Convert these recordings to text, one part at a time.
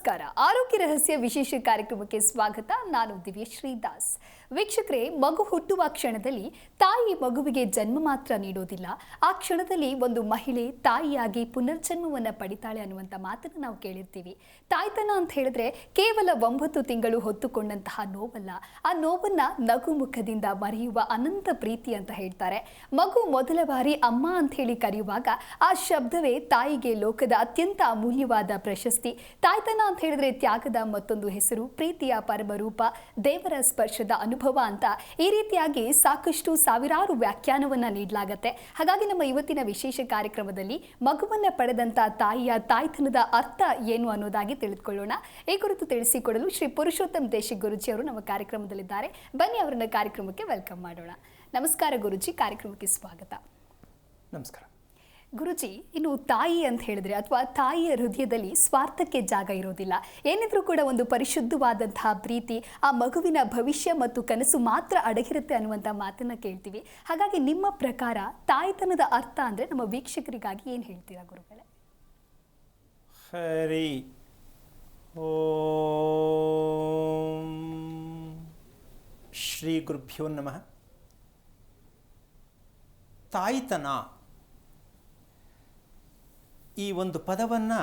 ನಮಸ್ಕಾರ. ಆರೋಗ್ಯ ರಹಸ್ಯ ವಿಶೇಷ ಕಾರ್ಯಕ್ರಮಕ್ಕೆ ಸ್ವಾಗತ. ನಾನು ದಿವ್ಯಶ್ರೀ ದಾಸ್. ವೀಕ್ಷಕರೇ, ಮಗು ಹುಟ್ಟುವ ಕ್ಷಣದಲ್ಲಿ ತಾಯಿ ಮಗುವಿಗೆ ಜನ್ಮ ಮಾತ್ರ ನೀಡೋದಿಲ್ಲ, ಆ ಕ್ಷಣದಲ್ಲಿ ಒಂದು ಮಹಿಳೆ ತಾಯಿಯಾಗಿ ಪುನರ್ಜನ್ಮವನ್ನು ಪಡಿತಾಳೆ ಅನ್ನುವಂಥ ಮಾತನ್ನು ನಾವು ಕೇಳಿರ್ತೀವಿ. ತಾಯ್ತನ ಅಂತ ಹೇಳಿದ್ರೆ ಕೇವಲ 9 ತಿಂಗಳು ಹೊತ್ತುಕೊಂಡಂತಹ ನೋವಲ್ಲ, ಆ ನೋವನ್ನು ನಗು ಮುಖದಿಂದ ಮರೆಯುವ ಅನಂತ ಪ್ರೀತಿ ಅಂತ ಹೇಳ್ತಾರೆ. ಮಗು ಮೊದಲ ಬಾರಿ ಅಮ್ಮ ಅಂತ ಹೇಳಿ ಕರೆಯುವಾಗ ಆ ಶಬ್ದವೇ ತಾಯಿಗೆ ಲೋಕದ ಅತ್ಯಂತ ಅಮೂಲ್ಯವಾದ ಪ್ರಶಸ್ತಿ. ತಾಯ್ತನ ಅಂತ ಹೇಳಿದ್ರೆ ತ್ಯಾಗದ ಮತ್ತೊಂದು ಹೆಸರು, ಪ್ರೀತಿಯ ಪರಮರೂಪ, ದೇವರ ಸ್ಪರ್ಶದ ಅನುಭವ ಅಂತ ಈ ರೀತಿಯಾಗಿ ಸಾಕಷ್ಟು ಸಾವಿರಾರು ವ್ಯಾಖ್ಯಾನವನ್ನ ನೀಡಲಾಗತ್ತೆ. ಹಾಗಾಗಿ ನಮ್ಮ ಇವತ್ತಿನ ವಿಶೇಷ ಕಾರ್ಯಕ್ರಮದಲ್ಲಿ ಮಗುವನ್ನ ಪಡೆದಂತ ತಾಯಿಯ ತಾಯ್ತನದ ಅರ್ಥ ಏನು ಅನ್ನೋದಾಗಿ ತಿಳಿದುಕೊಳ್ಳೋಣ. ಈ ಕುರಿತು ತಿಳಿಸಿಕೊಡಲು ಶ್ರೀ ಪುರುಷೋತ್ತಮ್ ದೇಶಿಕ್ ಗುರುಜಿ ಅವರು ನಮ್ಮ ಕಾರ್ಯಕ್ರಮದಲ್ಲಿದ್ದಾರೆ. ಬನ್ನಿ ಅವರನ್ನ ಕಾರ್ಯಕ್ರಮಕ್ಕೆ ವೆಲ್ಕಮ್ ಮಾಡೋಣ. ನಮಸ್ಕಾರ ಗುರುಜಿ, ಕಾರ್ಯಕ್ರಮಕ್ಕೆ ಸ್ವಾಗತ. ನಮಸ್ಕಾರ ಗುರುಜಿ. ಇನ್ನು ತಾಯಿ ಅಂತ ಹೇಳಿದ್ರೆ ಅಥವಾ ತಾಯಿಯ ಹೃದಯದಲ್ಲಿ ಸ್ವಾರ್ಥಕ್ಕೆ ಜಾಗ ಇರೋದಿಲ್ಲ. ಏನಿದ್ರೂ ಕೂಡ ಒಂದು ಪರಿಶುದ್ಧವಾದಂತಹ ಪ್ರೀತಿ, ಆ ಮಗುವಿನ ಭವಿಷ್ಯ ಮತ್ತು ಕನಸು ಮಾತ್ರ ಅಡಗಿರುತ್ತೆ ಅನ್ನುವಂಥ ಮಾತನ್ನ ಕೇಳ್ತೀವಿ. ಹಾಗಾಗಿ ನಿಮ್ಮ ಪ್ರಕಾರ ತಾಯ್ತನದ ಅರ್ಥ ಅಂದರೆ ನಮ್ಮ ವೀಕ್ಷಕರಿಗಾಗಿ ಏನು ಹೇಳ್ತೀರಾ ಗುರುಗಳೇ? ಹರಿ ಓಂ ಶ್ರೀ ಗುರುಭ್ಯೋ ನಮಃ. ತಾಯ್ತನ ಈ ಒಂದು ಪದವನ್ನು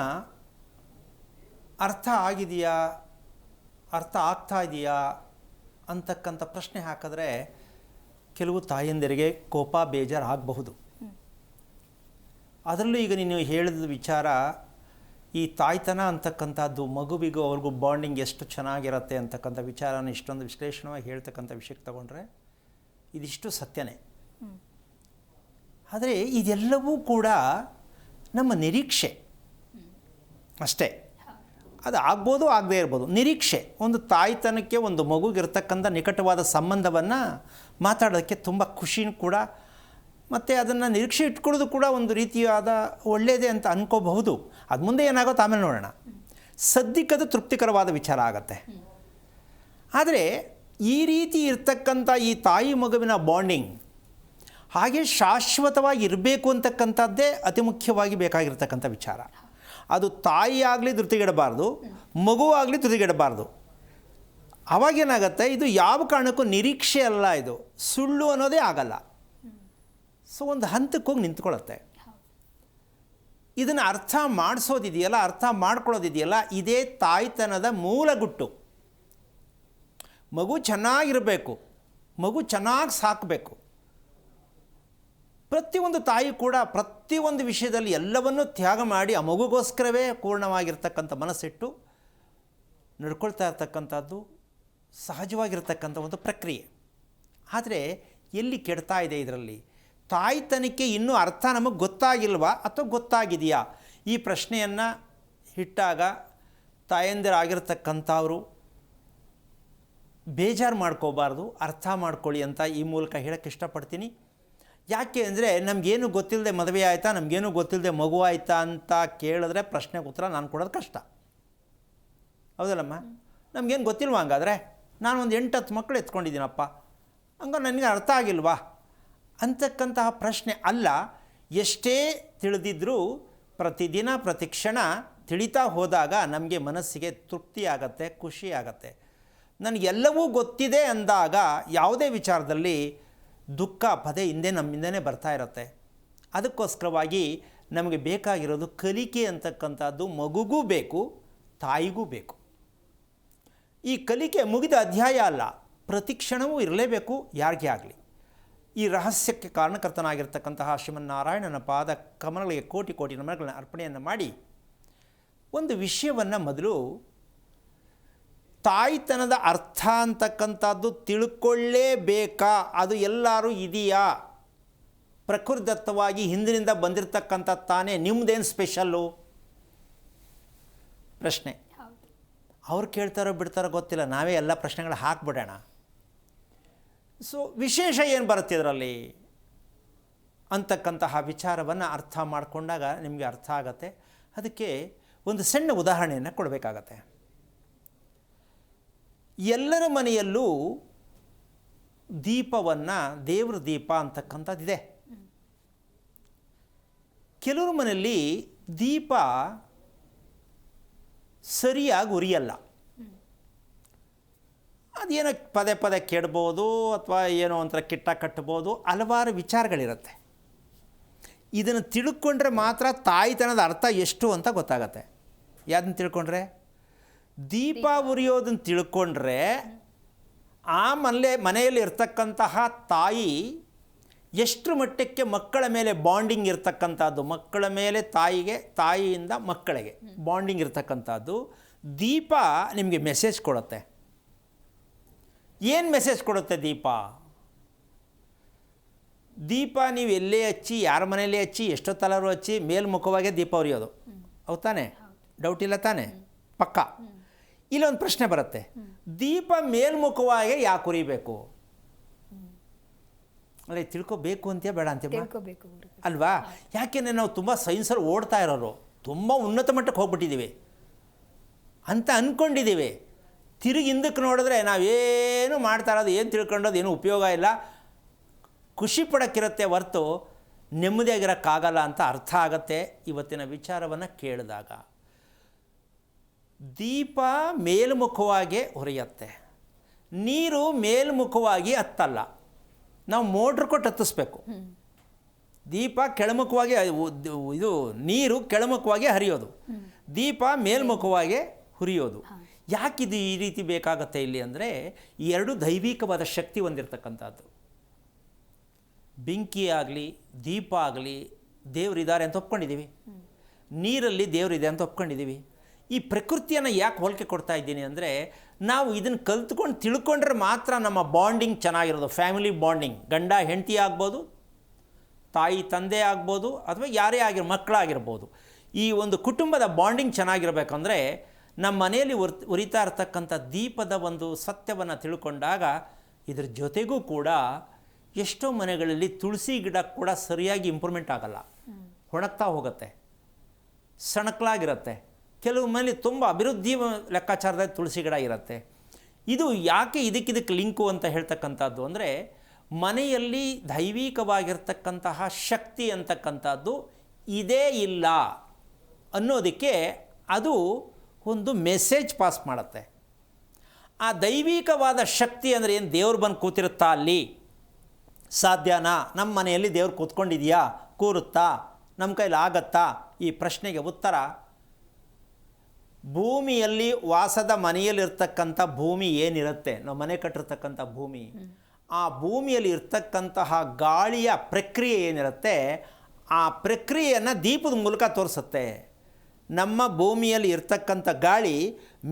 ಅರ್ಥ ಆಗಿದೆಯಾ, ಅರ್ಥ ಆಗ್ತಾ ಇದೆಯಾ ಅಂತಕ್ಕಂಥ ಪ್ರಶ್ನೆ ಹಾಕಿದ್ರೆ ಕೆಲವು ತಾಯಂದಿರಿಗೆ ಕೋಪ ಬೇಜಾರು ಆಗಬಹುದು. ಅದರಲ್ಲೂ ಈಗ ನೀನು ಹೇಳಿದ ವಿಚಾರ, ಈ ತಾಯ್ತನ ಅಂತಕ್ಕಂಥದ್ದು ಮಗುವಿಗೂ ಅವ್ರಿಗೂ ಬಾಂಡಿಂಗ್ ಎಷ್ಟು ಚೆನ್ನಾಗಿರುತ್ತೆ ಅಂತಕ್ಕಂಥ ವಿಚಾರನ ಇಷ್ಟೊಂದು ವಿಶ್ಲೇಷಣವಾಗಿ ಹೇಳ್ತಕ್ಕಂಥ ವಿಷಯಕ್ಕೆ ತಗೊಂಡ್ರೆ ಇದಿಷ್ಟು ಸತ್ಯನೇ. ಆದರೆ ಇದೆಲ್ಲವೂ ಕೂಡ ನಮ್ಮ ನಿರೀಕ್ಷೆ ಅಷ್ಟೇ. ಅದು ಆಗ್ಬೋದು, ಆಗದೇ ಇರ್ಬೋದು. ನಿರೀಕ್ಷೆ, ಒಂದು ತಾಯ್ತನಕ್ಕೆ ಒಂದು ಮಗುಗಿರ್ತಕ್ಕಂಥ ನಿಕಟವಾದ ಸಂಬಂಧವನ್ನು ಮಾತಾಡೋದಕ್ಕೆ ತುಂಬ ಖುಷಿನೂ ಕೂಡ, ಮತ್ತು ಅದನ್ನು ನಿರೀಕ್ಷೆ ಇಟ್ಕೊಳ್ಳೋದು ಕೂಡ ಒಂದು ರೀತಿಯಾದ ಒಳ್ಳೆಯದೇ ಅಂತ ಅನ್ಕೋಬಹುದು. ಅದು ಮುಂದೆ ಏನಾಗುತ್ತೆ ಆಮೇಲೆ ನೋಡೋಣ. ಸದ್ಯಕ್ಕದು ತೃಪ್ತಿಕರವಾದ ವಿಚಾರ ಆಗತ್ತೆ. ಆದರೆ ಈ ರೀತಿ ಇರ್ತಕ್ಕಂಥ ಈ ತಾಯಿ ಮಗುವಿನ ಬಾಂಡಿಂಗ್ ಹಾಗೆ ಶಾಶ್ವತವಾಗಿ ಇರಬೇಕು ಅಂತಕ್ಕಂಥದ್ದೇ ಅತಿ ಮುಖ್ಯವಾಗಿ ಬೇಕಾಗಿರ್ತಕ್ಕಂಥ ವಿಚಾರ. ಅದು ತಾಯಿ ಆಗಲಿ ಧೃತಿಗೆಡಬಾರ್ದು, ಮಗುವಾಗಲಿ ಧೃತಿಗೆಡಬಾರ್ದು. ಅವಾಗೇನಾಗತ್ತೆ, ಇದು ಯಾವ ಕಾರಣಕ್ಕೂ ನಿರೀಕ್ಷೆ ಅಲ್ಲ, ಇದು ಸುಳ್ಳು ಅನ್ನೋದೇ ಆಗಲ್ಲ. ಸೊ ಒಂದು ಹಂತಕ್ಕೆ ಹೋಗಿ ನಿಂತ್ಕೊಳ್ಳುತ್ತೆ. ಇದನ್ನು ಅರ್ಥ ಮಾಡಿಸೋದಿದೆಯಲ್ಲ, ಅರ್ಥ ಮಾಡ್ಕೊಳ್ಳೋದಿದೆಯಲ್ಲ, ಇದೇ ತಾಯ್ತನದ ಮೂಲ ಗುಟ್ಟು. ಮಗು ಚೆನ್ನಾಗಿರಬೇಕು, ಮಗು ಚೆನ್ನಾಗಿ ಸಾಕಬೇಕು. ಪ್ರತಿಯೊಂದು ತಾಯಿ ಕೂಡ ಪ್ರತಿಯೊಂದು ವಿಷಯದಲ್ಲಿ ಎಲ್ಲವನ್ನೂ ತ್ಯಾಗ ಮಾಡಿ ಆ ಮಗುಗೋಸ್ಕರವೇ ಪೂರ್ಣವಾಗಿರ್ತಕ್ಕಂಥ ಮನಸ್ಸಿಟ್ಟು ನಡ್ಕೊಳ್ತಾ ಇರ್ತಕ್ಕಂಥದ್ದು ಸಹಜವಾಗಿರ್ತಕ್ಕಂಥ ಒಂದು ಪ್ರಕ್ರಿಯೆ. ಆದರೆ ಎಲ್ಲಿ ಕೆಡ್ತಾ ಇದೆ ಇದರಲ್ಲಿ? ತಾಯ್ತನಕ್ಕೆ ಇನ್ನೂ ಅರ್ಥ ನಮಗೆ ಗೊತ್ತಾಗಿಲ್ವಾ ಅಥವಾ ಗೊತ್ತಾಗಿದೆಯಾ? ಈ ಪ್ರಶ್ನೆಯನ್ನು ಇಟ್ಟಾಗ ತಾಯಂದಿರಾಗಿರ್ತಕ್ಕಂಥವರು ಬೇಜಾರು ಮಾಡ್ಕೋಬಾರ್ದು, ಅರ್ಥ ಮಾಡ್ಕೊಳ್ಳಿ ಅಂತ ಈ ಮೂಲಕ ಹೇಳೋಕ್ಕೆ ಇಷ್ಟಪಡ್ತೀನಿ. ಯಾಕೆ ಅಂದರೆ ನಮಗೇನು ಗೊತ್ತಿಲ್ಲದೆ ಮದುವೆ ಆಯಿತಾ, ನಮಗೇನು ಗೊತ್ತಿಲ್ಲದೆ ಮಗು ಆಯಿತಾ ಅಂತ ಕೇಳಿದ್ರೆ ಪ್ರಶ್ನೆಗೆ ಉತ್ತರ ನಾನು ಕೊಡೋದು ಕಷ್ಟ. ಹೌದಲ್ಲಮ್ಮ? ನಮಗೇನು ಗೊತ್ತಿಲ್ವಾ ಹಂಗಾದರೆ? ನಾನು ಒಂದು 8-10 ಮಕ್ಕಳು ಎತ್ಕೊಂಡಿದ್ದೀನಪ್ಪ, ಹಂಗ ನನಗೆ ಅರ್ಥ ಆಗಿಲ್ವಾ ಅಂತಕ್ಕಂತಹ ಪ್ರಶ್ನೆ ಅಲ್ಲ. ಎಷ್ಟೇ ತಿಳಿದಿದ್ದರೂ ಪ್ರತಿದಿನ ಪ್ರತಿ ಕ್ಷಣ ತಿಳಿತಾ ಹೋದಾಗ ನಮಗೆ ಮನಸ್ಸಿಗೆ ತೃಪ್ತಿ ಆಗತ್ತೆ, ಖುಷಿ ಆಗತ್ತೆ. ನನಗೆಲ್ಲವೂ ಗೊತ್ತಿದೆ ಅಂದಾಗ ಯಾವುದೇ ವಿಚಾರದಲ್ಲಿ ದುಃಖ ಪದೇ ಹಿಂದೆ ನಮ್ಮಿಂದನೇ ಬರ್ತಾ ಇರುತ್ತೆ. ಅದಕ್ಕೋಸ್ಕರವಾಗಿ ನಮಗೆ ಬೇಕಾಗಿರೋದು ಕಲಿಕೆ ಅಂತಕ್ಕಂಥದ್ದು ಮಗುಗೂ ಬೇಕು, ತಾಯಿಗೂ ಬೇಕು. ಈ ಕಲಿಕೆ ಮುಗಿದ ಅಧ್ಯಾಯ ಅಲ್ಲ, ಪ್ರತಿ ಕ್ಷಣವೂ ಇರಲೇಬೇಕು ಯಾರಿಗೇ ಆಗಲಿ. ಈ ರಹಸ್ಯಕ್ಕೆ ಕಾರಣಕರ್ತನಾಗಿರ್ತಕ್ಕಂತಹ ಶ್ರೀಮನ್ನಾರಾಯಣನ ಪಾದ ಕಮಲಗಳಿಗೆ ಕೋಟಿ ಕೋಟಿ ನಮನಗಳನ್ನು ಅರ್ಪಣೆಯನ್ನು ಮಾಡಿ ಒಂದು ವಿಷಯವನ್ನು ಮೊದಲು, ತಾಯ್ತನದ ಅರ್ಥ ಅಂತಕ್ಕಂಥದ್ದು ತಿಳ್ಕೊಳ್ಳೇಬೇಕಾ? ಅದು ಎಲ್ಲರೂ ಇದೆಯಾ? ಪ್ರಕೃತಿದತ್ತವಾಗಿ ಹಿಂದಿನಿಂದ ಬಂದಿರತಕ್ಕಂಥ ತಾನೇ, ನಿಮ್ಮದೇನು ಸ್ಪೆಷಲ್ಲು? ಪ್ರಶ್ನೆ. ಅವ್ರು ಕೇಳ್ತಾರೋ ಬಿಡ್ತಾರೋ ಗೊತ್ತಿಲ್ಲ, ನಾವೇ ಎಲ್ಲ ಪ್ರಶ್ನೆಗಳು ಹಾಕ್ಬಿಡೋಣ. ಸೊ ವಿಶೇಷ ಏನು ಬರುತ್ತೆ ಇದರಲ್ಲಿ ಅಂತಕ್ಕಂತಹ ವಿಚಾರವನ್ನು ಅರ್ಥ ಮಾಡಿಕೊಂಡಾಗ ನಿಮಗೆ ಅರ್ಥ ಆಗತ್ತೆ. ಅದಕ್ಕೆ ಒಂದು ಸಣ್ಣ ಉದಾಹರಣೆಯನ್ನು ಕೊಡಬೇಕಾಗತ್ತೆ. ಎಲ್ಲರ ಮನೆಯಲ್ಲೂ ದೀಪವನ್ನು, ದೇವ್ರ ದೀಪ ಅಂತಕ್ಕಂಥದ್ದಿದೆ. ಕೆಲವ್ರ ಮನೆಯಲ್ಲಿ ದೀಪ ಸರಿಯಾಗಿ ಉರಿಯಲ್ಲ. ಅದೇನೋ ಪದೇ ಪದೇ ಕೆಡ್ಬೋದು ಅಥವಾ ಏನೋ ಒಂಥರ ಕಿಟ್ಟ ಕಟ್ಬೋದು, ಹಲವಾರು ವಿಚಾರಗಳಿರುತ್ತೆ. ಇದನ್ನು ತಿಳ್ಕೊಂಡ್ರೆ ಮಾತ್ರ ತಾಯ್ತನದ ಅರ್ಥ ಎಷ್ಟು ಅಂತ ಗೊತ್ತಾಗತ್ತೆ. ಯಾವ್ದನ್ನ ತಿಳ್ಕೊಂಡ್ರೆ, ದೀಪ ಉರಿಯೋದನ್ನು ತಿಳ್ಕೊಂಡ್ರೆ ಆ ಮನೆಯಲ್ಲಿ ಇರ್ತಕ್ಕಂತಹ ತಾಯಿ ಎಷ್ಟು ಮಟ್ಟಕ್ಕೆ ಮಕ್ಕಳ ಮೇಲೆ ಬಾಂಡಿಂಗ್ ಇರ್ತಕ್ಕಂಥದ್ದು, ಮಕ್ಕಳ ಮೇಲೆ ತಾಯಿಗೆ, ತಾಯಿಯಿಂದ ಮಕ್ಕಳಿಗೆ ಬಾಂಡಿಂಗ್ ಇರ್ತಕ್ಕಂಥದ್ದು. ದೀಪ ನಿಮಗೆ ಮೆಸೇಜ್ ಕೊಡುತ್ತೆ. ಏನು ಮೆಸೇಜ್ ಕೊಡುತ್ತೆ ದೀಪ? ದೀಪ ನೀವು ಎಲ್ಲೇ ಹಚ್ಚಿ, ಯಾರ ಮನೆಯಲ್ಲೇ ಹಚ್ಚಿ, ಎಷ್ಟೊತ್ತಲಾರು ಹಚ್ಚಿ ಮೇಲ್ಮುಖವಾಗೇ ದೀಪ ಉರಿಯೋದು. ಹೌದು ತಾನೆ? ಡೌಟ್ ಇಲ್ಲ ತಾನೆ? ಪಕ್ಕ. ಇಲ್ಲೊಂದು ಪ್ರಶ್ನೆ ಬರುತ್ತೆ, ದೀಪ ಮೇಲ್ಮುಖವಾಗಿ ಯಾಕೆ ಉರಿಬೇಕು? ಅಲ್ಲ, ತಿಳ್ಕೊಬೇಕು ಅಂತೀಯ ಬೇಡ ಅಂತೀಯ ಅಲ್ವಾ? ಯಾಕೆಂದರೆ ನಾವು ತುಂಬ ಸೈನ್ಸಲ್ಲಿ ಓಡ್ತಾ ಇರೋರು, ತುಂಬ ಉನ್ನತ ಮಟ್ಟಕ್ಕೆ ಹೋಗ್ಬಿಟ್ಟಿದ್ದೀವಿ ಅಂತ ಅಂದ್ಕೊಂಡಿದ್ದೀವಿ. ತಿರುಗಿ ಹಿಂದಕ್ಕೆ ನೋಡಿದ್ರೆ ನಾವೇನು ಮಾಡ್ತಾ ಇರೋದು, ಏನು ತಿಳ್ಕೊಂಡೋದು ಏನೂ ಉಪಯೋಗ ಇಲ್ಲ, ಖುಷಿ ಪಡೋಕ್ಕಿರುತ್ತೆ ಹೊರ್ತು ನೆಮ್ಮದಿಯಾಗಿರೋಕ್ಕಾಗಲ್ಲ ಅಂತ ಅರ್ಥ ಆಗತ್ತೆ ಇವತ್ತಿನ ವಿಚಾರವನ್ನು ಕೇಳಿದಾಗ. ದೀಪ ಮೇಲ್ಮುಖವಾಗಿ ಉರಿಯುತ್ತೆ, ನೀರು ಮೇಲ್ಮುಖವಾಗಿ ಹತ್ತಲ್ಲ. ನಾವು ಮೋಟ್ರ್ ಕೊಟ್ಟು ಹತ್ತಿಸ್ಬೇಕು. ದೀಪ ಕೆಳಮುಖವಾಗಿ, ಇದು ನೀರು ಕೆಳಮುಖವಾಗಿ ಹರಿಯೋದು, ದೀಪ ಮೇಲ್ಮುಖವಾಗಿ ಹುರಿಯೋದು. ಯಾಕಿದು ಈ ರೀತಿ ಬೇಕಾಗತ್ತೆ ಇಲ್ಲಿ ಅಂದರೆ, ಈ ಎರಡು ದೈವಿಕವಾದ ಶಕ್ತಿ ಹೊಂದಿರತಕ್ಕಂಥದ್ದು. ಬೆಂಕಿ ಆಗಲಿ, ದೀಪ ಆಗಲಿ, ದೇವರಿದ್ದಾರೆ ಅಂತ ಒಪ್ಕೊಂಡಿದ್ದೀವಿ. ನೀರಲ್ಲಿ ದೇವರಿದೆ ಅಂತ ಒಪ್ಕೊಂಡಿದ್ದೀವಿ. ಈ ಪ್ರಕೃತಿಯನ್ನು ಯಾಕೆ ಹೋಲಿಕೆ ಕೊಡ್ತಾ ಇದ್ದೀನಿ ಅಂದರೆ, ನಾವು ಇದನ್ನು ಕಲ್ತ್ಕೊಂಡು ತಿಳ್ಕೊಂಡ್ರೆ ಮಾತ್ರ ನಮ್ಮ ಬಾಂಡಿಂಗ್ ಚೆನ್ನಾಗಿರೋದು. ಫ್ಯಾಮಿಲಿ ಬಾಂಡಿಂಗ್, ಗಂಡ ಹೆಂಡತಿ ಆಗ್ಬೋದು, ತಾಯಿ ತಂದೆ ಆಗ್ಬೋದು, ಅಥವಾ ಯಾರೇ ಮಕ್ಕಳಾಗಿರ್ಬೋದು. ಈ ಒಂದು ಕುಟುಂಬದ ಬಾಂಡಿಂಗ್ ಚೆನ್ನಾಗಿರಬೇಕಂದ್ರೆ ನಮ್ಮ ಮನೆಯಲ್ಲಿ ಉರಿತಾ ಇರ್ತಕ್ಕಂಥ ದೀಪದ ಒಂದು ಸತ್ಯವನ್ನು ತಿಳ್ಕೊಂಡಾಗ, ಇದ್ರ ಜೊತೆಗೂ ಕೂಡ ಎಷ್ಟೋ ಮನೆಗಳಲ್ಲಿ ತುಳಸಿ ಗಿಡ ಕೂಡ ಸರಿಯಾಗಿ ಇಂಪ್ರೂವ್ಮೆಂಟ್ ಆಗಲ್ಲ, ಒಣಗ್ತಾ ಹೋಗುತ್ತೆ, ಸಣಕಲಾಗಿರುತ್ತೆ. ಕೆಲವು ಮನೇಲಿ ತುಂಬ ಅಭಿವೃದ್ಧಿ ಲೆಕ್ಕಾಚಾರದಲ್ಲಿ ತುಳಸಿ ಗಿಡ ಇರುತ್ತೆ. ಇದು ಯಾಕೆ ಇದಕ್ಕೆ ಲಿಂಕು ಅಂತ ಹೇಳ್ತಕ್ಕಂಥದ್ದು ಅಂದರೆ, ಮನೆಯಲ್ಲಿ ದೈವಿಕವಾಗಿರ್ತಕ್ಕಂತಹ ಶಕ್ತಿ ಅಂತಕ್ಕಂಥದ್ದು ಇದೇ ಇಲ್ಲ ಅನ್ನೋದಕ್ಕೆ ಅದು ಒಂದು ಮೆಸೇಜ್ ಪಾಸ್ ಮಾಡುತ್ತೆ. ಆ ದೈವಿಕವಾದ ಶಕ್ತಿ ಅಂದರೆ ಏನು? ದೇವ್ರು ಬಂದು ಕೂತಿರುತ್ತಾ ಅಲ್ಲಿ? ಸಾಧ್ಯನಾ? ನಮ್ಮ ಮನೆಯಲ್ಲಿ ದೇವ್ರು ಕೂತ್ಕೊಂಡಿದೆಯಾ? ಕೂರುತ್ತಾ? ನಮ್ಮ ಕೈಲಿ ಆಗತ್ತಾ? ಈ ಪ್ರಶ್ನೆಗೆ ಉತ್ತರ, ಭೂಮಿಯಲ್ಲಿ ವಾಸದ ಮನೆಯಲ್ಲಿರ್ತಕ್ಕಂಥ ಭೂಮಿ ಏನಿರುತ್ತೆ, ನಾವು ಮನೆ ಕಟ್ಟಿರ್ತಕ್ಕಂಥ ಭೂಮಿ, ಆ ಭೂಮಿಯಲ್ಲಿ ಇರ್ತಕ್ಕಂತಹ ಗಾಳಿಯ ಪ್ರಕ್ರಿಯೆ ಏನಿರುತ್ತೆ, ಆ ಪ್ರಕ್ರಿಯೆಯನ್ನು ದೀಪದ ಮೂಲಕ ತೋರಿಸುತ್ತೆ. ನಮ್ಮ ಭೂಮಿಯಲ್ಲಿ ಇರ್ತಕ್ಕಂಥ ಗಾಳಿ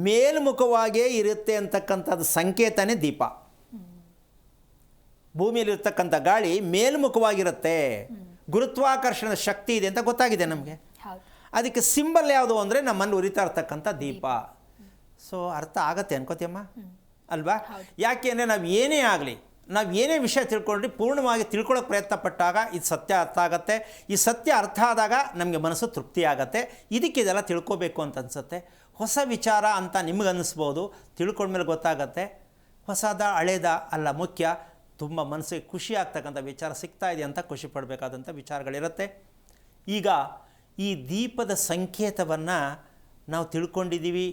ಮೇಲ್ಮುಖವಾಗೇ ಇರುತ್ತೆ ಅಂತಕ್ಕಂಥದ್ದು ಸಂಕೇತನೇ ದೀಪ. ಭೂಮಿಯಲ್ಲಿರ್ತಕ್ಕಂಥ ಗಾಳಿ ಮೇಲ್ಮುಖವಾಗಿರುತ್ತೆ, ಗುರುತ್ವಾಕರ್ಷಣದ ಶಕ್ತಿ ಇದೆ ಅಂತ ಗೊತ್ತಾಗಿದೆ ನಮಗೆ. ಅದಕ್ಕೆ ಸಿಂಬಲ್ ಯಾವುದು ಅಂದರೆ ನಮ್ಮನ್ನು ಉರಿತಾ ಇರ್ತಕ್ಕಂಥ ದೀಪ. ಸೊ ಅರ್ಥ ಆಗತ್ತೆ ಅನ್ಕೋತಿಯಮ್ಮ ಅಲ್ವಾ? ಯಾಕೆ ಅಂದರೆ ನಾವು ಏನೇ ಆಗಲಿ, ನಾವು ಏನೇ ವಿಷಯ ತಿಳ್ಕೊಂಡ್ರಿ ಪೂರ್ಣವಾಗಿ ತಿಳ್ಕೊಳ್ಳೋಕೆ ಪ್ರಯತ್ನ ಪಟ್ಟಾಗ ಇದು ಸತ್ಯ ಅರ್ಥ ಆಗುತ್ತೆ. ಈ ಸತ್ಯ ಅರ್ಥ ಆದಾಗ ನಮಗೆ ಮನಸ್ಸು ತೃಪ್ತಿ ಆಗುತ್ತೆ. ಇದಕ್ಕೆ ಇದೆಲ್ಲ ತಿಳ್ಕೊಬೇಕು ಅಂತ ಅನಿಸುತ್ತೆ. ಹೊಸ ವಿಚಾರ ಅಂತ ನಿಮಗೆ ಅನ್ನಿಸ್ಬೋದು, ತಿಳ್ಕೊಂಡ್ಮೇಲೆ ಗೊತ್ತಾಗತ್ತೆ ಹೊಸದ ಹಳೇದ ಅಲ್ಲ ಮುಖ್ಯ. ತುಂಬ ಮನಸ್ಸಿಗೆ ಖುಷಿ ಆಗ್ತಕ್ಕಂಥ ವಿಚಾರ ಸಿಗ್ತಾ ಇದೆ ಅಂತ ಖುಷಿ ಪಡಬೇಕಾದಂಥ ವಿಚಾರಗಳಿರುತ್ತೆ. ಈಗ ಈ ದೀಪದ ಸಂಕೇತವನ್ನು ನಾವು ತಿಳ್ಕೊಂಡಿದ್ದೀವಿ.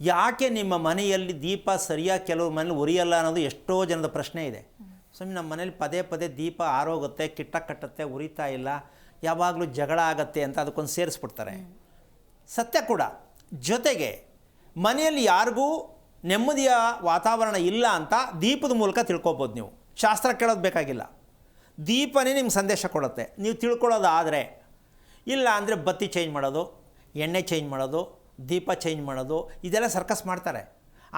ಯಾಕೆ ನಿಮ್ಮ ಮನೆಯಲ್ಲಿ ದೀಪ ಸರಿಯಾಗಿ ಕೆಲವು ಮನೇಲಿ ಉರಿಯಲ್ಲ ಅನ್ನೋದು ಎಷ್ಟೋ ಜನದ ಪ್ರಶ್ನೆ ಇದೆ. ಸುಮ್ಮನೆ ನಮ್ಮ ಮನೇಲಿ ಪದೇ ಪದೇ ದೀಪ ಆರೋಗುತ್ತೆ, ಕಿಟ್ಟ ಕಟ್ಟುತ್ತೆ, ಉರಿತಾ ಇಲ್ಲ, ಯಾವಾಗಲೂ ಜಗಳ ಆಗತ್ತೆ ಅಂತ ಅದಕ್ಕೊಂದು ಸೇರಿಸ್ಬಿಡ್ತಾರೆ. ಸತ್ಯ ಕೂಡ. ಜೊತೆಗೆ ಮನೆಯಲ್ಲಿ ಯಾರಿಗೂ ನೆಮ್ಮದಿಯ ವಾತಾವರಣ ಇಲ್ಲ ಅಂತ ದೀಪದ ಮೂಲಕ ತಿಳ್ಕೊಬೋದು. ನೀವು ಶಾಸ್ತ್ರ ಕೇಳೋದು ಬೇಕಾಗಿಲ್ಲ, ದೀಪನೇ ನಿಮ್ಗೆ ಸಂದೇಶ ಕೊಡುತ್ತೆ. ನೀವು ತಿಳ್ಕೊಳ್ಳೋದಾದರೆ, ಇಲ್ಲ ಅಂದರೆ ಬತ್ತಿ ಚೇಂಜ್ ಮಾಡೋದು, ಎಣ್ಣೆ ಚೇಂಜ್ ಮಾಡೋದು, ದೀಪ ಚೇಂಜ್ ಮಾಡೋದು, ಇದೆಲ್ಲ ಸರ್ಕಸ್ ಮಾಡ್ತಾರೆ.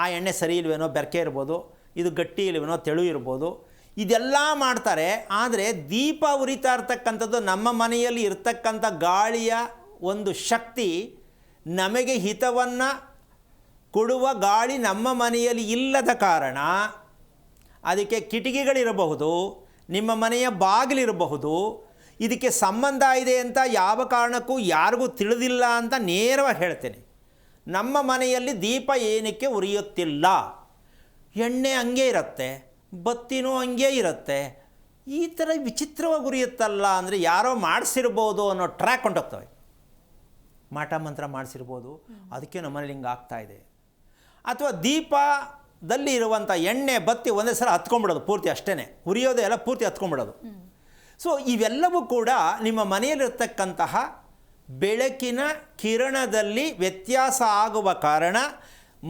ಆ ಎಣ್ಣೆ ಸರಿ ಇಲ್ವೇನೋ, ಬೆರಕೆ ಇರ್ಬೋದು, ಇದು ಗಟ್ಟಿ ಇಲ್ವೇನೋ, ತೆಳು ಇರ್ಬೋದು, ಇದೆಲ್ಲ ಮಾಡ್ತಾರೆ. ಆದರೆ ದೀಪ ಉರಿತಾ ಇರ್ತಕ್ಕಂಥದ್ದು ನಮ್ಮ ಮನೆಯಲ್ಲಿ ಇರ್ತಕ್ಕಂಥ ಗಾಳಿಯ ಒಂದು ಶಕ್ತಿ, ನಮಗೆ ಹಿತವನ್ನು ಕೊಡುವ ಗಾಳಿ ನಮ್ಮ ಮನೆಯಲ್ಲಿ ಇಲ್ಲದ ಕಾರಣ ಅದಕ್ಕೆ ಕಿಟಕಿಗಳಿರಬಹುದು, ನಿಮ್ಮ ಮನೆಯ ಬಾಗಿಲಿರಬಹುದು, ಇದಕ್ಕೆ ಸಂಬಂಧ ಇದೆ ಅಂತ ಯಾವ ಕಾರಣಕ್ಕೂ ಯಾರಿಗೂ ತಿಳಿದಿಲ್ಲ ಅಂತ ನೇರವಾಗಿ ಹೇಳ್ತೇನೆ. ನಮ್ಮ ಮನೆಯಲ್ಲಿ ದೀಪ ಏನಕ್ಕೆ ಉರಿಯುತ್ತಿಲ್ಲ? ಎಣ್ಣೆ ಹಂಗೆ ಇರುತ್ತೆ, ಬತ್ತಿನೂ ಹಂಗೆ ಇರುತ್ತೆ, ಈ ಥರ ವಿಚಿತ್ರವಾಗಿ ಉರಿಯುತ್ತಲ್ಲ ಅಂದರೆ ಯಾರೋ ಮಾಡಿಸಿರ್ಬೋದು ಅನ್ನೋ ಟ್ರ್ಯಾಕ್ ಹೊಂಟೋಗ್ತವೆ. ಮಾಟ ಮಂತ್ರ ಮಾಡಿಸಿರ್ಬೋದು, ಅದಕ್ಕೆ ನಮ್ಮನೇಲಿ ಹಿಂಗೆ ಆಗ್ತಾಯಿದೆ. ಅಥವಾ ದೀಪದಲ್ಲಿ ಇರುವಂಥ ಎಣ್ಣೆ ಬತ್ತಿ ಒಂದೇ ಸಲ ಹತ್ಕೊಂಡ್ಬಿಡೋದು ಪೂರ್ತಿ, ಅಷ್ಟೇ ಉರಿಯೋದೇ ಎಲ್ಲ ಪೂರ್ತಿ ಹತ್ಕೊಂಡ್ಬಿಡೋದು. ಸೊ ಇವೆಲ್ಲವೂ ಕೂಡ ನಿಮ್ಮ ಮನೆಯಲ್ಲಿರ್ತಕ್ಕಂತಹ ಬೆಳಕಿನ ಕಿರಣದಲ್ಲಿ ವ್ಯತ್ಯಾಸ ಆಗುವ ಕಾರಣ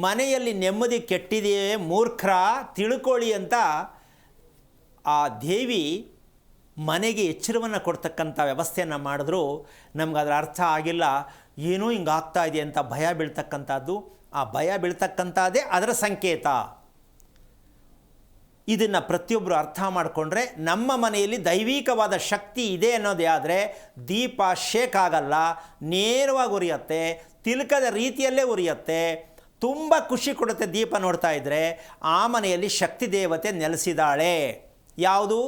ಮನೆಯಲ್ಲಿ ನೆಮ್ಮದಿ ಕೆಟ್ಟಿದೆಯೇ ಮೂರ್ಖರ ತಿಳ್ಕೊಳ್ಳಿ ಅಂತ ಆ ದೇವಿ ಮನೆಗೆ ಎಚ್ಚರವನ್ನು ಕೊಡ್ತಕ್ಕಂಥ ವ್ಯವಸ್ಥೆಯನ್ನು ಮಾಡಿದ್ರು. ನಮ್ಗೆ ಅದರ ಅರ್ಥ ಆಗಿಲ್ಲ, ಏನೋ ಹಿಂಗೆ ಆಗ್ತಾ ಇದೆ ಅಂತ ಭಯ ಬೀಳ್ತಕ್ಕಂಥದ್ದು. ಆ ಭಯ ಬೀಳ್ತಕ್ಕಂಥದ್ದೇ ಅದರ ಸಂಕೇತ. ಇದನ್ನು ಪ್ರತಿಯೊಬ್ಬರು ಅರ್ಥ ಮಾಡಿಕೊಂಡ್ರೆ ನಮ್ಮ ಮನೆಯಲ್ಲಿ ದೈವಿಕವಾದ ಶಕ್ತಿ ಇದೆ ಅನ್ನೋದೇ ಆದರೆ ದೀಪ ಶೇಕ್ ಆಗಲ್ಲ, ನೇರವಾಗಿ ಉರಿಯುತ್ತೆ, ತಿಲಕದ ರೀತಿಯಲ್ಲೇ ಉರಿಯುತ್ತೆ, ತುಂಬ ಖುಷಿ ಕೊಡುತ್ತೆ. ದೀಪ ನೋಡ್ತಾ ಇದ್ದರೆ ಆ ಮನೆಯಲ್ಲಿ ಶಕ್ತಿ ದೇವತೆ ನೆಲೆಸಿದಾಳೆ. ಯಾವುದು?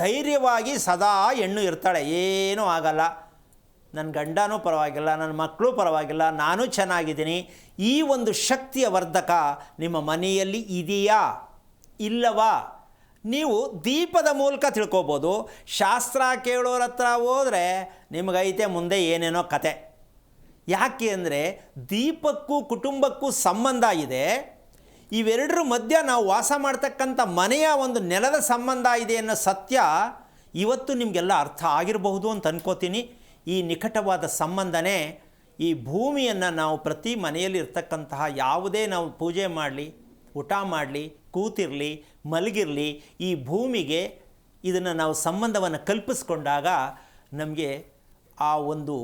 ಧೈರ್ಯವಾಗಿ ಸದಾ ಹೆಣ್ಣು ಇರ್ತಾಳೆ, ಏನೂ ಆಗಲ್ಲ, ನನ್ನ ಗಂಡನೂ ಪರವಾಗಿಲ್ಲ, ನನ್ನ ಮಕ್ಕಳು ಪರವಾಗಿಲ್ಲ, ನಾನು ಚೆನ್ನಾಗಿದ್ದೀನಿ. ಈ ಒಂದು ಶಕ್ತಿಯ ವರ್ಧಕ ನಿಮ್ಮ ಮನೆಯಲ್ಲಿ ಇದೆಯಾ ಇಲ್ಲವಾ ನೀವು ದೀಪದ ಮೂಲಕ ತಿಳ್ಕೊಬೋದು. ಶಾಸ್ತ್ರ ಕೇಳೋರ ಹತ್ರ ಹೋದರೆ ನಿಮಗೈತೆ ಮುಂದೆ ಏನೇನೋ ಕತೆ. ಯಾಕೆ ಅಂದರೆ ದೀಪಕ್ಕೂ ಕುಟುಂಬಕ್ಕೂ ಸಂಬಂಧ ಇದೆ. ಇವೆರಡರ ಮಧ್ಯ ನಾವು ವಾಸ ಮಾಡ್ತಕ್ಕಂಥ ಮನೆಯ ಒಂದು ನೆಲದ ಸಂಬಂಧ ಇದೆ ಅನ್ನೋ ಸತ್ಯ ಇವತ್ತು ನಿಮಗೆಲ್ಲ ಅರ್ಥ ಆಗಿರಬಹುದು ಅಂತ ಅನ್ಕೋತೀನಿ. ಈ ನಿಕಟವಾದ ಸಂಬಂಧನೇ ಈ ಭೂಮಿಯನ್ನು ನಾವು ಪ್ರತಿ ಮನೆಯಲ್ಲಿ ಇರ್ತಕ್ಕಂತಹ ಯಾವುದೇ ನಾವು ಪೂಜೆ ಮಾಡಲಿ, ಊಟ ಮಾಡಲಿ, ಕೂತಿರಲಿ, ಮಲಗಿರಲಿ, ಈ ಭೂಮಿಗೆ ಇದನ್ನು ನಾವು ಸಂಬಂಧವನ್ನು ಕಲ್ಪಿಸ್ಕೊಂಡಾಗ ನಮಗೆ ಆ ಒಂದು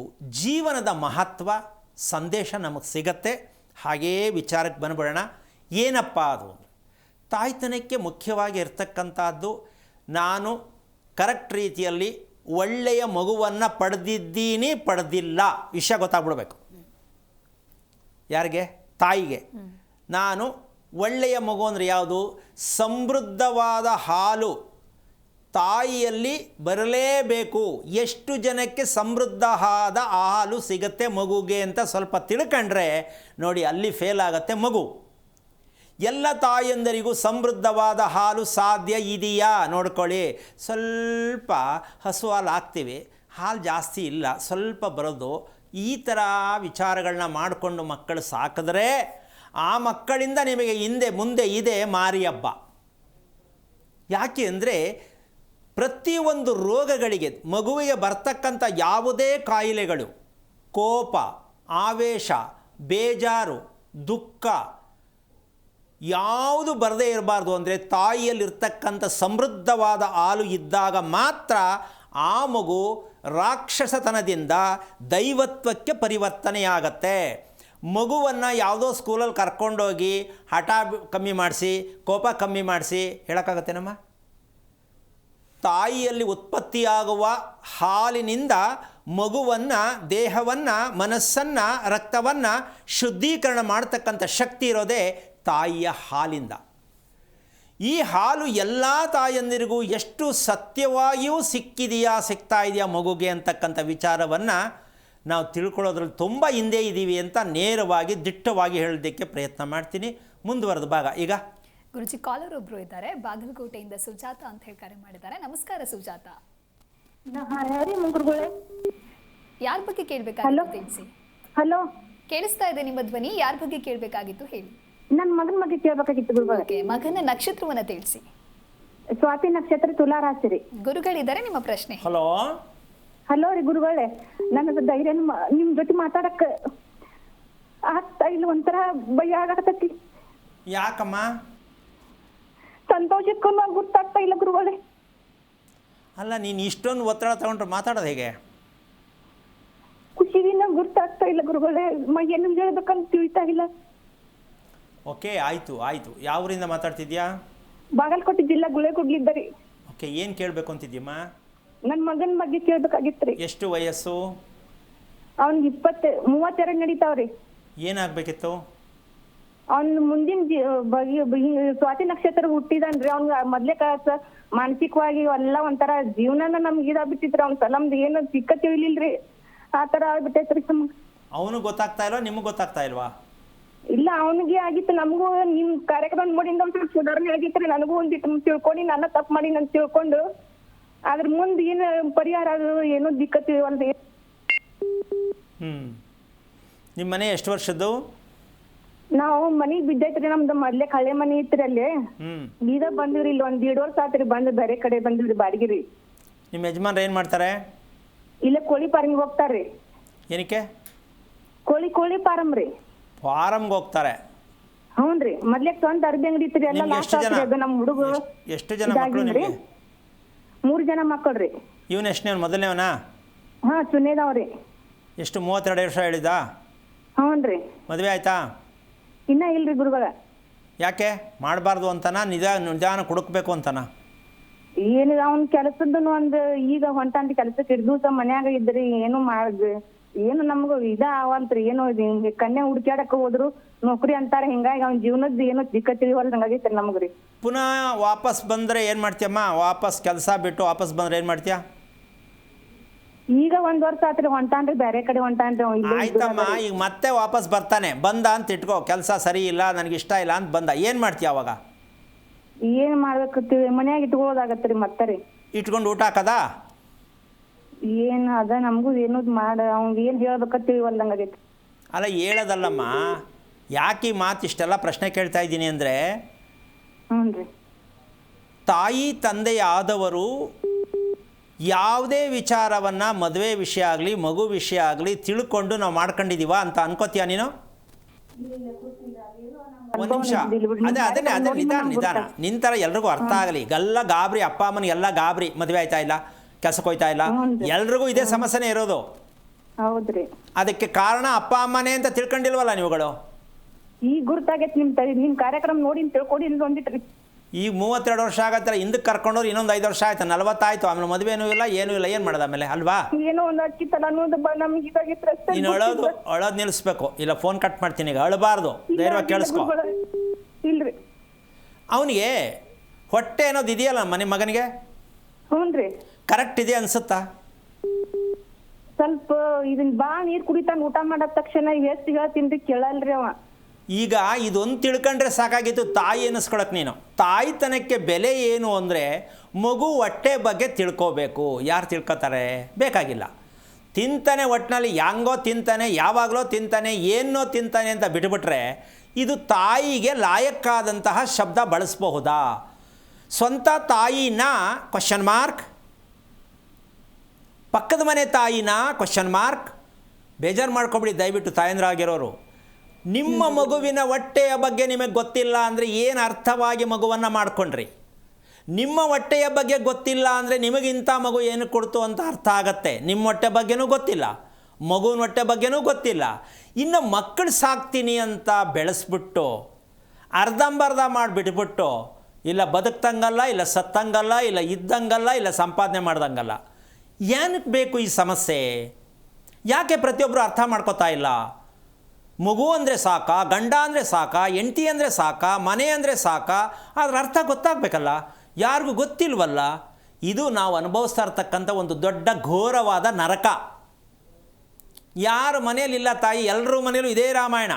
ಜೀವನದ ಮಹತ್ವ ಸಂದೇಶ ನಮಗೆ ಸಿಗತ್ತೆ. ಹಾಗೆಯೇ ವಿಚಾರಕ್ಕೆ ಬಂದ್ಬಿಡೋಣ. ಏನಪ್ಪ ಅದು? ತಾಯ್ತನಕ್ಕೆ ಮುಖ್ಯವಾಗಿ ಇರ್ತಕ್ಕಂಥದ್ದು, ನಾನು ಕರೆಕ್ಟ್ ರೀತಿಯಲ್ಲಿ ಒಳ್ಳೆಯ ಮಗುವನ್ನು ಪಡೆದಿದ್ದೀನಿ, ಪಡೆದಿಲ್ಲ, ವಿಷಯ ಗೊತ್ತಾಗ್ಬಿಡ್ಬೇಕು. ಯಾರಿಗೆ? ತಾಯಿಗೆ. ನಾನು ಒಳ್ಳೆಯ ಮಗು ಅಂದರೆ ಯಾವುದು? ಸಮೃದ್ಧವಾದ ಹಾಲು ತಾಯಿಯಲ್ಲಿ ಬರಲೇಬೇಕು. ಎಷ್ಟು ಜನಕ್ಕೆ ಸಮೃದ್ಧವಾದ ಹಾಲು ಸಿಗುತ್ತೆ ಮಗುಗೆ ಅಂತ ಸ್ವಲ್ಪ ತಿಳ್ಕೊಂಡ್ರೆ ನೋಡಿ, ಅಲ್ಲಿ ಫೇಲ್ ಆಗುತ್ತೆ ಮಗು. ಎಲ್ಲ ತಾಯಂದರಿಗೂ ಸಮೃದ್ಧವಾದ ಹಾಲು ಸಾಧ್ಯ ಇದೆಯಾ ನೋಡ್ಕೊಳ್ಳಿ. ಸ್ವಲ್ಪ ಹಸು ಹಾಲು ಹಾಕ್ತೀವಿ, ಹಾಲು ಜಾಸ್ತಿ ಇಲ್ಲ, ಸ್ವಲ್ಪ ಬರೋದು. ಈ ಥರ ವಿಚಾರಗಳನ್ನ ಮಾಡಿಕೊಂಡು ಮಕ್ಕಳು ಸಾಕಿದ್ರೆ ಆ ಮಕ್ಕಳಿಂದ ನಿಮಗೆ ಹಿಂದೆ ಮುಂದೆ ಇದೆ ಮಾರಿ ಹಬ್ಬ. ಯಾಕೆ ಅಂದರೆ ಪ್ರತಿಯೊಂದು ರೋಗಗಳಿಗೆ ಮಗುವಿಗೆ ಬರ್ತಕ್ಕಂಥ ಯಾವುದೇ ಕಾಯಿಲೆಗಳು, ಕೋಪ, ಆವೇಶ, ಬೇಜಾರು, ದುಃಖ ಯಾವುದು ಬರದೇ ಇರಬಾರ್ದು ಅಂದರೆ ತಾಯಿಯಲ್ಲಿರ್ತಕ್ಕಂಥ ಸಮೃದ್ಧವಾದ ಹಾಲು ಇದ್ದಾಗ ಮಾತ್ರ ಆ ಮಗು ರಾಕ್ಷಸತನದಿಂದ ದೈವತ್ವಕ್ಕೆ ಪರಿವರ್ತನೆಯಾಗತ್ತೆ. ಮಗುವನ್ನು ಯಾವುದೋ ಸ್ಕೂಲಲ್ಲಿ ಕರ್ಕೊಂಡೋಗಿ ಹಠ ಕಮ್ಮಿ ಮಾಡಿಸಿ, ಕೋಪ ಕಮ್ಮಿ ಮಾಡಿಸಿ ಹೇಳೋಕ್ಕಾಗತ್ತೇನಮ್ಮ? ತಾಯಿಯಲ್ಲಿ ಉತ್ಪತ್ತಿಯಾಗುವ ಹಾಲಿನಿಂದ ಮಗುವನ್ನು, ದೇಹವನ್ನು, ಮನಸ್ಸನ್ನು, ರಕ್ತವನ್ನು ಶುದ್ಧೀಕರಣ ಮಾಡ್ತಕ್ಕಂಥ ಶಕ್ತಿ ಇರೋದೇ ತಾಯಿಯ ಹಾಲಿಂದ. ಈ ಹಾಲು ಎಲ್ಲ ತಾಯಂದಿರಿಗೂ ಎಷ್ಟು ಸತ್ಯವಾಗಿಯೂ ಸಿಗ್ತಾ ಇದೆಯಾ ಮಗುಗೆ ಅಂತಕ್ಕಂಥ ವಿಚಾರವನ್ನು ನಾವು ತಿಳ್ಕೊಳ್ಳೋದ್ರಲ್ಲಿ ತುಂಬ ಹಿಂದೆ ಇದ್ದೀವಿ ಅಂತ ನೇರವಾಗಿ ದಿಟ್ಟವಾಗಿ ಹೇಳೋದಕ್ಕೆ ಪ್ರಯತ್ನ ಮಾಡ್ತೀನಿ. ಮುಂದುವರೆದ ಭಾಗ ಈಗ. ಗುರುಜಿ, ಕಾಲರ್ ಒಬ್ರು ಇದ್ದಾರೆ, ಬಾಗಲಕೋಟೆಯಿಂದ ಸುಜಾತ ಅಂತ ಹೇಳಿ ಕರೆ ಮಾಡಿದ್ದಾರೆ. ನಮಸ್ಕಾರ ಸುಜಾತ. ಯಾರ ಬಗ್ಗೆ ಕೇಳಬೇಕಾಗಿತ್ತು ತಿಳಿಸಿ. ಹಲೋ, ಕೇಳಿಸ್ತಾ ಇದೆ ನಿಮ್ಮ ಧ್ವನಿ. ಯಾರ ಬಗ್ಗೆ ಕೇಳಬೇಕಾಗಿತ್ತು ಹೇಳಿ. ನನ್ನ ಮಗನ ಬಗ್ಗೆ ಕೇಳಬೇಕಾಗಿತ್ತು ಗುರುಗಳೇ. ಮಗನ ನಕ್ಷತ್ರವನ್ನ ತಿಳಿಸಿ. ಸ್ವಾತಿ ನಕ್ಷತ್ರ, ತುಲಾ ರಾಶಿ ರೀ. ಗುರುಗಳಿದ್ದಾರೆ, ನಿಮ್ಮ ಪ್ರಶ್ನೆ. ಹಲೋ ಹಲೋ ರೀ ಗುರುಗಳೇ, ನನಗೆ ಧೈರ್ಯ ನಿಮ್ ಜೊತೆ ಮಾತಾಡಕ್ ಆಗ್ತಾ ಇಲ್ಲ, ಒಂಥರ ಭಯ ಆಗತೈತಿ. ಯಾಕಮ್ಮ? ಸಂತೋಷಕ್ಕೂ ಗೊತ್ತಾಗ್ತಾ ಇಲ್ಲ ಗುರುಗಳೇ. ಅಲ್ಲ, ನೀನು ಇಷ್ಟೊಂದು ಒತ್ತಡ ತಗೊಂಡ್ರೆ ಮಾತಾಡೋದು ಹೇಗೆ? ಖುಷಿಗಿನ್ನ ಗೊತ್ತಾಗ್ತಾ ಇಲ್ಲ ಗುರುಗಳೇ, ಏನು ಹೇಳ್ಬೇಕಂತ ತಿಳಿತಾ ಇಲ್ಲ. ಓಕೆ, ಆಯಿತು ಆಯಿತು. ಯಾವ ಊರಿಂದ ಮಾತಾಡ್ತಿದ್ಯಾ? ಬಾಗಲಕೋಟೆ ಜಿಲ್ಲಾ ಗುಳೇಗುಡ್ಲಿದ್ದರಿ. ಓಕೆ, ಏನು ಕೇಳಬೇಕು ಅಂತಿದ್ಯಮ್ಮ? ನನ್ನ ಮಗನ ಬಗ್ಗೆ ಕೇಳ್ಬೇಕಾಗಿತ್ತು ರೀ. ಎಷ್ಟು ವಯಸ್ಸು? ಅವ್ನಿಗೆ 32 ನಡೀತಾವ್ರಿ. ಏನಾಗಬೇಕಿತ್ತು? ಅವ್ನ ಮುಂದಿನ ಸ್ವಾತಿ ನಕ್ಷತ್ರ ಹುಟ್ಟಿದನ್ರಿ. ಅವ್ನ ಮೊದ್ಲೇ ಮಾನಸಿಕವಾಗಿ ಎಲ್ಲ ಒಂಥರ ಜೀವನನ ನಮ್ಗೆ ಇದಾಗ್ಬಿಟ್ಟಿದ್ರಿ. ಅವ್ನ ನಮ್ದು ಏನು ಸಿಕ್ಕ ತಿಳಿಲಿಲ್ರಿ, ಆ ತರ ಆಗ್ಬಿಟ್ಟೈತ್ರಿ. ಅವನು ಗೊತ್ತಾಗ್ತಾ ಇಲ್ವಾ, ನಿಮಗೆ ಗೊತ್ತಾಗ್ತಾ ಇಲ್ವಾ? ಇಲ್ಲ, ಅವನಿಗೆ ಆಗಿತ್ತು. ನಮಗೂ ನಿಮ್ ಕಾರ್ಯಕ್ರಮ ನೋಡಿಂದ ಒಂದ್ ಸುಧಾರಣೆ ಆಗಿತ್ರಿ. ನನಗೂ ಒಂದಿಟ್ಟು ತಿಳ್ಕೊಂಡು ನನ್ನ ತಪ್ಪು ಮಾಡಿ ನಾನು ತಿಳ್ಕೊಂಡು ಅದ್ರ ಮುಂದೆ ಏನು ಪರಿಹಾರ ಏನೋ ದಿಕ್ಕತ್ತು. ನಿಮ್ಮ ಮನೆ ಎಷ್ಟು ವರ್ಷದ್ದು? ನಾವು ಮನಿಗ್ ಬಿದ್ದೈತ್ರಿ, ನಮ್ದು ಮೊದ್ಲೇ ಹಳೆ ಮನಿ ಇತ್ರಿ ಅಲ್ಲಿ. ಈಗ ಬಂದಿವ್ರಿ, ಇಲ್ಲಿ 1.5 ವರ್ಷ ಆತ್ರಿ ಬಂದು ಬೇರೆ ಕಡೆ ಬಂದಿವ್ರಿ ಬಾಡಿಗೆ ರೀ. ನಿಮ್ಮ ಯಜಮಾನ್ರು ಏನು ಮಾಡ್ತಾರೆ? ಇಲ್ಲೇ ಕೋಳಿ ಫಾರ್ಮಿಗೆ ಹೋಗ್ತಾರ್ರಿ. ಏನಕ್ಕೆ? ಕೋಳಿ ಫಾರಂ ರೀ. ಫಾರಮ್ಗೆ ಹೋಗ್ತಾರೆ? ಹ್ಞೂನ್ರಿ. ಮೊದ್ಲೇ ಸ್ವಂತ ಅರ್ಬಿ ಅಂಗಡಿ ಇತ್ರಿ, ಎಲ್ಲ ನಿಮ್ಗೆ ಲಾಸ್ಟ್ ಆತ್ರಿ ಅದು. ನಮ್ಮ ಹುಡುಗ ಎಷ್ಟು ಜನ ಮಕ್ಕಳು ನಿಮಗೆ? 3 ಜನ ಮಕ್ಕಳ್ರಿ. ಇವನು ಎಷ್ಟನೇ? ಮೊದಲನೇವನಾ? ಹಾ, ಸುನೇದವ್ರಿ. ಎಷ್ಟು? 32 ವರ್ಷ ಹೇಳಿದ? ಹ್ಞೂನ್ರಿ. ಮದುವೆ ಆಯ್ತಾ? ಇನ್ನ ಇಲ್ರಿ ಗುರುಗಳ. ಯಾಕೆ ಮಾಡಬಾರ್ದು ಅಂತನಾ? ನಿಧಾನ ಹುಡುಕ್ಬೇಕು ಅಂತನಾ? ಏನಿಲ್ಲ, ಅವ್ನ ಕೆಲಸದ್ದು ಒಂದು ಈಗ ಹೊಂಟಾನ್ರಿ ಕೆಲಸಕ್ಕೆ. 2 ದಿವಸ ಮನ್ಯಾಗ ಇದ್ರಿ, ಏನು ಏನು ನಮ್ಗೂ ಆವಲ್ತ್ರಿ. ಏನೋ ಕನ್ಯಾ ಹುಡುಕ್ಯಾಡಕ್ಕೆ ಹೋದ್ರು ನೌಕರಿ ಅಂತಾರೆ, ಹಿಂಗಾಗಿ ಅವ್ನ ಜೀವನದ್ದು ಏನೋ ದಿಕ್ಕ ತಿಳಿವಲ್ದಂಗ ಆಗೈತ್ರಿ ನಮಗ್ರಿ. ಪುನಃ ವಾಪಸ್ ಬಂದರೆ ಏನು ಮಾಡ್ತೀಯಮ್ಮ? ವಾಪಸ್ ಕೆಲಸ ಬಿಟ್ಟು ವಾಪಸ್ ಬಂದರೆ ಏನು ಮಾಡ್ತೀಯ? ಈಗ 1 ವರ್ಷ ಆತ್ರಿ ಹೊಂಟಾನ್ರಿ, ಬೇರೆ ಕಡೆ ಹೊಂಟಾನ್ರಿ. ಆಯ್ತಮ್ಮ, ಈಗ ಮತ್ತೆ ವಾಪಸ್ ಬರ್ತಾನೆ. ಬಂದ ಅಂತ ಇಟ್ಕೋ, ಕೆಲಸ ಸರಿ ಇಲ್ಲ, ನನಗೆ ಇಷ್ಟ ಇಲ್ಲ ಅಂತ ಬಂದ, ಏನು ಮಾಡ್ತೀಯ ಅವಾಗ? ಏನ್ ಮಾಡ್ಬೇಕು, ಮನ್ಯಾಗ ಇಟ್ಕೊಳ್ಳೋದಾಗತ್ರಿ ಮತ್ತೆ ರೀ. ಇಟ್ಕೊಂಡು ಊಟ ಹಾಕದಾ? ಏನ್ ಅದ ನಮಗೂ ಏನೋ ಅವ್ನಿಗೆ ಏನ್ ಹೇಳ್ಬೇಕ ತಿಳಿವಲ್ದಂಗ ಆಗೈತಿ. ಅಲ್ಲ, ಹೇಳೋದಲ್ಲಮ್ಮ. ಯಾಕೆ ಈ ಮಾತು ಇಷ್ಟೆಲ್ಲ ಪ್ರಶ್ನೆ ಕೇಳ್ತಾ ಇದ್ದೀನಿ ಅಂದರೆ, ಹ್ಞೂನ್ರಿ, ತಾಯಿ ತಂದೆಯಾದವರು ಯಾವುದೇ ವಿಚಾರವನ್ನು, ಮದುವೆ ವಿಷಯ ಆಗಲಿ ಮಗು ವಿಷಯ ಆಗಲಿ ತಿಳ್ಕೊಂಡು ನಾವು ಮಾಡ್ಕೊಂಡಿದ್ದೀವ ಅಂತ ಅನ್ಕೋತೀಯ ನೀನು? ಒಂದು ನಿಮಿಷ, ಅದೇ ನಿಧಾನ. ನಿನ್ನ ಥರ ಎಲ್ರಿಗೂ ಅರ್ಥ ಆಗಲಿ. ಎಲ್ಲ ಗಾಬರಿ, ಅಪ್ಪ ಅಮ್ಮನಿಗೆಲ್ಲ ಗಾಬರಿ, ಮದುವೆ ಆಯ್ತಾ ಇಲ್ಲ, ಕೆಲಸಕ್ಕೆ ಹೋಯ್ತಾ ಇಲ್ಲ, ಎಲ್ರಿಗೂ ಇದೇ ಸಮಸ್ಯೆನೇ ಇರೋದು. ಹೌದ್ರಿ. ಅದಕ್ಕೆ ಕಾರಣ ಅಪ್ಪ ಅಮ್ಮನೇ ಅಂತ ತಿಳ್ಕೊಂಡಿಲ್ವಲ್ಲ ನೀವುಗಳು. ಈಗ ಗುರ್ತಾಗೈತಿ ನಿಮ್ ಕಾರ್ಯಕ್ರಮ ನೋಡಿ ತಿಳ್ಕೊಡಿ ಒಂದಿಟ್ರಿ. ಈಗ 32 ವರ್ಷ ಆಗತ್ತಲ್ಲ, ಹಿಂದಕ್ಕೆ ಕರ್ಕೊಂಡವ್ರು ಇನ್ನೊಂದು 5 ವರ್ಷ ಆಯ್ತು, 40 ಆಯ್ತು. ಆಮೇಲೆ ಮದುವೆನೂ ಇಲ್ಲ, ಏನೂ ಇಲ್ಲ, ಏನು ಮಾಡೋದು ಆಮೇಲೆ, ಅಲ್ವಾ? ಏನೋ ಒಂದು ಅಕ್ಕಿತ್ತಲ್ಲ ಅನ್ನೋದು ನಮ್ಗೆ ಇದಾಗಿತ್ತು ಅಷ್ಟೇ. ನೀನು ಅಳೋದು ನಿಲ್ಲಿಸ್ಬೇಕು, ಇಲ್ಲ ಫೋನ್ ಕಟ್ ಮಾಡ್ತೀನಿ. ಈಗ ಅಳಬಾರ್ದು, ಧೈರ್ಯವಾಗಿ ಕೇಳಿಸ್ಕೊ. ಇಲ್ರಿ, ಅವನಿಗೆ ಹೊಟ್ಟೆ ಅನ್ನೋದು ಇದೆಯಲ್ಲ ಮಗನಿಗೆ, ಹ್ಞೂನ್ರಿ, ಕರೆಕ್ಟ್ ಇದೆ ಅನ್ಸುತ್ತಾ? ಸ್ವಲ್ಪ ಇದನ್ ಬಾ ನೀರ್ ಕುಡಿತಾನ, ಊಟ ಮಾಡದ ತಕ್ಷಣ ಎಷ್ಟು ಹೇಳ್ತೀನಿ ಕೇಳಲ್ರಿ ಅವ. ಈಗ ಇದೊಂದು ತಿಳ್ಕೊಂಡ್ರೆ ಸಾಕಾಗಿತ್ತು ತಾಯಿ ಅನ್ನಿಸ್ಕೊಳಕ್ಕೆ. ನೀನು ತಾಯಿತನಕ್ಕೆ ಬೆಲೆ ಏನು ಅಂದರೆ ಮಗು ಹೊಟ್ಟೆ ಬಗ್ಗೆ ತಿಳ್ಕೋಬೇಕು. ಯಾರು ತಿಳ್ಕೊತಾರೆ? ಬೇಕಾಗಿಲ್ಲ. ತಿಂತಾನೆ, ಒಟ್ಟಿನಲ್ಲಿ ಹೆಂಗೋ ತಿಂತಾನೆ, ಯಾವಾಗಲೋ ತಿಂತಾನೆ, ಏನೋ ತಿಂತಾನೆ ಅಂತ ಬಿಟ್ಬಿಟ್ರೆ ಇದು ತಾಯಿಗೆ ಲಾಯಕ್ಕಾದಂತಹ ಶಬ್ದ ಬಳಸಬಹುದಾ? ಸ್ವಂತ ತಾಯಿನ ಕ್ವಶನ್ ಮಾರ್ಕ್, ಪಕ್ಕದ ಮನೆ ತಾಯಿನ ಕ್ವಶನ್ ಮಾರ್ಕ್. ಬೇಜಾರು ಮಾಡ್ಕೊಬಿಡಿ ದಯವಿಟ್ಟು ತಾಯಂದ್ರಾಗಿರೋರು. ನಿಮ್ಮ ಮಗುವಿನ ಹೊಟ್ಟೆಯ ಬಗ್ಗೆ ನಿಮಗೆ ಗೊತ್ತಿಲ್ಲ ಅಂದರೆ ಏನು ಅರ್ಥವಾಗಿ ಮಗುವನ್ನು ಮಾಡ್ಕೊಂಡ್ರಿ? ನಿಮ್ಮ ಹೊಟ್ಟೆಯ ಬಗ್ಗೆ ಗೊತ್ತಿಲ್ಲ ಅಂದರೆ ನಿಮಗಿಂಥ ಮಗು ಏನು ಕೊಡ್ತು ಅಂತ ಅರ್ಥ ಆಗತ್ತೆ. ನಿಮ್ಮ ಹೊಟ್ಟೆ ಬಗ್ಗೆನೂ ಗೊತ್ತಿಲ್ಲ, ಮಗುವಿನ ಹೊಟ್ಟೆ ಬಗ್ಗೆನೂ ಗೊತ್ತಿಲ್ಲ. ಇನ್ನು ಮಕ್ಕಳು ಸಾಕ್ತೀನಿ ಅಂತ ಬೆಳೆಸ್ಬಿಟ್ಟು ಅರ್ಧಂಬರ್ಧ ಮಾಡಿಬಿಟ್ಬಿಟ್ಟು, ಇಲ್ಲ ಬದುಕ್ತಂಗಲ್ಲ, ಇಲ್ಲ ಸತ್ತಂಗಲ್ಲ, ಇಲ್ಲ ಇದ್ದಂಗಲ್ಲ, ಇಲ್ಲ ಸಂಪಾದನೆ ಮಾಡ್ದಂಗಲ್ಲ. ಏನಕ್ಕೆ ಬೇಕು ಈ ಸಮಸ್ಯೆ? ಯಾಕೆ ಪ್ರತಿಯೊಬ್ಬರು ಅರ್ಥ ಮಾಡ್ಕೋತಾ ಇಲ್ಲ? ಮಗು ಅಂದರೆ ಸಾಕಾ, ಗಂಡ ಅಂದರೆ ಸಾಕಾ, ಹೆಂಡತಿ ಅಂದರೆ ಸಾಕಾ, ಮನೆ ಅಂದರೆ ಸಾಕಾ? ಅದರ ಅರ್ಥ ಗೊತ್ತಾಗಬೇಕಲ್ಲ, ಯಾರಿಗೂ ಗೊತ್ತಿಲ್ವಲ್ಲ. ಇದು ನಾವು ಅನುಭವಿಸ್ತಾ ಇರ್ತಕ್ಕಂಥ ಒಂದು ದೊಡ್ಡ ಘೋರವಾದ ನರಕ. ಯಾರ ಮನೆಯಲ್ಲಿಲ್ಲ ತಾಯಿ, ಎಲ್ಲರೂ ಮನೆಯಲ್ಲೂ ಇದೇ ರಾಮಾಯಣ.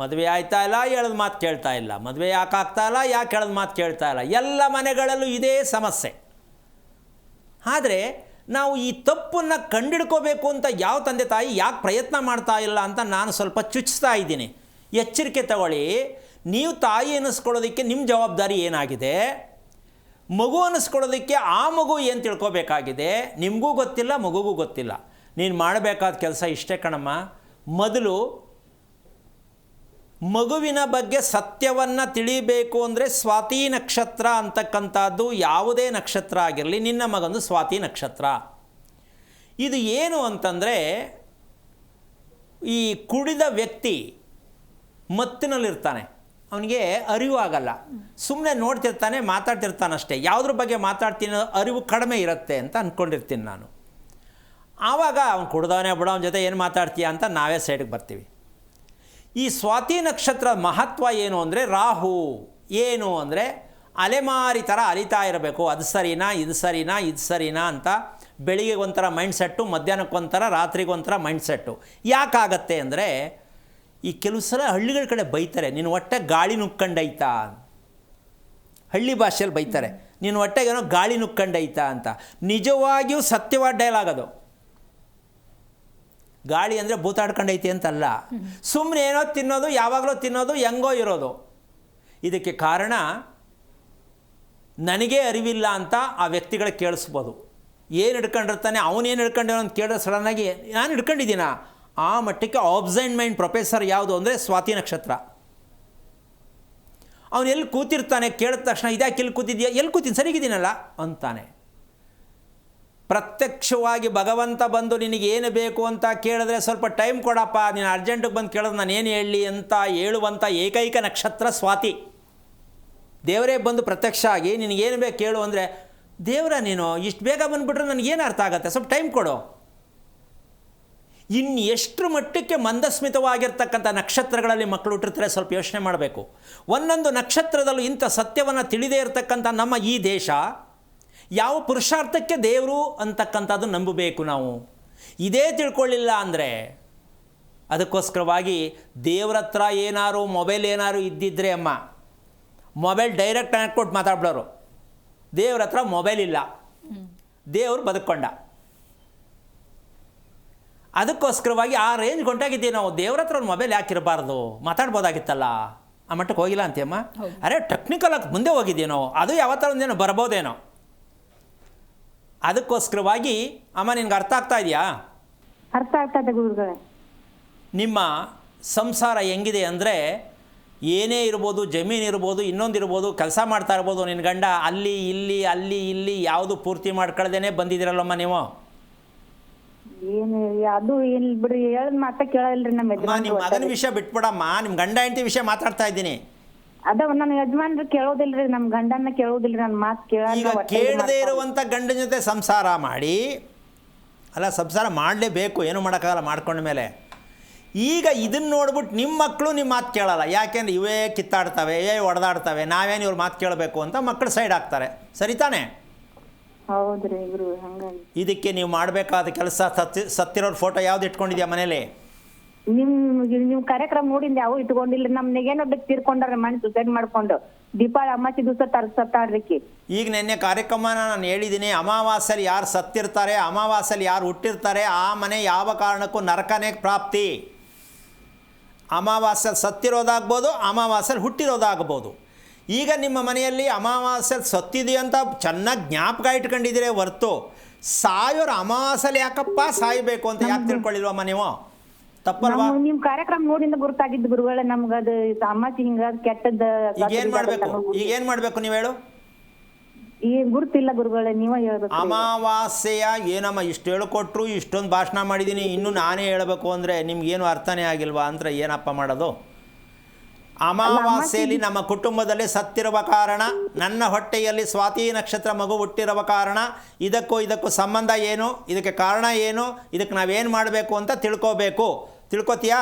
ಮದುವೆ ಆಯ್ತಾ ಇಲ್ಲ, ಹೇಳೋದು ಮಾತು ಕೇಳ್ತಾ ಇಲ್ಲ, ಮದುವೆ ಯಾಕೆ ಆಗ್ತಾ ಇಲ್ಲ, ಯಾಕೆ ಹೇಳೋದು ಮಾತು ಕೇಳ್ತಾ ಇಲ್ಲ, ಎಲ್ಲ ಮನೆಗಳಲ್ಲೂ ಇದೇ ಸಮಸ್ಯೆ. ಆದರೆ ನಾವು ಈ ತಪ್ಪನ್ನು ಕಂಡಿಡ್ಕೋಬೇಕು ಅಂತ ಯಾವ ತಂದೆ ತಾಯಿ ಯಾಕೆ ಪ್ರಯತ್ನ ಮಾಡ್ತಾ ಇಲ್ಲ ಅಂತ ನಾನು ಸ್ವಲ್ಪ ಚುಚ್ಚಿಸ್ತಾ ಇದ್ದೀನಿ. ಎಚ್ಚರಿಕೆ ತಗೊಳ್ಳಿ. ನೀವು ತಾಯಿ ಅನ್ನಿಸ್ಕೊಳ್ಳೋದಕ್ಕೆ ನಿಮ್ಮ ಜವಾಬ್ದಾರಿ ಏನಾಗಿದೆ? ಮಗು ಅನ್ನಿಸ್ಕೊಳ್ಳೋದಕ್ಕೆ ಆ ಮಗು ಏನು ತಿಳ್ಕೊಬೇಕಾಗಿದೆ? ನಿಮಗೂ ಗೊತ್ತಿಲ್ಲ, ಮಗುಗೂ ಗೊತ್ತಿಲ್ಲ. ನೀನು ಮಾಡಬೇಕಾದ ಕೆಲಸ ಇಷ್ಟೇ ಕಣಮ್ಮ. ಮೊದಲು ಮಗುವಿನ ಬಗ್ಗೆ ಸತ್ಯವನ್ನು ತಿಳಿಬೇಕು ಅಂದರೆ ಸ್ವಾತಿ ನಕ್ಷತ್ರ ಅಂತಕ್ಕಂಥದ್ದು ಯಾವುದೇ ನಕ್ಷತ್ರ ಆಗಿರಲಿ, ನಿನ್ನ ಮಗಂದು ಸ್ವಾತಿ ನಕ್ಷತ್ರ. ಇದು ಏನು ಅಂತಂದರೆ, ಈ ಕುಡಿದ ವ್ಯಕ್ತಿ ಮತ್ತಿನಲ್ಲಿರ್ತಾನೆ, ಅವನಿಗೆ ಅರಿವು ಆಗಲ್ಲ, ಸುಮ್ಮನೆ ನೋಡ್ತಿರ್ತಾನೆ, ಮಾತಾಡ್ತಿರ್ತಾನಷ್ಟೇ. ಯಾವುದ್ರ ಬಗ್ಗೆ ಮಾತಾಡ್ತೀನಿ ಅರಿವು ಕಡಿಮೆ ಇರುತ್ತೆ ಅಂತ ಅಂದ್ಕೊಂಡಿರ್ತೀನಿ ನಾನು. ಆವಾಗ ಅವ್ನು ಕುಡ್ದವನೇ ಬಿಡೋ, ಅವನ ಜೊತೆ ಏನು ಮಾತಾಡ್ತೀಯ ಅಂತ ನಾವೇ ಸೈಡ್ಗೆ ಬರ್ತೀವಿ. ಈ ಸ್ವಾತಿ ನಕ್ಷತ್ರ ಮಹತ್ವ ಏನು ಅಂದರೆ, ರಾಹು ಏನು ಅಂದರೆ ಅಲೆಮಾರಿ ಥರ ಅಲಿತಾ ಇರಬೇಕು. ಅದು ಸರಿನಾ, ಇದು ಸರಿನಾ, ಇದು ಸರಿನಾ ಅಂತ. ಬೆಳಿಗ್ಗೆ ಒಂಥರ ಮೈಂಡ್ಸೆಟ್ಟು, ಮಧ್ಯಾಹ್ನಕ್ಕೊಂಥರ, ರಾತ್ರಿಗೊಂಥರ ಮೈಂಡ್ಸೆಟ್ಟು. ಯಾಕಾಗತ್ತೆ ಅಂದರೆ, ಈ ಕೆಲವು ಸಲ ಹಳ್ಳಿಗಳ ಕಡೆ ಬೈತಾರೆ, ನಿನ್ನ ಹೊಟ್ಟೆ ಗಾಳಿ ನುಕ್ಕಂಡೈತಾ, ಹಳ್ಳಿ ಭಾಷೆಯಲ್ಲಿ ಬೈತಾರೆ, ನಿನ್ನ ಹೊಟ್ಟೆಗೇನೋ ಗಾಳಿ ನುಕ್ಕಂಡೈತಾ ಅಂತ. ನಿಜವಾಗಿಯೂ ಸತ್ಯವಾದ ಡೈಲಾಗ್ ಅದು. ಗಾಳಿ ಅಂದರೆ ಭೂತಾಡ್ಕೊಂಡೈತಿ ಅಂತಲ್ಲ, ಸುಮ್ಮನೆ ಏನೋ ತಿನ್ನೋದು, ಯಾವಾಗಲೂ ತಿನ್ನೋದು, ಹೆಂಗೋ ಇರೋದು. ಇದಕ್ಕೆ ಕಾರಣ ನನಗೇ ಅರಿವಿಲ್ಲ ಅಂತ ಆ ವ್ಯಕ್ತಿಗಳಿಗೆ ಕೇಳಿಸ್ಬೋದು. ಏನು ಹಿಡ್ಕೊಂಡಿರ್ತಾನೆ, ಅವನೇನು ಹಿಡ್ಕೊಂಡಿರೋ ಅಂತ ಕೇಳಿದ್ರೆ ಸಡನ್ನಾಗಿ ನಾನು ಹಿಡ್ಕೊಂಡಿದ್ದೀನ. ಆ ಮಟ್ಟಕ್ಕೆ ಆಬ್ಸೆಂಟ್ ಮೈಂಡ್ ಪ್ರೊಫೆಸರ್ ಯಾವುದು ಅಂದರೆ ಸ್ವಾತಿ ನಕ್ಷತ್ರ. ಅವನು ಎಲ್ಲಿ ಕೂತಿರ್ತಾನೆ ಕೇಳಿದ ತಕ್ಷಣ ಇದ್ಯಾಕೆ ಎಲ್ಲಿ ಕೂತಿದ್ಯಾ, ಎಲ್ಲಿ ಕೂತೀನಿ ಸರಿಗಿದ್ದೀನಲ್ಲ ಅಂತಾನೆ. ಪ್ರತ್ಯಕ್ಷವಾಗಿ ಭಗವಂತ ಬಂದು ನಿನಗೇನು ಬೇಕು ಅಂತ ಕೇಳಿದ್ರೆ ಸ್ವಲ್ಪ ಟೈಮ್ ಕೊಡಪ್ಪ, ನೀನು ಅರ್ಜೆಂಟಿಗೆ ಬಂದು ಕೇಳಿದ್ರೆ ನಾನು ಏನು ಹೇಳಲಿ ಅಂತ ಹೇಳುವಂಥ ಏಕೈಕ ನಕ್ಷತ್ರ ಸ್ವಾತಿ. ದೇವರೇ ಬಂದು ಪ್ರತ್ಯಕ್ಷ ಆಗಿ ನಿನಗೇನು ಬೇಕು ಕೇಳು ಅಂದರೆ, ದೇವರ ನೀನು ಇಷ್ಟು ಬೇಗ ಬಂದುಬಿಟ್ರೆ ನನಗೇನು ಅರ್ಥ ಆಗುತ್ತೆ, ಸ್ವಲ್ಪ ಟೈಮ್ ಕೊಡು. ಇನ್ನು ಎಷ್ಟರ ಮಟ್ಟಕ್ಕೆ ಮಂದಸ್ಮಿತವಾಗಿರ್ತಕ್ಕಂಥ ನಕ್ಷತ್ರಗಳಲ್ಲಿ ಮಕ್ಕಳು ಹುಟ್ಟಿರ್ತಾರೆ ಸ್ವಲ್ಪ ಯೋಚನೆ ಮಾಡಬೇಕು. ಒಂದೊಂದು ನಕ್ಷತ್ರದಲ್ಲೂ ಇಂಥ ಸತ್ಯವನ್ನು ತಿಳಿದೇ ಇರತಕ್ಕಂಥ ನಮ್ಮ ಈ ದೇಶ ಯಾವ ಪುರುಷಾರ್ಥಕ್ಕೆ ದೇವರು ಅಂತಕ್ಕಂಥದ್ದು ನಂಬಬೇಕು ನಾವು. ಇದೇ ತಿಳ್ಕೊಳ್ಳಿಲ್ಲ ಅಂದರೆ ಅದಕ್ಕೋಸ್ಕರವಾಗಿ ದೇವ್ರ ಹತ್ರ ಏನಾರು ಮೊಬೈಲ್ ಏನಾರು ಇದ್ದಿದ್ರೆ ಅಮ್ಮ, ಮೊಬೈಲ್ ಡೈರೆಕ್ಟ್ ಕನೆಕ್ಟ್ ಕೊಟ್ಟು ಮಾತಾಡ್ಬಿಡೋರು. ದೇವ್ರ ಹತ್ರ ಮೊಬೈಲ್ ಇಲ್ಲ, ದೇವರು ಬದುಕೊಂಡ. ಅದಕ್ಕೋಸ್ಕರವಾಗಿ ಆ ರೇಂಜ್ ಹೊಂಟಾಗಿದ್ದೀವಿ ನಾವು. ದೇವ್ರ ಹತ್ರ ಒಂದು ಮೊಬೈಲ್ ಯಾಕಿರಬಾರ್ದು, ಮಾತಾಡ್ಬೋದಾಗಿತ್ತಲ್ಲ, ಆ ಮಟ್ಟಕ್ಕೆ ಹೋಗಿಲ್ಲ ಅಂತೀಯಮ್ಮ. ಅರೆ ಟೆಕ್ನಿಕಲ್ ಆಗಿ ಮುಂದೆ ಹೋಗಿದ್ದೀವಿ ನಾವು, ಅದು ಯಾವತ್ತಾರ ಒಂದೇನೋ ಬರ್ಬೋದೇನೋ. ಅದಕ್ಕೋಸ್ಕರವಾಗಿ ಅಮ್ಮ ನಿನ್ಗೆ ಅರ್ಥ ಆಗ್ತಾ ಇದೆಯಾ? ಅರ್ಥ ಆಗ್ತದೆ ಗುರುಗಳೇ. ನಿಮ್ಮ ಸಂಸಾರ ಹೆಂಗಿದೆ ಅಂದರೆ, ಏನೇ ಇರ್ಬೋದು, ಜಮೀನು ಇರ್ಬೋದು, ಇನ್ನೊಂದಿರ್ಬೋದು, ಕೆಲಸ ಮಾಡ್ತಾ ಇರ್ಬೋದು, ನಿನ್ನ ಗಂಡ ಅಲ್ಲಿ ಇಲ್ಲಿ ಯಾವುದು ಪೂರ್ತಿ ಮಾಡ್ಕೊಳ್ದೇನೆ ಬಂದಿದ್ದೀರಲ್ಲಮ್ಮ ನೀವು. ಏನು ಅದು ಏನ್ ಬಿಡ್ರಿ, ಹೇಳದ್ ಮಾತ ಕೇಳಲ್ರಿ ನಮ್ಮ ಅಮ್ಮ ನಿಮ್ಮ ಮಗನ ವಿಷಯ ಬಿಟ್ಬಿಡಮ್ಮ, ನಿಮ್ಮ ಗಂಡ ಹೆಂಡತಿ ವಿಷಯ ಮಾತಾಡ್ತಾ ಇದ್ದೀನಿ. ಅದ ನನ್ನ ಯಜಮಾನ್ರು ಕೇಳೋದಿಲ್ರಿ, ನಮ್ ಗಂಡನ್ನ ಕೇಳೋದಿಲ್ರಿ, ನನ್ನ ಮಾತು ಈಗ ಕೇಳದೇ ಇರುವಂಥ ಗಂಡನ ಜೊತೆ ಸಂಸಾರ ಮಾಡಿ, ಅಲ್ಲ ಸಂಸಾರ ಮಾಡಲೇಬೇಕು, ಏನು ಮಾಡೋಕ್ಕಾಗಲ್ಲ ಮಾಡ್ಕೊಂಡ ಮೇಲೆ. ಈಗ ಇದನ್ನು ನೋಡ್ಬಿಟ್ಟು ನಿಮ್ಮ ಮಕ್ಕಳು ನಿಮ್ಮ ಮಾತು ಕೇಳಲ್ಲ. ಯಾಕೆಂದ್ರೆ ಇವೇ ಕಿತ್ತಾಡ್ತವೆ, ಹೊಡೆದಾಡ್ತವೆ, ನಾವೇನು ಇವ್ರ ಮಾತು ಕೇಳಬೇಕು ಅಂತ ಮಕ್ಕಳು ಸೈಡ್ ಆಗ್ತಾರೆ. ಸರಿ ತಾನೇ? ಹೌದ್ರಿ ಗುರು. ಹಂಗಾಗಿ ಇದಕ್ಕೆ ನೀವು ಮಾಡಬೇಕಾದ ಕೆಲಸ, ಸತ್ತಿರೋರ ಫೋಟೋ ಯಾವ್ದು ಇಟ್ಕೊಂಡಿದ್ಯಾ ಮನೇಲಿ? ನಿಮ್ ಕಾರ್ಯಕ್ರಮ ನೋಡಿಂದ ಯಾವ ಇಟ್ಕೊಂಡಿಲ್ರಿ. ನಮ್ ನೆಗೇನೋ ತೀರ್ಕೊಂಡ್ರಿ, ಮನೆ ಸುಸೈಡ್ ಮಾಡ್ಕೊಂಡು ದೀಪಾವಳಿ ಅಮಾಸಿ ದಿವಸ ತರ್ಸತ್ತಾಡ್ರಿಕಿ. ಈಗ ನಿನ್ನೆ ಕಾರ್ಯಕ್ರಮನ ನಾನು ಹೇಳಿದ್ದೀನಿ, ಅಮಾವಾಸ್ಯಲ್ಲಿ ಯಾರು ಸತ್ತಿರ್ತಾರೆ, ಅಮಾವಾಸ್ಯಲ್ಲಿ ಯಾರು ಹುಟ್ಟಿರ್ತಾರೆ, ಆ ಮನೆ ಯಾವ ಕಾರಣಕ್ಕೂ ನರಕನೇ ಪ್ರಾಪ್ತಿ. ಅಮಾವಾಸ್ಯಲ್ಲಿ ಸತ್ತಿರೋದಾಗ್ಬೋದು, ಅಮಾವಾಸ್ಯಲ್ಲಿ ಹುಟ್ಟಿರೋದಾಗ್ಬೋದು. ಈಗ ನಿಮ್ಮ ಮನೆಯಲ್ಲಿ ಅಮಾವಾಸ್ಯಲ್ಲಿ ಸತ್ತಿದೆಯಂತ ಚೆನ್ನಾಗಿ ಜ್ಞಾಪಕ ಇಟ್ಕೊಂಡಿದ್ದೀರಿ ಹೊರ್ತು, ಸಾಯೋರು ಅಮಾವಾಸ್ಯಲ್ಲಿ ಯಾಕಪ್ಪ ಸಾಯಬೇಕು ಅಂತ ಯಾಕೆ ತಿಳ್ಕೊಳ್ಳಿಲ್ವಮ್ಮ ನೀವು? ತಪ್ಪಲ್ವಾ? ನಿಮ್ ಕಾರ್ಯಕ್ರಮ ನೋಡಿಂದ ಗುರುತಾಗಿದ್ದು ಗುರುಗಳೇ. ನಮ್ಗ ಅದು ಅಮಾಸಿ ಹಿಂಗ ಕೆಟ್ಟದ್ದ. ಈಗ ಏನ್ ಮಾಡ್ಬೇಕು ನೀವು ಹೇಳು? ಈ ಗುರುತಿಲ್ಲ ಗುರುಗಳೇ, ನೀವ ಹೇಳ್ಬೇಕು. ಅಮಾವಾಸ್ಯೆಯ ಏನಮ್ಮ ಇಷ್ಟು ಹೇಳ್ಕೊಟ್ರು, ಇಷ್ಟೊಂದು ಭಾಷಣ ಮಾಡಿದ್ದೀನಿ, ಇನ್ನು ನಾನೇ ಹೇಳಬೇಕು ಅಂದರೆ ನಿಮ್ಗೇನು ಅರ್ಥನೇ ಆಗಿಲ್ವಾ ಅಂದ್ರೆ ಏನಪ್ಪ ಮಾಡೋದು? ಅಮಾವಾಸ್ಯೆಯಲ್ಲಿ ನಮ್ಮ ಕುಟುಂಬದಲ್ಲಿ ಸತ್ತಿರುವ ಕಾರಣ, ನನ್ನ ಹೊಟ್ಟೆಯಲ್ಲಿ ಸ್ವಾತಿ ನಕ್ಷತ್ರ ಮಗು ಹುಟ್ಟಿರುವ ಕಾರಣ, ಇದಕ್ಕೂ ಸಂಬಂಧ ಏನು, ಇದಕ್ಕೆ ಕಾರಣ ಏನು, ಇದಕ್ಕೆ ನಾವೇನು ಮಾಡಬೇಕು ಅಂತ ತಿಳ್ಕೋಬೇಕು. ತಿಳ್ಕೊತೀಯಾ?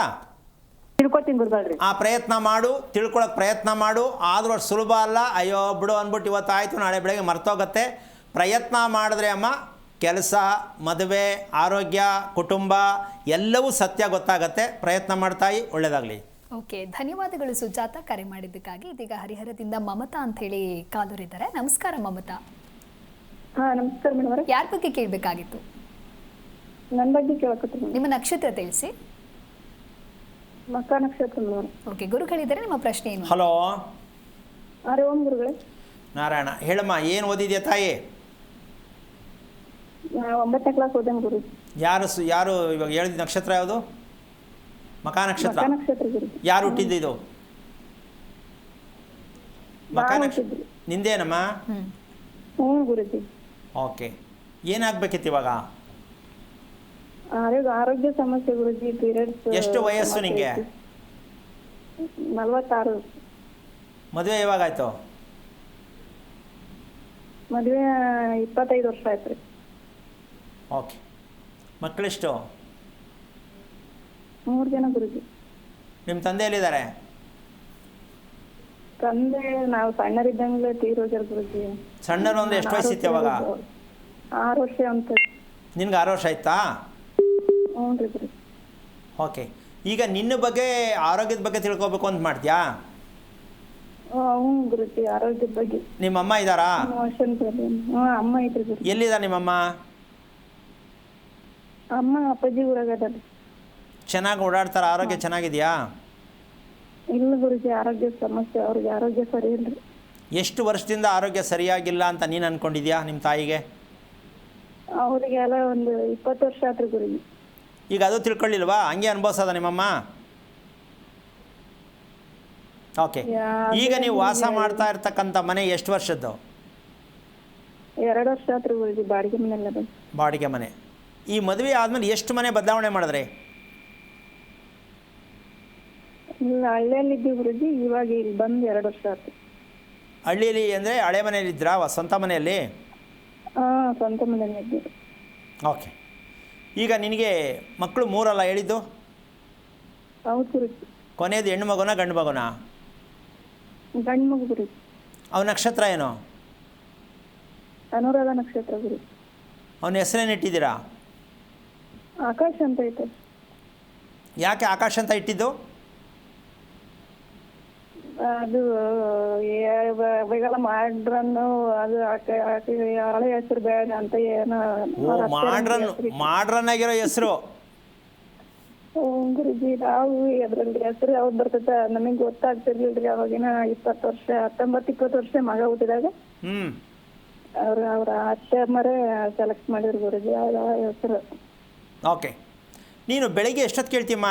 ತಿಳ್ಕೊತೀನಿ ಗುರುಗಳ್ರಿ. ಆ ಪ್ರಯತ್ನ ಮಾಡು, ತಿಳ್ಕೊಳಕ್ಕೆ ಪ್ರಯತ್ನ ಮಾಡು. ಆದರೂ ಅಷ್ಟು ಸುಲಭ ಅಲ್ಲ. ಅಯ್ಯೋ ಬಿಡು ಅಂದ್ಬಿಟ್ಟು ಇವತ್ತು ಆಯಿತು ನಾಳೆ ಬೆಳಗ್ಗೆ ಮರ್ತೋಗುತ್ತೆ. ಪ್ರಯತ್ನ ಮಾಡಿದ್ರೆ ಅಮ್ಮ ಕೆಲಸ, ಮದುವೆ, ಆರೋಗ್ಯ, ಕುಟುಂಬ ಎಲ್ಲವೂ ಸತ್ಯ ಗೊತ್ತಾಗತ್ತೆ. ಪ್ರಯತ್ನ ಮಾಡ್ತಾಯಿ, ಒಳ್ಳೆಯದಾಗಲಿ. ಓಕೆ, ಧನ್ಯವಾದಗಳು ಸುಜಾತ ಕರೆ ಮಾಡಿದ್ದಕ್ಕಾಗಿ. ಇದೀಗ ಹರಿಹರದಿಂದ ಮಮತಾ ಅಂತ ಹೇಳಿ ಕಾಲರಿದ್ದಾರೆ. ನಮಸ್ಕಾರ ಮಮತಾ. ಹಾ ನಮಸ್ಕಾರ ಮೇಡಮ್. ಯಾರ ಬಗ್ಗೆ ಕೇಳಬೇಕಾಗಿತ್ತು? ನನ್ನ ಬಗ್ಗೆ ಕೇಳಕತ್ತೀನಿ. ನಿಮ್ಮ ನಕ್ಷತ್ರ ತಿಳಿಸಿ. ಮಕಾ ನಕ್ಷತ್ರ ಮೇಡಮ್. ಓಕೆ, ಗುರುಗಳಿದ್ದಾರೆ, ನಿಮ್ಮ ಪ್ರಶ್ನೆ ಏನು? ಹಲೋ. ಅರೆ ಓಂ ಗುರುಗಳೇ. ನಾರಾಯಣ, ಹೇಳಮ್ಮ, ಏನು ಓದಿದ್ಯಾ ತಾಯಿ? 9ನೇ ಕ್ಲಾಸ್ ಓದೇನ್ ಗುರು. ಯಾರು ಇವಾಗ ಹೇಳಿದ ನಕ್ಷತ್ರ ಯಾವುದು? ಮಕಾ ನಕ್ಷತ್ರ. ಮಕಾ ನಕ್ಷತ್ರ ಗುರು. ಯಾರು ಹುಟ್ಟಿದ್ದು ಇದು? ಮಕಾ ನಕ್ಷತ್ರ ನಿಂದೇನಮ್ಮ? ಹ್ಞೂ ಗುರುಜಿ. ಓಕೆ, ಏನಾಗಬೇಕಿತ್ತು ಇವಾಗ? ಆರೋಗ್ಯ ಸಮಸ್ಯೆ ಗುರುಜಿ. ಪೀರಿಯಡ್ಸ್. ಎಷ್ಟು ವಯಸ್ಸು ನಿಂಗೆ? 46. ಮದುವೆ ಯಾವಾಗಾಯ್ತು? ಮದುವೆ 25 ವರ್ಷ ಆಯ್ತು ರೀ. ಓಕೆ, ಮಕ್ಕಳೆಷ್ಟು? 3 ಜನ ಗುರುಜಿ. ನಿಮ್ಮ ತಂದೆ ಎಲ್ಲಿದ್ದಾರೆ? ತಂದೆ ನಾವು ಸಣ್ಣರಿದ್ದಂಗ್ಲೆ ತೀರೋಗ್ಯಾರ ಗುರುಜಿ. ಸಣ್ಣರು ಅಂದ್ರೆ ಎಷ್ಟು ವಯಸ್ಸಿತ್ತು ಅವಾಗ? 6 ವರ್ಷ ಅಂತ. ನಿನ್ಗೆ 6 ವರ್ಷ ಆಯ್ತಾ? ಹ್ಞೂ ರೀ ಗುರುಜಿ. ಓಕೆ, ಈಗ ನಿನ್ನ ಬಗ್ಗೆ, ಆರೋಗ್ಯದ ಬಗ್ಗೆ ತಿಳ್ಕೊಬೇಕು ಅಂತ ಮಾಡ್ತೀಯಾ? ಹ್ಞೂ ಗುರುಜಿ, ಆರೋಗ್ಯದ ಬಗ್ಗೆ. ನಿಮ್ಮ ಅಮ್ಮ ಇದ್ದಾರಾ? ಹ್ಞೂ ಅಮ್ಮ ಐತ್ರಿ ಗುರುಜಿ. ಎಲ್ಲಿದ್ದಾರೆ ನಿಮ್ಮಮ್ಮ? ಅಮ್ಮ ಅಪ್ಪಾಜಿ ಊರಾಗ ಅದಾರ. ಚೆನ್ನಾಗಿ ಓಡಾಡ್ತಾರೆ, ಆರೋಗ್ಯ ಚೆನ್ನಾಗಿದೆಯಾ? ಇಲ್ಲ ಗುರುಜಿ, ಆರೋಗ್ಯ ಸಮಸ್ಯೆ, ಅವ್ರಿಗೆ ಆರೋಗ್ಯ ಸರಿ ಇಲ್ರಿ. ಎಷ್ಟು ವರ್ಷದಿಂದ ಆರೋಗ್ಯ ಸರಿಯಾಗಿಲ್ಲ ಅಂತ ನೀನು ಅಂದ್ಕೊಂಡಿದ್ಯಾ ನಿಮ್ಮ ತಾಯಿಗೆ? ಅವ್ರಿಗೆಲ್ಲ ಒಂದು 20 ವರ್ಷ ಆತ್ರಿ ಗುರುಜಿ. ಈಗ ಅದು ತಿಳ್ಕೊಳ್ಳಿಲ್ವಾ? ಹಂಗೆ ಅನುಭವಿಸೋದ ನಿಮ್ಮಮ್ಮ? ಓಕೆ. ಈಗ ನೀವು ವಾಸ ಮಾಡ್ತಾ ಇರ್ತಕ್ಕಂಥ ಮನೆ ಎಷ್ಟು ವರ್ಷದ್ದು? 2 ವರ್ಷ ಆತ್ರಿ ಗುರುಜಿ, ಬಾಡಿಗೆ ಮನೆಯಲ್ಲ ಬಂದು. ಬಾಡಿಗೆ ಮನೆ. ಈ ಮದುವೆ ಆದಮೇಲೆ ಎಷ್ಟು ಮನೆ ಬದಲಾವಣೆ ಮಾಡಿದ್ರಿ? ಇಲ್ಲ, ಹಳ್ಳಿಯಲ್ಲಿ ಇದ್ದೀವಿ ಗುರುಜಿ, ಇವಾಗ ಇಲ್ಲಿ ಬಂದು 2 ವರ್ಷ ಆಯ್ತು. ಹಳ್ಳಿಯಲ್ಲಿ ಅಂದರೆ ಹಳೆ ಮನೆಯಲ್ಲಿದ್ರಾ, ಸ್ವಂತ ಮನೆಯಲ್ಲಿ? ಹಾಂ, ಸ್ವಂತ ಮನೆಯಲ್ಲಿ ಇದ್ದೀವಿ. ಓಕೆ. ಈಗ ನಿನಗೆ ಮಕ್ಕಳು 3 ಅಲ್ಲ ಹೇಳಿದ್ದು? ಹೌದು ಗುರುಜಿ. ಕೊನೆಯದು ಹೆಣ್ಣು ಮಗುನ ಗಂಡು ಮಗುನ? ಗಂಡು ಮಗು ಗುರುಜಿ. ಅವನ ನಕ್ಷತ್ರ ಏನು? ಅನುರಾಧ ನಕ್ಷತ್ರ ಗುರುಜಿ. ಅವನ ಹೆಸರೇನು ಇಟ್ಟಿದ್ದೀರಾ? ಆಕಾಶ್ ಅಂತ ಐತೆ. ಯಾಕೆ ಆಕಾಶ್ ಅಂತ ಇಟ್ಟಿದ್ದು? ಅದು ಅವೆಲ್ಲ ಮಾಡ್ರನ್ನು, ಅದು ಹಳೆ ಹೆಸರು ಬೇಡ ಅಂತ ಏನೋ ಮಾಡ್ರನ್ ಆಗಿರೋ ಹೆಸರು. ಗುರುಜಿ, ನಾವು ಅದ್ರಲ್ಲಿ ಹೆಸರು ಯಾವ್ದು ಬರ್ತದ ನಮಗೆ ಗೊತ್ತಾಗ್ತಿರ್ಲಿಲ್ರಿ. ಅವಾಗಿನ 20 ವರ್ಷ 19-20 ವರ್ಷ ಮಗ ಹುಟ್ಟಿದಾಗ ಅವ್ರ ಅತ್ತೆ ಅಮ್ಮರೇ ಸೆಲೆಕ್ಟ್ ಮಾಡಿದ್ರು ಗುರುಜಿ ಆ ಹೆಸರು. ಓಕೆ. ನೀನು ಬೆಳಗ್ಗೆ ಎಷ್ಟೊತ್ತು ಕೇಳ್ತೀಯಮ್ಮ?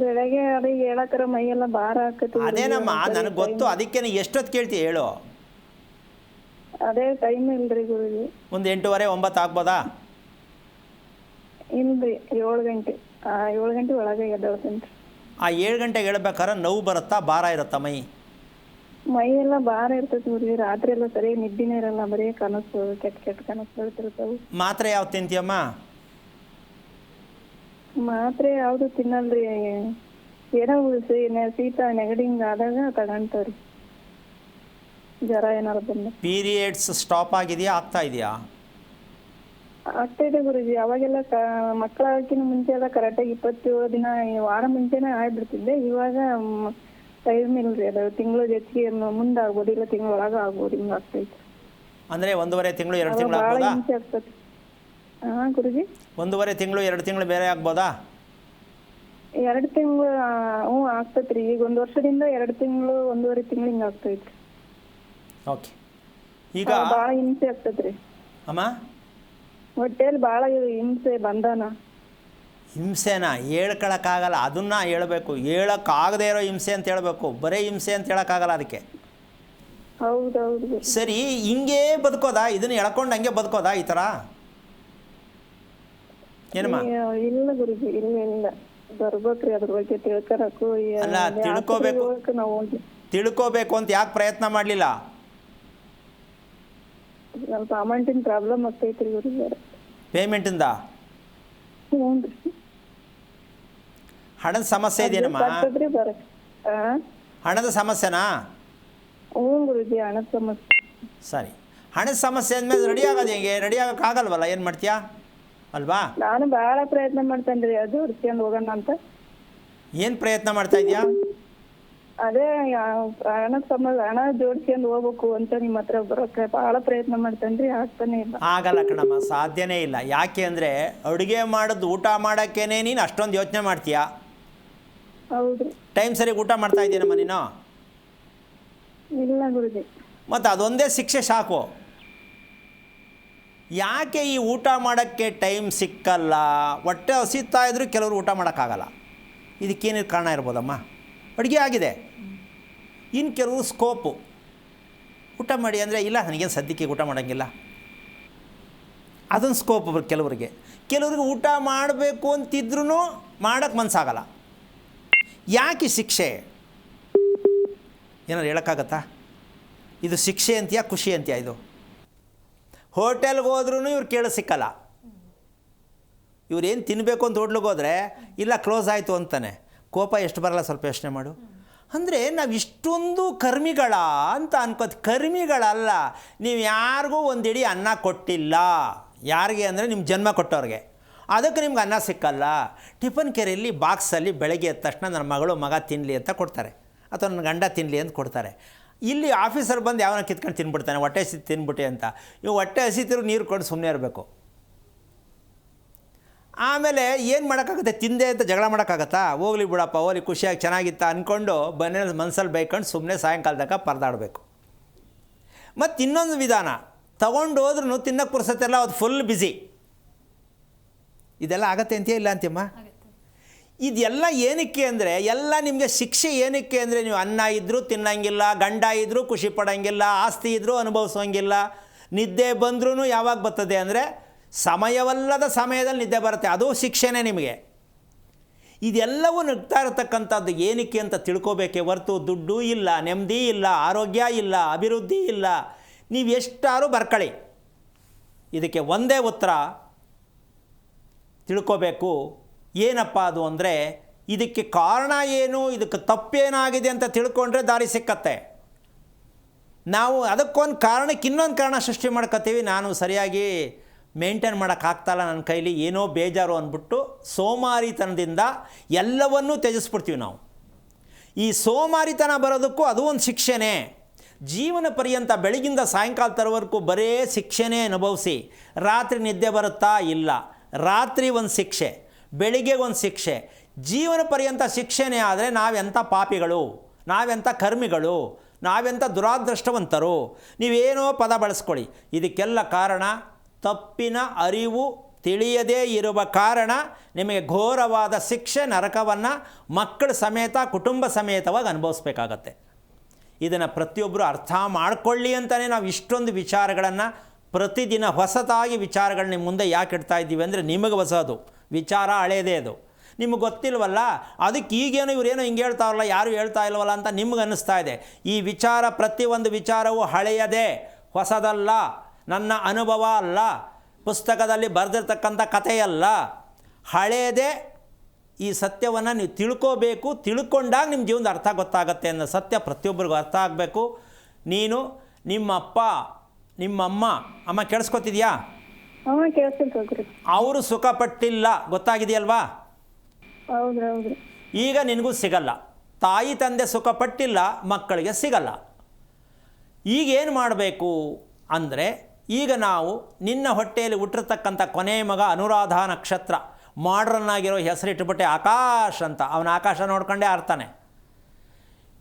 ಬೆಳಗ್ಗೆ ಅದಕ್ಕೆ ಹೇಳಕ್ರ ಮೈಯೆಲ್ಲ ಭಾರ ಹಾಕತಿ. ಅದೇನಮ್ಮ ನನಗೆ ಗೊತ್ತು, ಅದಕ್ಕೆ ನೀ ಎಷ್ಟೊತ್ತು ಕೇಳ್ತೀಯ ಹೇಳು? ಅದೇ ಟೈಮ್ ಇಲ್ರಿ ಗುರುಜಿ. ಒಂದು 8:30 9 ಆಗ್ಬೋದಾ? ಇಲ್ರಿ, 7 ಗಂಟೆ 7 ಗಂಟೆ ಒಳಗೆ ಎದ್ದೇಳ್ತೀನಿ. ಆ 7 ಗಂಟೆಗೆ ಹೇಳ್ಬೇಕಾದ್ರೆ ನೋವು ಬರುತ್ತಾ, ಭಾರ ಇರುತ್ತಾ ಮೈ? ಮೈ ಎಲ್ಲ ಭಾರ ಇರ್ತೈತಿ ಗುರುಜಿ. ರಾತ್ರಿ ಎಲ್ಲ ಸರಿಯಾಗಿ ನಿದ್ದಿನೇ ಇರಲ್ಲ, ಬರೀ ಕನಸು, ಕೆಟ್ಟ ಕನಸು ಬೀಳ್ತಿರ್ತಾವೆ. ಮಾತ್ರೆ ಯಾವ್ದು ತಿಂತೀಯಮ್ಮ? ಮಾತ್ರೆ ಯಾವ್ದು ತಿನ್ನಲ್ರಿ. ಏನೋ ಶೀತ ನೆಗಡಿ ಹಿಂಗ ಆದಾಗ ತಗೊಂತವ್ರಿ, ಜ್ವರ ಏನಾರು ಬಂದ. ಪೀರಿಯಡ್ಸ್ ಸ್ಟಾಪ್ ಆಗಿದೆಯಾ, ಆಗ್ತಾ ಇದೆಯಾ? ಆಗ್ತೈತೆ ಗುರುಜಿ. ಅವಾಗೆಲ್ಲ ಮಕ್ಕಳಕ್ಕಿಂತ ಮುಂಚೆ ಎಲ್ಲ ಕರೆಕ್ಟಾಗಿ 27 ದಿನ ವಾರ ಮುಂಚೆನೆ ಆಗ್ಬಿಡ್ತಿದ್ದೆ. ಇವಾಗ ಟೈಮ್ ಇಲ್ರಿ, ಅದು ತಿಂಗಳು ಹೆಚ್ಚಿಗೆ ಮುಂದಾಗ್ಬೋದು, ಇಲ್ಲ ತಿಂಗಳ ಒಳಗ ಆಗ್ಬೋದು, ಹಿಂಗ ಆಗ್ತೈತೆ. ಅಂದರೆ 1.5 ತಿಂಗಳು 2 ತಿಂಗಳು ಭಾಳ ಆಗ್ಬೋದಾ? ಹಿಂಸೆ ಆಗ್ತೈತಿ. ಹಾಂ ಗುರುಜಿ, 1.5 ತಿಂಗಳು 2 ತಿಂಗಳು ಬೇರೆ ಆಗ್ಬೋದಾ? 2 ತಿಂಗಳು ಹ್ಞೂ ಆಗ್ತೈತ್ರಿ. ಈಗ 1 ವರ್ಷದಿಂದ 2 ತಿಂಗಳು 1.5 ತಿಂಗಳು ಹಿಂಗ ಆಗ್ತೈತ್ರಿ. ಓಕೆ. ಈಗ ಭಾಳ ಹಿಂಸೆ ಆಗ್ತೈತ್ರಿ ಅಮ್ಮ, ಹೊಟ್ಟೆಯಲ್ಲಿ ಭಾಳ ಹಿಂಸೆ ಬಂಧನ. ಹಿಂಸೆನ ಹೇಳ್ಕೊಳಕ್ಕಾಗಲ್ಲ, ಅದನ್ನು ಹೇಳಬೇಕು. ಹೇಳೋಕ್ಕಾಗದೇ ಇರೋ ಹಿಂಸೆ ಅಂತ ಹೇಳಬೇಕು, ಬರೀ ಹಿಂಸೆ ಅಂತ ಹೇಳೋಕ್ಕಾಗಲ್ಲ ಅದಕ್ಕೆ. ಹೌದೌದು. ಸರಿ, ಹಿಂಗೆ ಬದುಕೋದಾ? ಇದನ್ನು ಎಳ್ಕೊಂಡು ಹಂಗೆ ಬದುಕೋದಾ ಈ ಥರ? ಏನಮ್ಮ? ಇಲ್ಲ ಗುರುಜಿ, ಇಲ್ಲ ಬರ್ಬೇಕ್ರಿ ಅದ್ರ ಬಗ್ಗೆ ತಿಳ್ಕೊಳಕ್ಕೂ. ಅಲ್ಲ, ತಿಳ್ಕೋಬೇಕು ಅಂತ ಯಾಕೆ ಪ್ರಯತ್ನ ಮಾಡಲಿಲ್ಲ? ಸ್ವಲ್ಪ ಅಮೌಂಟಿನ ಪ್ರಾಬ್ಲಮ್ ಆಗ್ತೈತ್ರಿ ಗುರುಜಿ. ಪೇಮೆಂಟಿಂದ? ಹ್ಞೂ ರೀ. ಹಣದ ಸಮಸ್ಯೆ ಇದೆಯೇನಮ್ಮ? ಹಣದ ಸಮಸ್ಯೆನಾ? ಹ್ಞೂ ಗುರುಜಿ, ಹಣದ ಸಮಸ್ಯೆ. ಸರಿ, ಹಣದ ಸಮಸ್ಯೆ ಅಂದಮೇಲೆ ರೆಡಿ ಆಗೋದು ಹೆಂಗೆ? ರೆಡಿ ಆಗೋಕ್ಕಾಗಲ್ವಲ್ಲ, ಏನು ಮಾಡ್ತೀಯಾ ಅಲ್ವಾ? ನಾನು ಭಾಳ ಪ್ರಯತ್ನ ಮಾಡ್ತೇನೆ ರೀ, ಅದು ಹುಡ್ಸ್ಕೊಂಡು ಹೋಗೋಣ ಅಂತ. ಏನು ಪ್ರಯತ್ನ ಮಾಡ್ತಾ ಇದೆಯಾ? ಅದೇ ಹಣ ಜೋಡಿಸ್ಕೊಂಡು ಹೋಗ್ಬೇಕು ಅಂತ ನಿಮ್ಮ ಹತ್ರ ಬರೋಕ್ಕೆ ಭಾಳ ಪ್ರಯತ್ನ ಮಾಡ್ತೇನೆ ರೀ, ಆಗ್ತಾನೆ ಇಲ್ಲ. ಆಗಲ್ಲ ಕಣಮ್ಮ, ಸಾಧ್ಯನೇ ಇಲ್ಲ. ಯಾಕೆ ಅಂದರೆ ಅಡುಗೆ ಮಾಡೋದು ಊಟ ಮಾಡೋಕ್ಕೇನೆ ನೀನು ಅಷ್ಟೊಂದು ಯೋಚನೆ ಮಾಡ್ತೀಯಾ? ಹೌದು. ಟೈಮ್ ಸರಿಗೆ ಊಟ ಮಾಡ್ತಾ ಇದ್ದೀನಮ್ಮ ನೀನು? ಇಲ್ಲ ಗುರುಜಿ. ಮತ್ತು ಅದೊಂದೇ ಶಿಕ್ಷೆ ಸಾಕು. ಯಾಕೆ ಈ ಊಟ ಮಾಡೋಕ್ಕೆ ಟೈಮ್ ಸಿಕ್ಕಲ್ಲ? ಹೊಟ್ಟೆ ಹಸಿತಾ ಇದ್ರೂ ಕೆಲವರು ಊಟ ಮಾಡೋಕ್ಕಾಗಲ್ಲ. ಇದಕ್ಕೇನು ಕಾರಣ ಇರ್ಬೋದಮ್ಮ? ಅಡುಗೆ ಆಗಿದೆ, ಇನ್ನು ಕೆಲವರು ಸ್ಕೋಪು ಊಟ ಮಾಡಿ ಅಂದರೆ ಇಲ್ಲ ನನಗೇನು ಸದ್ಯಕ್ಕೆ ಊಟ ಮಾಡೋಂಗಿಲ್ಲ, ಅದೊಂದು ಸ್ಕೋಪ್ ಕೆಲವರಿಗೆ. ಕೆಲವ್ರಿಗೆ ಊಟ ಮಾಡಬೇಕು ಅಂತಿದ್ರೂ ಮಾಡೋಕ್ಕೆ ಮನಸ್ಸಾಗಲ್ಲ. ಯಾಕೆ ಶಿಕ್ಷೆ? ಏನಾರು ಹೇಳೋಕ್ಕಾಗತ್ತಾ? ಇದು ಶಿಕ್ಷೆ ಅಂತೀಯಾ, ಖುಷಿ ಅಂತೀಯಾ? ಇದು ಹೋಟೆಲ್ಗೆ ಹೋದ್ರೂ ಇವ್ರು ಕೇಳೋ ಸಿಕ್ಕಲ್ಲ. ಇವ್ರೇನು ತಿನ್ನಬೇಕು ಅಂತ ಹೋಟ್ಲಿಗೆ ಹೋದರೆ ಇಲ್ಲ ಕ್ಲೋಸ್ ಆಯಿತು ಅಂತಾನೆ. ಕೋಪ ಎಷ್ಟು ಬರಲ್ಲ ಸ್ವಲ್ಪ ಯೋಚನೆ ಮಾಡು. ಅಂದರೆ ನಾವು ಇಷ್ಟೊಂದು ಕರ್ಮಿಗಳ ಅಂತ ಅನ್ಕೋತೀವಿ. ಕರ್ಮಿಗಳಲ್ಲ, ನೀವು ಯಾರಿಗೂ ಒಂದು ಇಡೀ ಅನ್ನ ಕೊಟ್ಟಿಲ್ಲ. ಯಾರಿಗೆ ಅಂದರೆ ನಿಮ್ಮ ಜನ್ಮ ಕೊಟ್ಟವ್ರಿಗೆ. ಅದಕ್ಕೆ ನಿಮ್ಗೆ ಅನ್ನ ಸಿಕ್ಕಲ್ಲ. ಟಿಫನ್ ಕೆರೆಯಲ್ಲಿ ಬಾಕ್ಸಲ್ಲಿ ಬೆಳಗ್ಗೆ ಎದ್ದ ತಕ್ಷಣ ನನ್ನ ಮಗಳು ಮಗ ತಿನ್ನಲಿ ಅಂತ ಕೊಡ್ತಾರೆ, ಅಥವಾ ನನ್ನ ಗಂಡ ತಿನ್ನಲಿ ಅಂತ ಕೊಡ್ತಾರೆ. ಇಲ್ಲಿ ಆಫೀಸರ್ ಬಂದು ಯಾವನ ಕಿತ್ಕೊಂಡು ತಿನ್ಬಿಡ್ತಾನೆ, ಹೊಟ್ಟೆ ಹಸಿ ತಿನ್ಬಿಟ್ಟೆ ಅಂತ. ಇವು ಹೊಟ್ಟೆ ಹಸಿತಿರು ನೀರು ಕೊಟ್ಟು ಸುಮ್ಮನೆ ಇರಬೇಕು. ಆಮೇಲೆ ಏನು ಮಾಡೋಕ್ಕಾಗುತ್ತೆ, ತಿಂದೆ ಅಂತ ಜಗಳ ಮಾಡೋಕ್ಕಾಗತ್ತಾ? ಹೋಗ್ಲಿ ಬಿಡಪ್ಪ, ಹೋಗ್ಲಿ ಖುಷಿಯಾಗಿ ಚೆನ್ನಾಗಿತ್ತ ಅಂದ್ಕೊಂಡು ಮನಸ್ಸಲ್ಲಿ ಬೈಕೊಂಡು ಸುಮ್ಮನೆ ಸಾಯಂಕಾಲ ತನಕ ಪರದಾಡಬೇಕು. ಮತ್ತು ಇನ್ನೊಂದು ವಿಧಾನ, ತಗೊಂಡು ಹೋದ್ರೂ ತಿನ್ನೋಕ್ಕೆ ಪುರ್ಸತ್ತೆಲ್ಲ ಅದು ಫುಲ್ ಬ್ಯುಸಿ. ಇದೆಲ್ಲ ಆಗತ್ತೆ ಅಂತೀಯ ಇಲ್ಲ ಅಂತೀಯಮ್ಮ? ಇದೆಲ್ಲ ಏನಕ್ಕೆ ಅಂದರೆ, ಎಲ್ಲ ನಿಮಗೆ ಶಿಕ್ಷೆ ಏನಕ್ಕೆ ಅಂದರೆ, ನೀವು ಅನ್ನ ಇದ್ದರೂ ತಿನ್ನಂಗಿಲ್ಲ, ಗಂಡ ಇದ್ದರೂ ಖುಷಿ ಪಡೋಂಗಿಲ್ಲ, ಆಸ್ತಿ ಇದ್ದರೂ ಅನುಭವಿಸೋಂಗಿಲ್ಲ, ನಿದ್ದೆ ಬಂದ್ರೂ ಯಾವಾಗ ಬರ್ತದೆ ಅಂದರೆ ಸಮಯವಲ್ಲದ ಸಮಯದಲ್ಲಿ ನಿದ್ದೆ ಬರುತ್ತೆ, ಅದು ಶಿಕ್ಷೆನೇ ನಿಮಗೆ. ಇದೆಲ್ಲವೂ ನಗ್ತಾ ಇರತಕ್ಕಂಥದ್ದು ಏನಕ್ಕೆ ಅಂತ ತಿಳ್ಕೋಬೇಕೇ ಹೊರತು ದುಡ್ಡು ಇಲ್ಲ, ನೆಮ್ಮದಿ ಇಲ್ಲ, ಆರೋಗ್ಯ ಇಲ್ಲ, ಅಭಿವೃದ್ಧಿ ಇಲ್ಲ. ನೀವು ಎಷ್ಟಾರು ಬರ್ಕೊಳ್ಳಿ, ಇದಕ್ಕೆ ಒಂದೇ ಉತ್ತರ ತಿಳ್ಕೋಬೇಕು. ಏನಪ್ಪ ಅದು ಅಂದರೆ, ಇದಕ್ಕೆ ಕಾರಣ ಏನು, ಇದಕ್ಕೆ ತಪ್ಪೇನಾಗಿದೆ ಅಂತ ತಿಳ್ಕೊಂಡ್ರೆ ದಾರಿ ಸಿಕ್ಕತ್ತೆ. ನಾವು ಅದಕ್ಕೊಂದು ಕಾರಣಕ್ಕೆ ಇನ್ನೊಂದು ಕಾರಣ ಸೃಷ್ಟಿ ಮಾಡ್ಕೋತೀವಿ. ನಾನು ಸರಿಯಾಗಿ ಮೇಂಟೈನ್ ಮಾಡೋಕ್ಕಾಗ್ತಾಯಿಲ್ಲ, ನನ್ನ ಕೈಲಿ ಏನೋ ಬೇಜಾರು ಅಂದ್ಬಿಟ್ಟು ಸೋಮಾರಿತನದಿಂದ ಎಲ್ಲವನ್ನೂ ತ್ಯಜಿಸ್ಬಿಡ್ತೀವಿ ನಾವು. ಈ ಸೋಮಾರಿತನ ಬರೋದಕ್ಕೂ ಅದು ಒಂದು ಶಿಕ್ಷೆನೇ. ಜೀವನ ಪರ್ಯಂತ ಬೆಳಗಿಂದ ಸಾಯಂಕಾಲ ತರವರೆಗೂ ಬರೇ ಶಿಕ್ಷೆನೇ ಅನುಭವಿಸಿ, ರಾತ್ರಿ ನಿದ್ದೆ ಬರುತ್ತಾ? ಇಲ್ಲ. ರಾತ್ರಿ ಒಂದು ಶಿಕ್ಷೆ, ಬೆಳಿಗ್ಗೆ ಒಂದು ಶಿಕ್ಷೆ, ಜೀವನ ಪರ್ಯಂತ ಶಿಕ್ಷೆನೇ ಆದರೆ ನಾವೆಂಥ ಪಾಪಿಗಳು, ನಾವೆಂಥ ಕರ್ಮಿಗಳು, ನಾವೆಂಥ ದುರಾದೃಷ್ಟವಂತರು. ನೀವೇನೋ ಪದ ಬಳಸ್ಕೊಳ್ಳಿ. ಇದಕ್ಕೆಲ್ಲ ಕಾರಣ ತಪ್ಪಿನ ಅರಿವು ತಿಳಿಯದೇ ಇರುವ ಕಾರಣ ನಿಮಗೆ ಘೋರವಾದ ಶಿಕ್ಷೆ, ನರಕವನ್ನು ಮಕ್ಕಳ ಸಮೇತ ಕುಟುಂಬ ಸಮೇತವಾಗಿ ಅನುಭವಿಸ್ಬೇಕಾಗತ್ತೆ. ಇದನ್ನು ಪ್ರತಿಯೊಬ್ಬರು ಅರ್ಥ ಮಾಡಿಕೊಳ್ಳಿ ಅಂತಲೇ ನಾವು ಇಷ್ಟೊಂದು ವಿಚಾರಗಳನ್ನು ಪ್ರತಿದಿನ ಹೊಸತಾಗಿ ವಿಚಾರಗಳು ನಿಮ್ಮ ಮುಂದೆ ಯಾಕೆ ಇಡ್ತಾ ಇದ್ದೀವಿ ಅಂದರೆ, ನಿಮಗೆ ಹೊಸದು ವಿಚಾರ, ಹಳೇದೇ ಅದು. ನಿಮಗೆ ಗೊತ್ತಿಲ್ವಲ್ಲ, ಅದಕ್ಕೆ ಈಗೇನೋ ಇವರೇನೋ ಹಿಂಗೆ ಹೇಳ್ತಾರಲ್ಲ, ಯಾರು ಹೇಳ್ತಾ ಇಲ್ವಲ್ಲ ಅಂತ ನಿಮ್ಗೆ ಅನ್ನಿಸ್ತಾ ಇದೆ. ಈ ವಿಚಾರ, ಪ್ರತಿಯೊಂದು ವಿಚಾರವೂ ಹಳೆಯದೇ, ಹೊಸದಲ್ಲ, ನನ್ನ ಅನುಭವ ಅಲ್ಲ, ಪುಸ್ತಕದಲ್ಲಿ ಬರೆದಿರ್ತಕ್ಕಂಥ ಕಥೆಯಲ್ಲ, ಹಳೆಯದೇ. ಈ ಸತ್ಯವನ್ನು ನೀವು ತಿಳ್ಕೋಬೇಕು. ತಿಳ್ಕೊಂಡಾಗ ನಿಮ್ಮ ಜೀವನದ ಅರ್ಥ ಗೊತ್ತಾಗತ್ತೆ ಅನ್ನೋ ಸತ್ಯ ಪ್ರತಿಯೊಬ್ಬರಿಗೂ ಅರ್ಥ ಆಗಬೇಕು. ನೀನು, ನಿಮ್ಮಪ್ಪ, ನಿಮ್ಮಮ್ಮ, ಅಮ್ಮ ಕೇಳಿಸ್ಕೊತಿದ್ಯಾ? ಅವರು ಸುಖಪಟ್ಟಿಲ್ಲ, ಗೊತ್ತಾಗಿದೆಯಲ್ವಾ? ಹೌದ್ರಿ. ಈಗ ನಿನಗೂ ಸಿಗಲ್ಲ. ತಾಯಿ ತಂದೆ ಸುಖಪಟ್ಟಿಲ್ಲ, ಮಕ್ಕಳಿಗೆ ಸಿಗಲ್ಲ. ಈಗೇನು ಮಾಡಬೇಕು ಅಂದರೆ, ಈಗ ನಾವು ನಿನ್ನ ಹೊಟ್ಟೆಯಲ್ಲಿ ಹುಟ್ಟಿರ್ತಕ್ಕಂಥ ಕೊನೆಯ ಮಗ ಅನುರಾಧ ನಕ್ಷತ್ರ, ಮಾಡ್ರನ್ ಆಗಿರೋ ಹೆಸರಿಟ್ಟುಬಿಟ್ಟೆ ಆಕಾಶ್ ಅಂತ. ಅವನ ಆಕಾಶ ನೋಡ್ಕೊಂಡೇ ಆಡ್ತಾನೆ.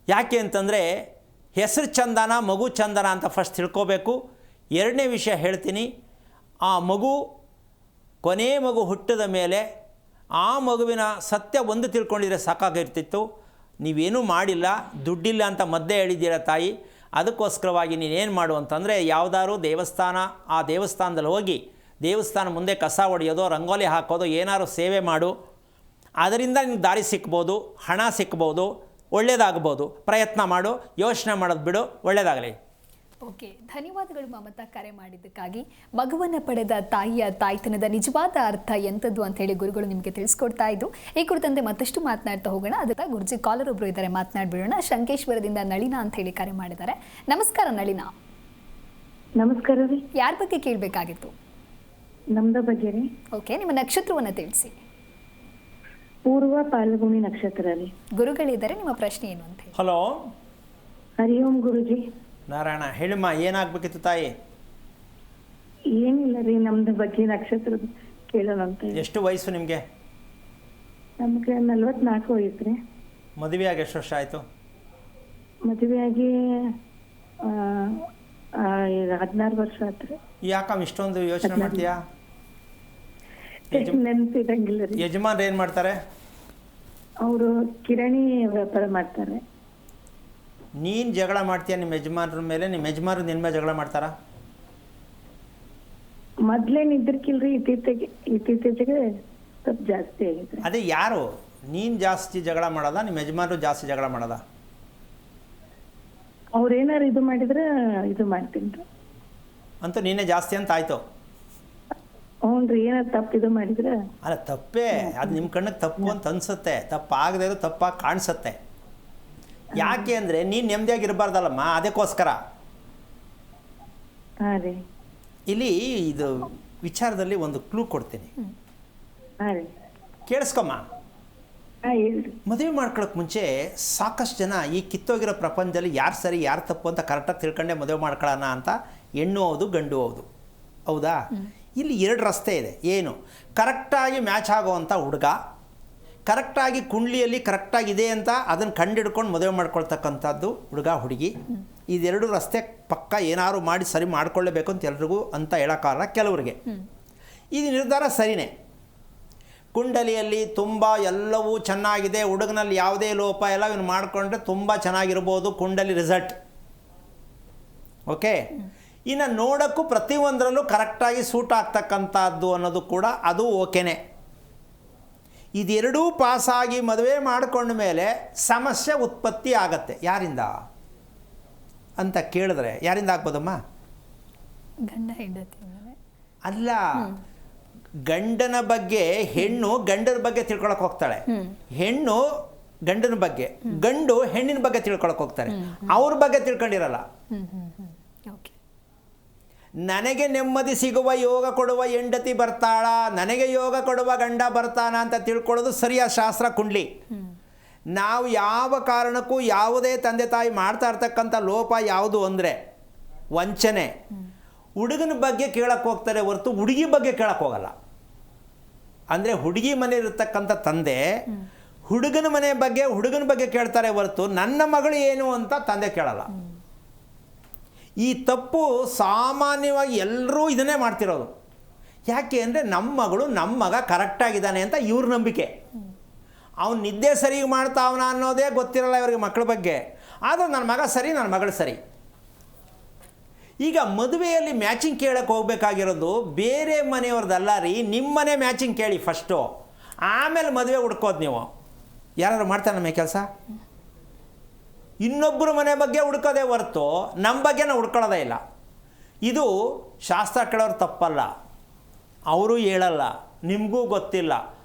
ಯಾಕೆ ಅಂತಂದರೆ, ಹೆಸರು ಚಂದನ, ಮಗು ಚಂದನ ಅಂತ ಫಸ್ಟ್ ತಿಳ್ಕೋಬೇಕು. ಎರಡನೇ ವಿಷಯ ಹೇಳ್ತೀನಿ, ಆ ಮಗು, ಕೊನೆಯ ಮಗು ಹುಟ್ಟಿದ ಮೇಲೆ ಆ ಮಗುವಿನ ಸತ್ಯ ಒಂದು ತಿಳ್ಕೊಂಡಿದ್ರೆ ಸಾಕಾಗಿರ್ತಿತ್ತು. ನೀವೇನೂ ಮಾಡಿಲ್ಲ, ದುಡ್ಡಿಲ್ಲ ಅಂತ ಮದ್ದೆ ಹೇಳಿದ್ದೀರ ತಾಯಿ. ಅದಕ್ಕೋಸ್ಕರವಾಗಿ ನೀನೇನು ಮಾಡು ಅಂತಂದರೆ, ಯಾವುದಾದ್ರು ದೇವಸ್ಥಾನ, ಆ ದೇವಸ್ಥಾನದಲ್ಲಿ ಹೋಗಿ ದೇವಸ್ಥಾನ ಮುಂದೆ ಕಸ ಹೊಡೆಯೋದು, ರಂಗೋಲಿ ಹಾಕೋದು, ಏನಾದ್ರು ಸೇವೆ ಮಾಡು. ಅದರಿಂದ ನಿನಗೆ ದಾರಿ ಸಿಕ್ಬೋದು, ಹಣ ಸಿಕ್ಬೋದು, ಒಳ್ಳೆಯದಾಗ್ಬೋದು. ಪ್ರಯತ್ನ ಮಾಡು, ಯೋಚನೆ ಮಾಡೋದು ಬಿಡು, ಒಳ್ಳೆಯದಾಗಲಿ. ಓಕೆ, ಧನ್ಯವಾದಗಳು ಮಮತಾ, ಕರೆ ಮಾಡಿದ್ದಕ್ಕಾಗಿ. ಮಗುವನ್ನು ಪಡೆದ ತಾಯಿಯ ತಾಯ್ತನದ ನಿಜವಾದ ಅರ್ಥ ಎಂಥದ್ದು ಅಂತ ಹೇಳಿ ಗುರುಗಳು ನಿಮಗೆ ತಿಳಿಸ್ಕೊಡ್ತಾ ಇದ್ದು. ಈ ಕುರಿತಂತೆ ಮತ್ತಷ್ಟು ಮಾತನಾಡ್ತಾ ಹೋಗೋಣ. ಅದಕ್ಕೆ ಗುರುಜಿ ಕಾಲರ್ ಒಬ್ಬರು ಇದ್ದಾರೆ, ಮಾತನಾಡ್ಬಿಡೋಣ. ಶಂಕೇಶ್ವರದಿಂದ ನಳಿನಾ ಅಂತ ಹೇಳಿ ಕರೆ ಮಾಡಿದ್ದಾರೆ. ನಮಸ್ಕಾರ ನಳಿನಾ. ನಮಸ್ಕಾರ ರೀ. ಯಾರ ಬಗ್ಗೆ ಕೇಳಬೇಕಾಗಿತ್ತು? ನಮ್ದ ಬಗ್ಗೆ ರೀ. ಓಕೆ, ನಿಮ್ಮ ನಕ್ಷತ್ರವನ್ನು ತಿಳಿಸಿ. ಪೂರ್ವ ಪಾಲ್ಗುಣಿ ನಕ್ಷತ್ರ ರೀ. ಗುರುಗಳಿದ್ದಾರೆ, ನಿಮ್ಮ ಪ್ರಶ್ನೆ ಏನು ಅಂತ ಹೇಳಿ. ಹಲೋ, ಹರಿ ಓಂ ಗುರುಜಿ. ನಾರಾಯಣ, ಹೇಳಿಮ್ಮ, ಏನಾಗಬೇಕಿತ್ತು ತಾಯಿ? ಏನಿಲ್ಲ ರೀ, ನಮ್ದು ಬಗ್ಗೆ ನಕ್ಷತ್ರದ ಕೇಳೋಣ ಅಂತ. ಎಷ್ಟು ವಯಸ್ಸು ನಿಮಗೆ? ನಮ್ಗೆ 44 ವಯಸ್ಸು ರೀ. ಮದುವೆಯಾಗಿ ಎಷ್ಟು ವರ್ಷ ಆಯಿತು? ಮದುವೆಯಾಗಿ 16 ವರ್ಷ ಆತ್ರಿ. ಯಾಕಮ್ಮ ಇಷ್ಟೊಂದು ಯೋಚನೆ ಮಾಡ್ತೀಯಾ? ನೆನಪಿದಂಗಿಲ್ಲ ರೀ. ಯಜಮಾನ್ರು ಏನು ಮಾಡ್ತಾರೆ? ಅವರು ಕಿರಾಣಿ ವ್ಯಾಪಾರ ಮಾಡ್ತಾರೆ. ನೀನು ಜಗಳ ಮಾಡ್ತೀಯ ನಿಮ್ಮ ಯಜಮಾನ್ರ ಮೇಲೆ, ನಿಮ್ಮ ಯಜಮಾನ್ರು ನಿನ್ನ ಮೇಲೆ ಜಗಳ ಮಾಡ್ತಾರಾ? ಮೊದ್ಲೇನ್ ಇದ್ರಕಿಲ್ರಿ, ಇತ್ತೀಚೆಗೆ ಸ್ವಲ್ಪ ಜಾಸ್ತಿ ಆಗಿದೆ. ಅದೇ ಯಾರು, ನೀನು ಜಾಸ್ತಿ ಜಗಳ ಮಾಡೋದ, ನಿಮ್ಮ ಯಜಮಾನ್ರು ಜಾಸ್ತಿ ಜಗಳ ಮಾಡೋದ? ಅವ್ರೇನಾರು ಇದು ಮಾಡಿದ್ರೆ ಇದು ಮಾಡ್ತೀನಿ ರೀ. ಅಂತೂ ನೀನೇ ಜಾಸ್ತಿ ಅಂತ ಆಯಿತು. ಹ್ಞೂನ್ರಿ, ಏನಾರು ತಪ್ಪು ಇದು ಮಾಡಿದ್ರೆ. ಅಲ್ಲ, ತಪ್ಪೇ, ಅದು ನಿಮ್ಮ ಕಣ್ಣಿಗೆ ತಪ್ಪು ಅಂತ ಅನ್ಸುತ್ತೆ. ತಪ್ಪಾಗದೇ ಇರೋ ತಪ್ಪಾಗಿ ಕಾಣಿಸುತ್ತೆ. ಯಾಕೆ ಅಂದರೆ ನೀನು ನೆಮ್ಮದಿಯಾಗಿರಬಾರ್ದಲ್ಲಮ್ಮ, ಅದಕ್ಕೋಸ್ಕರ. ಹಾಂ ರೀ. ಇಲ್ಲಿ ಇದು ವಿಚಾರದಲ್ಲಿ ಒಂದು ಕ್ಲೂ ಕೊಡ್ತೀನಿ, ಹಾಂ ರೀ. ಕೇಳಿಸ್ಕೊಮ್ಮ. ಹಾಂ, ಹೇಳ್ರಿ. ಮದುವೆ ಮಾಡ್ಕೊಳ್ಳೋಕೆ ಮುಂಚೆ ಸಾಕಷ್ಟು ಜನ ಈ ಕಿತ್ತೋಗಿರೋ ಪ್ರಪಂಚದಲ್ಲಿ ಯಾರು ಸರಿ ಯಾರು ತಪ್ಪು ಅಂತ ಕರೆಕ್ಟಾಗಿ ತಿಳ್ಕೊಂಡೆ ಮದುವೆ ಮಾಡ್ಕೊಳ್ಳೋಣ ಅಂತ ಹೆಣ್ಣು ಹೌದು ಗಂಡು ಹೌದು, ಹೌದಾ? ಇಲ್ಲಿ 2 ರಸ್ತೆ ಇದೆ. ಏನು? ಕರೆಕ್ಟಾಗಿ ಮ್ಯಾಚ್ ಆಗೋವಂಥ ಹುಡುಗ, ಕರೆಕ್ಟಾಗಿ ಕುಂಡ್ಲಿಯಲ್ಲಿ ಕರೆಕ್ಟಾಗಿದೆ ಅಂತ ಅದನ್ನು ಕಂಡಿಡ್ಕೊಂಡು ಮದುವೆ ಮಾಡ್ಕೊಳ್ತಕ್ಕಂಥದ್ದು ಹುಡುಗ ಹುಡುಗಿ. ಇದೆರಡು ರಸ್ತೆ ಪಕ್ಕ ಏನಾದ್ರು ಮಾಡಿ ಸರಿ ಮಾಡ್ಕೊಳ್ಳೇಬೇಕು ಅಂತ ಎಲ್ರಿಗೂ ಅಂತ ಹೇಳೋಕ್ಕಾಗಲ್ಲ ಕೆಲವರಿಗೆ. ಇದು ನಿರ್ಧಾರ ಸರಿಯೇ. ಕುಂಡಲಿಯಲ್ಲಿ ತುಂಬ ಎಲ್ಲವೂ ಚೆನ್ನಾಗಿದೆ, ಹುಡುಗನಲ್ಲಿ ಯಾವುದೇ ಲೋಪ ಎಲ್ಲ ಇವನು ಮಾಡಿಕೊಂಡ್ರೆ ತುಂಬ ಚೆನ್ನಾಗಿರ್ಬೋದು ಕುಂಡಲಿ ರಿಸಲ್ಟ್. ಓಕೆ. ಇನ್ನು ನೋಡೋಕ್ಕೂ ಪ್ರತಿಯೊಂದರಲ್ಲೂ ಕರೆಕ್ಟಾಗಿ ಸೂಟ್ ಆಗ್ತಕ್ಕಂಥದ್ದು ಅನ್ನೋದು ಕೂಡ ಅದು ಓಕೆನೇ. ಇದೆರಡೂ ಪಾಸಾಗಿ ಮದುವೆ ಮಾಡಿಕೊಂಡ ಮೇಲೆ ಸಮಸ್ಯೆ ಉತ್ಪತ್ತಿ ಆಗತ್ತೆ. ಯಾರಿಂದ ಅಂತ ಕೇಳಿದ್ರೆ ಯಾರಿಂದ ಆಗ್ಬೋದಮ್ಮ? ಗಂಡ ಹೆಂಡತಿ ಅಲ್ಲ, ಗಂಡನ ಬಗ್ಗೆ ಹೆಣ್ಣು ಗಂಡನ ಬಗ್ಗೆ ತಿಳ್ಕೊಳಕ್ಕೆ ಹೋಗ್ತಾಳೆ, ಹೆಣ್ಣು ಗಂಡನ ಬಗ್ಗೆ, ಗಂಡು ಹೆಣ್ಣಿನ ಬಗ್ಗೆ ತಿಳ್ಕೊಳಕ್ಕೆ ಹೋಗ್ತಾರೆ, ಅವ್ರ ಬಗ್ಗೆ ತಿಳ್ಕೊಂಡಿರಲ್ಲ. ಓಕೆ. ನನಗೆ ನೆಮ್ಮದಿ ಸಿಗುವ ಯೋಗ ಕೊಡುವ ಹೆಂಡತಿ ಬರ್ತಾಳ, ನನಗೆ ಯೋಗ ಕೊಡುವ ಗಂಡ ಬರ್ತಾನ ಅಂತ ತಿಳ್ಕೊಳ್ಳೋದು ಸರಿಯಾದ ಶಾಸ್ತ್ರ ಕುಂಡ್ಲಿ. ನಾವು ಯಾವ ಕಾರಣಕ್ಕೂ ಯಾವುದೇ ತಂದೆ ತಾಯಿ ಮಾಡ್ತಾ ಇರ್ತಕ್ಕಂಥ ಲೋಪ ಯಾವುದು ಅಂದರೆ ವಂಚನೆ. ಹುಡುಗನ ಬಗ್ಗೆ ಕೇಳಕ್ಕೆ ಹೋಗ್ತಾರೆ ಹೊರತು ಹುಡುಗಿ ಬಗ್ಗೆ ಕೇಳಕ್ಕೆ ಹೋಗಲ್ಲ. ಅಂದರೆ ಹುಡುಗಿ ಮನೆಯಲ್ಲಿರ್ತಕ್ಕಂಥ ತಂದೆ ಹುಡುಗನ ಮನೆ ಬಗ್ಗೆ ಹುಡುಗನ ಬಗ್ಗೆ ಕೇಳ್ತಾರೆ ಹೊರತು ನನ್ನ ಮಗಳು ಏನು ಅಂತ ತಂದೆ ಕೇಳಲ್ಲ. ಈ ತಪ್ಪು ಸಾಮಾನ್ಯವಾಗಿ ಎಲ್ಲರೂ ಇದನ್ನೇ ಮಾಡ್ತಿರೋದು. ಯಾಕೆ ಅಂದರೆ ನಮ್ಮ ಮಗಳು ನಮ್ಮ ಮಗ ಕರೆಕ್ಟಾಗಿದ್ದಾನೆ ಅಂತ ಇವ್ರ ನಂಬಿಕೆ. ಅವನು ನಿದ್ದೆ ಸರಿ ಮಾಡ್ತಾವನ ಅನ್ನೋದೇ ಗೊತ್ತಿರಲ್ಲ ಇವರಿಗೆ ಮಕ್ಕಳ ಬಗ್ಗೆ. ಆದರೆ ನನ್ನ ಮಗ ಸರಿ, ನನ್ನ ಮಗಳು ಸರಿ. ಈಗ ಮದುವೆಯಲ್ಲಿ ಮ್ಯಾಚಿಂಗ್ ಕೇಳಕ್ಕೆ ಹೋಗ್ಬೇಕಾಗಿರೋದು ಬೇರೆ ಮನೆಯವ್ರದ್ದಲ್ಲ ರೀ, ನಿಮ್ಮನೆ ಮ್ಯಾಚಿಂಗ್ ಕೇಳಿ ಫಸ್ಟು, ಆಮೇಲೆ ಮದುವೆ ಹುಡ್ಕೋದು. ನೀವು ಯಾರು ಮಾಡ್ತಾರೆ ನಮ್ಮ ಕೆಲಸ? ಇನ್ನೊಬ್ಬರ ಮನೆ ಬಗ್ಗೆ ಹುಡ್ಕೋದೇ ಹೊರತು ನಮ್ಮ ಬಗ್ಗೆ ನಾವು ಹುಡ್ಕೊಳ್ಳೋದೇ ಇಲ್ಲ. ಇದು ಶಾಸ್ತ್ರ ಕೇಳೋರು ತಪ್ಪಲ್ಲ, ಅವರು ಹೇಳಲ್ಲ, ನಿಮಗೂ ಗೊತ್ತಿಲ್ಲ.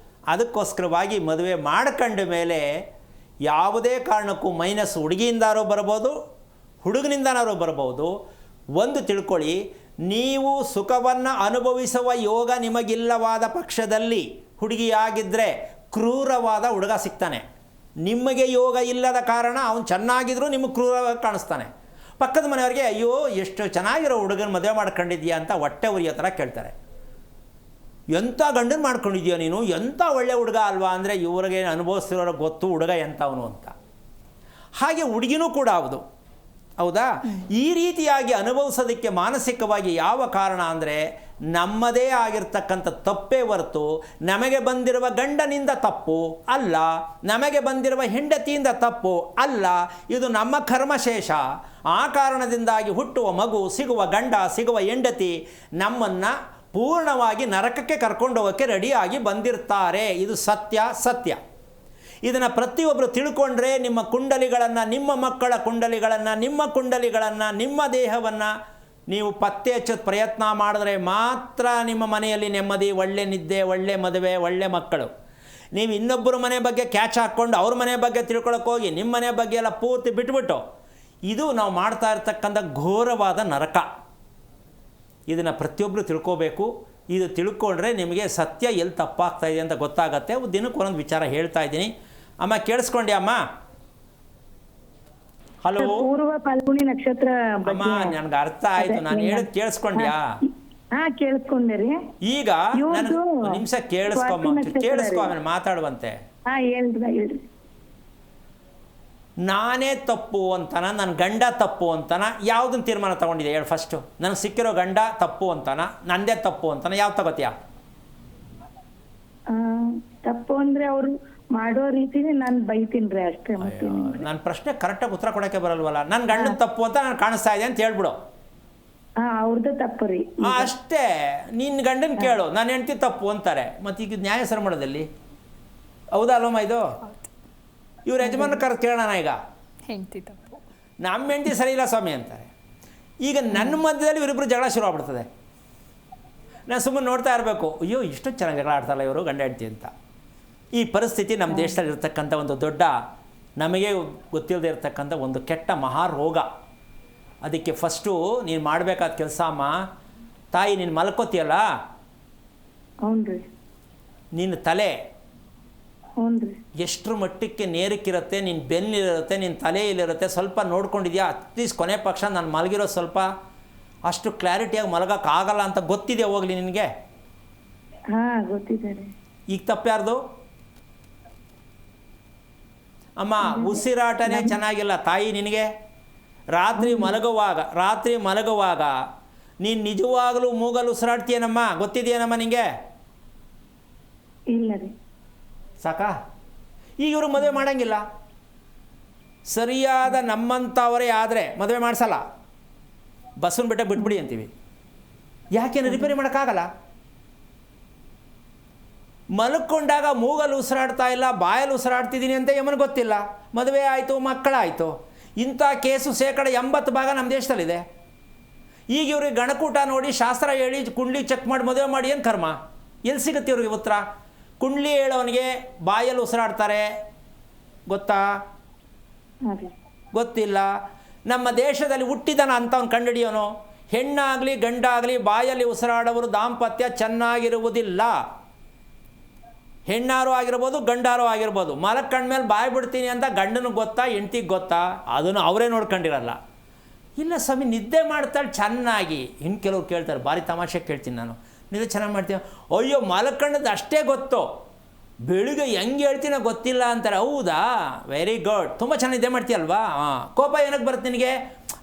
ಅದಕ್ಕೋಸ್ಕರವಾಗಿ ಮದುವೆ ಮಾಡ್ಕೊಂಡ ಮೇಲೆ ಯಾವುದೇ ಕಾರಣಕ್ಕೂ ಮೈನಸ್ ಹುಡುಗಿಯಿಂದಾರೋ ಬರ್ಬೋದು, ಹುಡುಗನಿಂದನಾರೋ ಬರ್ಬೋದು. ಒಂದು ತಿಳ್ಕೊಳ್ಳಿ, ನೀವು ಸುಖವನ್ನು ಅನುಭವಿಸುವ ಯೋಗ ನಿಮಗಿಲ್ಲವಾದ ಪಕ್ಷದಲ್ಲಿ ಹುಡುಗಿಯಾಗಿದ್ದರೆ ಕ್ರೂರವಾದ ಹುಡುಗ ಸಿಗ್ತಾನೆ. ನಿಮಗೆ ಯೋಗ ಇಲ್ಲದ ಕಾರಣ ಅವನು ಚೆನ್ನಾಗಿದ್ರೂ ನಿಮಗೆ ಕ್ರೂರವಾಗಿ ಕಾಣಿಸ್ತಾನೆ. ಪಕ್ಕದ ಮನೆಯವ್ರಿಗೆ ಅಯ್ಯೋ ಎಷ್ಟು ಚೆನ್ನಾಗಿರೋ ಹುಡುಗನ ಮದುವೆ ಮಾಡ್ಕೊಂಡಿದ್ಯಾ ಅಂತ ಹೊಟ್ಟೆ ಉರಿಯೋ ಥರ ಕೇಳ್ತಾರೆ. ಎಂಥ ಗಂಡನ ಮಾಡ್ಕೊಂಡಿದ್ಯಾ ನೀನು, ಎಂಥ ಒಳ್ಳೆ ಹುಡುಗ ಅಲ್ವಾ ಅಂದರೆ ಇವ್ರಿಗೆ ಅನುಭವಿಸ್ತಿರೋರಿಗೆ ಗೊತ್ತು ಹುಡುಗ ಎಂಥವನು ಅಂತ. ಹಾಗೆ ಹುಡುಗಿನೂ ಕೂಡ ಹೌದು, ಹೌದಾ? ಈ ರೀತಿಯಾಗಿ ಅನುಭವಿಸೋದಕ್ಕೆ ಮಾನಸಿಕವಾಗಿ ಯಾವ ಕಾರಣ ಅಂದರೆ ನಮ್ಮದೇ ಆಗಿರ್ತಕ್ಕಂಥ ತಪ್ಪೇ ಹೊರತು ನಮಗೆ ಬಂದಿರುವ ಗಂಡನಿಂದ ತಪ್ಪು ಅಲ್ಲ, ನಮಗೆ ಬಂದಿರುವ ಹೆಂಡತಿಯಿಂದ ತಪ್ಪು ಅಲ್ಲ. ಇದು ನಮ್ಮ ಕರ್ಮಶೇಷ. ಆ ಕಾರಣದಿಂದಾಗಿ ಹುಟ್ಟುವ ಮಗು, ಸಿಗುವ ಗಂಡ, ಸಿಗುವ ಹೆಂಡತಿ ನಮ್ಮನ್ನು ಪೂರ್ಣವಾಗಿ ನರಕಕ್ಕೆ ಕರ್ಕೊಂಡು ಹೋಗೋಕ್ಕೆ ರೆಡಿಯಾಗಿ ಬಂದಿರ್ತಾರೆ. ಇದು ಸತ್ಯ. ಇದನ್ನು ಪ್ರತಿಯೊಬ್ಬರು ತಿಳ್ಕೊಂಡ್ರೆ ನಿಮ್ಮ ಕುಂಡಲಿಗಳನ್ನು, ನಿಮ್ಮ ಮಕ್ಕಳ ಕುಂಡಲಿಗಳನ್ನು, ನಿಮ್ಮ ಕುಂಡಲಿಗಳನ್ನು, ನಿಮ್ಮ ದೇಹವನ್ನು ನೀವು ಪತ್ತೆ ಹಚ್ಚೋದು ಪ್ರಯತ್ನ ಮಾಡಿದ್ರೆ ಮಾತ್ರ ನಿಮ್ಮ ಮನೆಯಲ್ಲಿ ನೆಮ್ಮದಿ, ಒಳ್ಳೆ ನಿದ್ದೆ, ಒಳ್ಳೆ ಮದುವೆ, ಒಳ್ಳೆ ಮಕ್ಕಳು. ನೀವು ಇನ್ನೊಬ್ಬರ ಮನೆ ಬಗ್ಗೆ ಕ್ಯಾಚ್ ಹಾಕ್ಕೊಂಡು ಅವ್ರ ಮನೆ ಬಗ್ಗೆ ತಿಳ್ಕೊಳಕ್ಕೆ ಹೋಗಿ ನಿಮ್ಮ ಮನೆ ಬಗ್ಗೆ ಎಲ್ಲ ಪೂರ್ತಿ ಬಿಟ್ಬಿಟ್ಟು, ಇದು ನಾವು ಮಾಡ್ತಾ ಇರ್ತಕ್ಕಂಥ ಘೋರವಾದ ನರಕ. ಇದನ್ನು ಪ್ರತಿಯೊಬ್ಬರು ತಿಳ್ಕೋಬೇಕು. ಇದು ತಿಳ್ಕೊಂಡ್ರೆ ನಿಮಗೆ ಸತ್ಯ ಎಲ್ಲಿ ತಪ್ಪಾಗ್ತಾಯಿದೆ ಅಂತ ಗೊತ್ತಾಗತ್ತೆ. ದಿನಕ್ಕೆ ಒಂದೊಂದು ವಿಚಾರ ಹೇಳ್ತಾ ಇದ್ದೀನಿ. ಅಮ್ಮ ಕೇಳಿಸ್ಕೊಂಡ್ಯಾ ಅಮ್ಮ? ಹಲೋ ಪೂರ್ವ ಫಲ್ಗುಣಿ ನಕ್ಷತ್ರ ಅಮ್ಮ, ನನಗೆ ಅರ್ಥ ಆಯ್ತು. ನಾನು ಹೇಳೋದು ಕೇಳಿಸ್ಕೊಂಡ್ಯಾ? ಕೇಳಿಸ್ಕೊಂಡೆ ರೀ. ಈಗ ನನಗೆ ನಿಮಿಷ ಕೇಳಿಸ್ಕೊ ಆಮೇಲೆ ಮಾತಾಡುವಂತೆ. ಹೇಳ್ರಿ. ನಾನೇ ತಪ್ಪು ಅಂತನ, ನನ್ನ ಗಂಡ ತಪ್ಪು ಅಂತನ, ಯಾವುದನ್ನು ತೀರ್ಮಾನ ತಗೊಂಡಿದೆ ಹೇಳಿ ಫಸ್ಟು? ನನಗೆ ಸಿಕ್ಕಿರೋ ಗಂಡ ತಪ್ಪು ಅಂತನ, ನಂದೇ ತಪ್ಪು ಅಂತನ, ಯಾವ್ದು ತಗೋತೀಯ? ತಪ್ಪು ಅಂದ್ರೆ ಅವರು ಮಾಡೋ ರೀತಿನೇ ನಾನು ಬೈತೀನಿ ಅಷ್ಟೇ. ನನ್ನ ಪ್ರಶ್ನೆ ಕರೆಕ್ಟಾಗಿ ಉತ್ತರ ಕೊಡೋಕ್ಕೆ ಬರಲ್ವಲ್ಲ. ನನ್ನ ಗಂಡನ ತಪ್ಪು ಅಂತ ನಾನು ಕಾಣಿಸ್ತಾ ಇದೆ ಅಂತ ಹೇಳ್ಬಿಡು. ಅವ್ರದ್ದು ತಪ್ಪು ರೀ. ಅಷ್ಟೇ. ನಿನ್ನ ಗಂಡನ ಕೇಳು, ನಾನು ಹೆಂಡ್ತಿ ತಪ್ಪು ಅಂತಾರೆ. ಮತ್ತು ಈಗ ನ್ಯಾಯ ಸರ ಮಾಡೋದಲ್ಲಿ ಹೌದಾ ಅಲ್ವಮ್ಮ? ಇದು ಇವ್ರ ಯಜಮಾನ ಕರೆದು ಕೇಳೋಣ. ಈಗ ಹೆಂಡತಿ ತಪ್ಪು, ನಮ್ಮ ಹೆಂಡತಿ ಸರಿ ಇಲ್ಲ ಸ್ವಾಮಿ ಅಂತಾರೆ. ಈಗ ನನ್ನ ಮಧ್ಯದಲ್ಲಿ ಇವರಿಬ್ಬರು ಜಗಳ ಶುರು ಆಗ್ಬಿಡ್ತದೆ. ನಾನು ಸುಮ್ಮನೆ ನೋಡ್ತಾ ಇರಬೇಕು, ಅಯ್ಯೋ ಇಷ್ಟು ಚೆನ್ನಾಗಿ ಜಗಳ ಆಡ್ತಾರಲ್ಲ ಇವರು ಗಂಡ ಹೆಂಡತಿ ಅಂತ. ಈ ಪರಿಸ್ಥಿತಿ ನಮ್ಮ ದೇಶದಲ್ಲಿ ಇರ್ತಕ್ಕಂಥ ಒಂದು ದೊಡ್ಡ, ನಮಗೆ ಗೊತ್ತಿಲ್ಲದೆ ಇರತಕ್ಕಂಥ ಒಂದು ಕೆಟ್ಟ ಮಹಾರೋಗ. ಅದಕ್ಕೆ ಫಸ್ಟು ನೀನು ಮಾಡಬೇಕಾದ ಕೆಲಸ ಅಮ್ಮ, ತಾಯಿ ನೀನು ಮಲ್ಕೋತಿಯಲ್ಲ, ನಿನ್ನ ತಲೆ ಎಷ್ಟರ ಮಟ್ಟಕ್ಕೆ ನೇರಕ್ಕಿರುತ್ತೆ, ನಿನ್ನ ಬೆನ್ನಿರುತ್ತೆ, ನಿನ್ನ ತಲೆಯಲ್ಲಿರುತ್ತೆ, ಸ್ವಲ್ಪ ನೋಡ್ಕೊಂಡಿದ್ಯಾ? ಅಟ್ಲೀಸ್ಟ್ ಕೊನೆ ಪಕ್ಷ ನಾನು ಮಲಗಿರೋ ಸ್ವಲ್ಪ ಅಷ್ಟು ಕ್ಲಾರಿಟಿಯಾಗಿ ಮಲಗೋಕ್ಕಾಗಲ್ಲ ಅಂತ ಗೊತ್ತಿದೆ ಹೋಗಲಿ ನಿನಗೆ. ಹಾ ಗೊತ್ತಿದೆ ರೀ. ಈಗ ತಪ್ಪ್ಯಾರ್ದು? ಅಮ್ಮ ಉಸಿರಾಟನೇ ಚೆನ್ನಾಗಿಲ್ಲ ತಾಯಿ ನಿನಗೆ. ರಾತ್ರಿ ಮಲಗುವಾಗ ನೀನು ನಿಜವಾಗಲೂ ಮೂಗಲ್ಲಿ ಉಸಿರಾಡ್ತೀಯನಮ್ಮ, ಗೊತ್ತಿದೆಯೇನಮ್ಮ ನಿನಗೆ? ಇಲ್ಲ ರೀ. ಸಾಕಾ? ಈಗ ಇವರು ಮದುವೆ ಮಾಡೋಂಗಿಲ್ಲ. ಸರಿಯಾದ ನಮ್ಮಂಥವರೇ ಆದರೆ ಮದುವೆ ಮಾಡಿಸಲ್ಲ, ಬಸ್ಸನ್ನು ಬಿಟ್ಬಿಡಿ ಅಂತೀವಿ. ಯಾಕೆಂದ್ರೆ ರಿಪೇರಿ ಮಾಡೋಕ್ಕಾಗಲ್ಲ. ಮಲ್ಕೊಂಡಾಗ ಮೂಗಲ್ಲಿ ಉಸಿರಾಡ್ತಾ ಇಲ್ಲ, ಬಾಯಲ್ಲಿ ಉಸಿರಾಡ್ತಿದ್ದೀನಿ ಅಂತ ಯಮನ್ ಗೊತ್ತಿಲ್ಲ, ಮದುವೆ ಆಯಿತು, ಮಕ್ಕಳಾಯಿತು. ಇಂಥ ಕೇಸು 80% ನಮ್ಮ ದೇಶದಲ್ಲಿದೆ. ಈಗ ಇವ್ರಿಗೆ ಗಣಕೂಟ ನೋಡಿ, ಶಾಸ್ತ್ರ ಹೇಳಿ, ಕುಂಡ್ಲಿ ಚೆಕ್ ಮಾಡಿ ಮದುವೆ ಮಾಡಿ ಏನು ಕರ್ಮ? ಎಲ್ಲಿ ಸಿಗುತ್ತೆ ಇವ್ರಿಗೆ ಉತ್ತರ? ಕುಂಡ್ಲಿ ಹೇಳೋನಿಗೆ ಬಾಯಲ್ಲಿ ಉಸಿರಾಡ್ತಾರೆ, ಗೊತ್ತಾ? ಗೊತ್ತಿಲ್ಲ. ನಮ್ಮ ದೇಶದಲ್ಲಿ ಹುಟ್ಟಿದನ ಅಂಥವ್ನು ಕಂಡುಹಿಡಿಯೋನು. ಹೆಣ್ಣಾಗಲಿ ಗಂಡಾಗಲಿ ಬಾಯಲ್ಲಿ ಉಸಿರಾಡೋರು ದಾಂಪತ್ಯ ಚೆನ್ನಾಗಿರುವುದಿಲ್ಲ. ಹೆಣ್ಣಾರು ಆಗಿರ್ಬೋದು, ಗಂಡಾರು ಆಗಿರ್ಬೋದು. ಮಲಕ್ಕಂಡ್ಮೇಲೆ ಬಾಯಿ ಬಿಡ್ತೀನಿ ಅಂತ ಗಂಡನಿಗೆ ಗೊತ್ತಾ, ಹೆಂಡ್ತಿಗೆ ಗೊತ್ತಾ? ಅದನ್ನು ಅವರೇ ನೋಡ್ಕೊಂಡಿರಲ್ಲ. ಇಲ್ಲ ಸ್ವಾಮಿ ನಿದ್ದೆ ಮಾಡ್ತಾಳೆ ಚೆನ್ನಾಗಿ. ಇನ್ನು ಕೆಲವ್ರು ಕೇಳ್ತಾರೆ, ಭಾರಿ ತಮಾಷೆ ಕೇಳ್ತೀನಿ ನಾನು, ನಿದ್ದೆ ಚೆನ್ನಾಗಿ ಮಾಡ್ತೀನಿ. ಅಯ್ಯೋ ಮಲಕ್ಕಂಡದ್ದು ಅಷ್ಟೇ ಗೊತ್ತು, ಬೆಳಿಗ್ಗೆ ಹೆಂಗೆ ಹೇಳ್ತೀನೋ ಗೊತ್ತಿಲ್ಲ ಅಂತಾರೆ. ಹೌದಾ, ವೆರಿ ಗುಡ್, ತುಂಬ ಚೆನ್ನಾಗಿ ನಿದ್ದೆ ಮಾಡ್ತೀಯಲ್ವಾ? ಹಾಂ. ಕೋಪ ಏನಕ್ಕೆ ಬರುತ್ತೆ ನಿನಗೆ?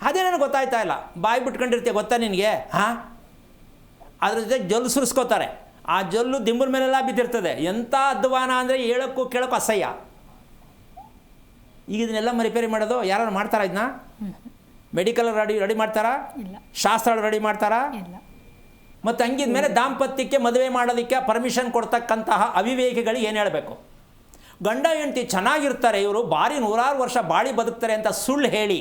ಅದೇ ನನಗೆ ಗೊತ್ತಾಯ್ತಾ ಇಲ್ಲ. ಬಾಯಿ ಬಿಟ್ಕೊಂಡಿರ್ತೀಯ ಗೊತ್ತಾ ನಿನಗೆ? ಹಾಂ. ಅದ್ರ ಜೊತೆ ಜೊಲ್ಲು ಸುರಿಸ್ಕೋತಾರೆ. ಆ ಜೊಲ್ಲು ದಿಂಬುಲ ಮೇಲೆಲ್ಲ ಬಿದ್ದಿರ್ತದೆ. ಎಂಥ ಅಧ್ವಾನ ಅಂದರೆ ಹೇಳೋಕ್ಕೂ ಕೇಳೋಕ್ಕೂ ಅಸಹ್ಯ. ಈಗ ಇದನ್ನೆಲ್ಲ ರಿಪೇರಿ ಮಾಡೋದು ಯಾರು ಮಾಡ್ತಾರಾ? ಇದನ್ನ ಮೆಡಿಕಲ್ ರೆಡಿ ಮಾಡ್ತಾರಾ? ಇಲ್ಲ. ಶಾಸ್ತ್ರ ರೆಡಿ ಮಾಡ್ತಾರಾ? ಇಲ್ಲ. ಮತ್ತು ಹಂಗಿದ ಮೇಲೆ ದಾಂಪತ್ಯಕ್ಕೆ ಮದುವೆ ಮಾಡೋದಕ್ಕೆ ಪರ್ಮಿಷನ್ ಕೊಡ್ತಕ್ಕಂತಹ ಅವಿವೇಕಿಗಳಿಗೆ ಏನು ಹೇಳಬೇಕು? ಗಂಡ ಹೆಂಡತಿ ಚೆನ್ನಾಗಿರ್ತಾರೆ, ಇವರು ಭಾರಿ 100 ವರ್ಷ ಬಾಳಿ ಬದುಕ್ತಾರೆ ಅಂತ ಸುಳ್ಳು ಹೇಳಿ,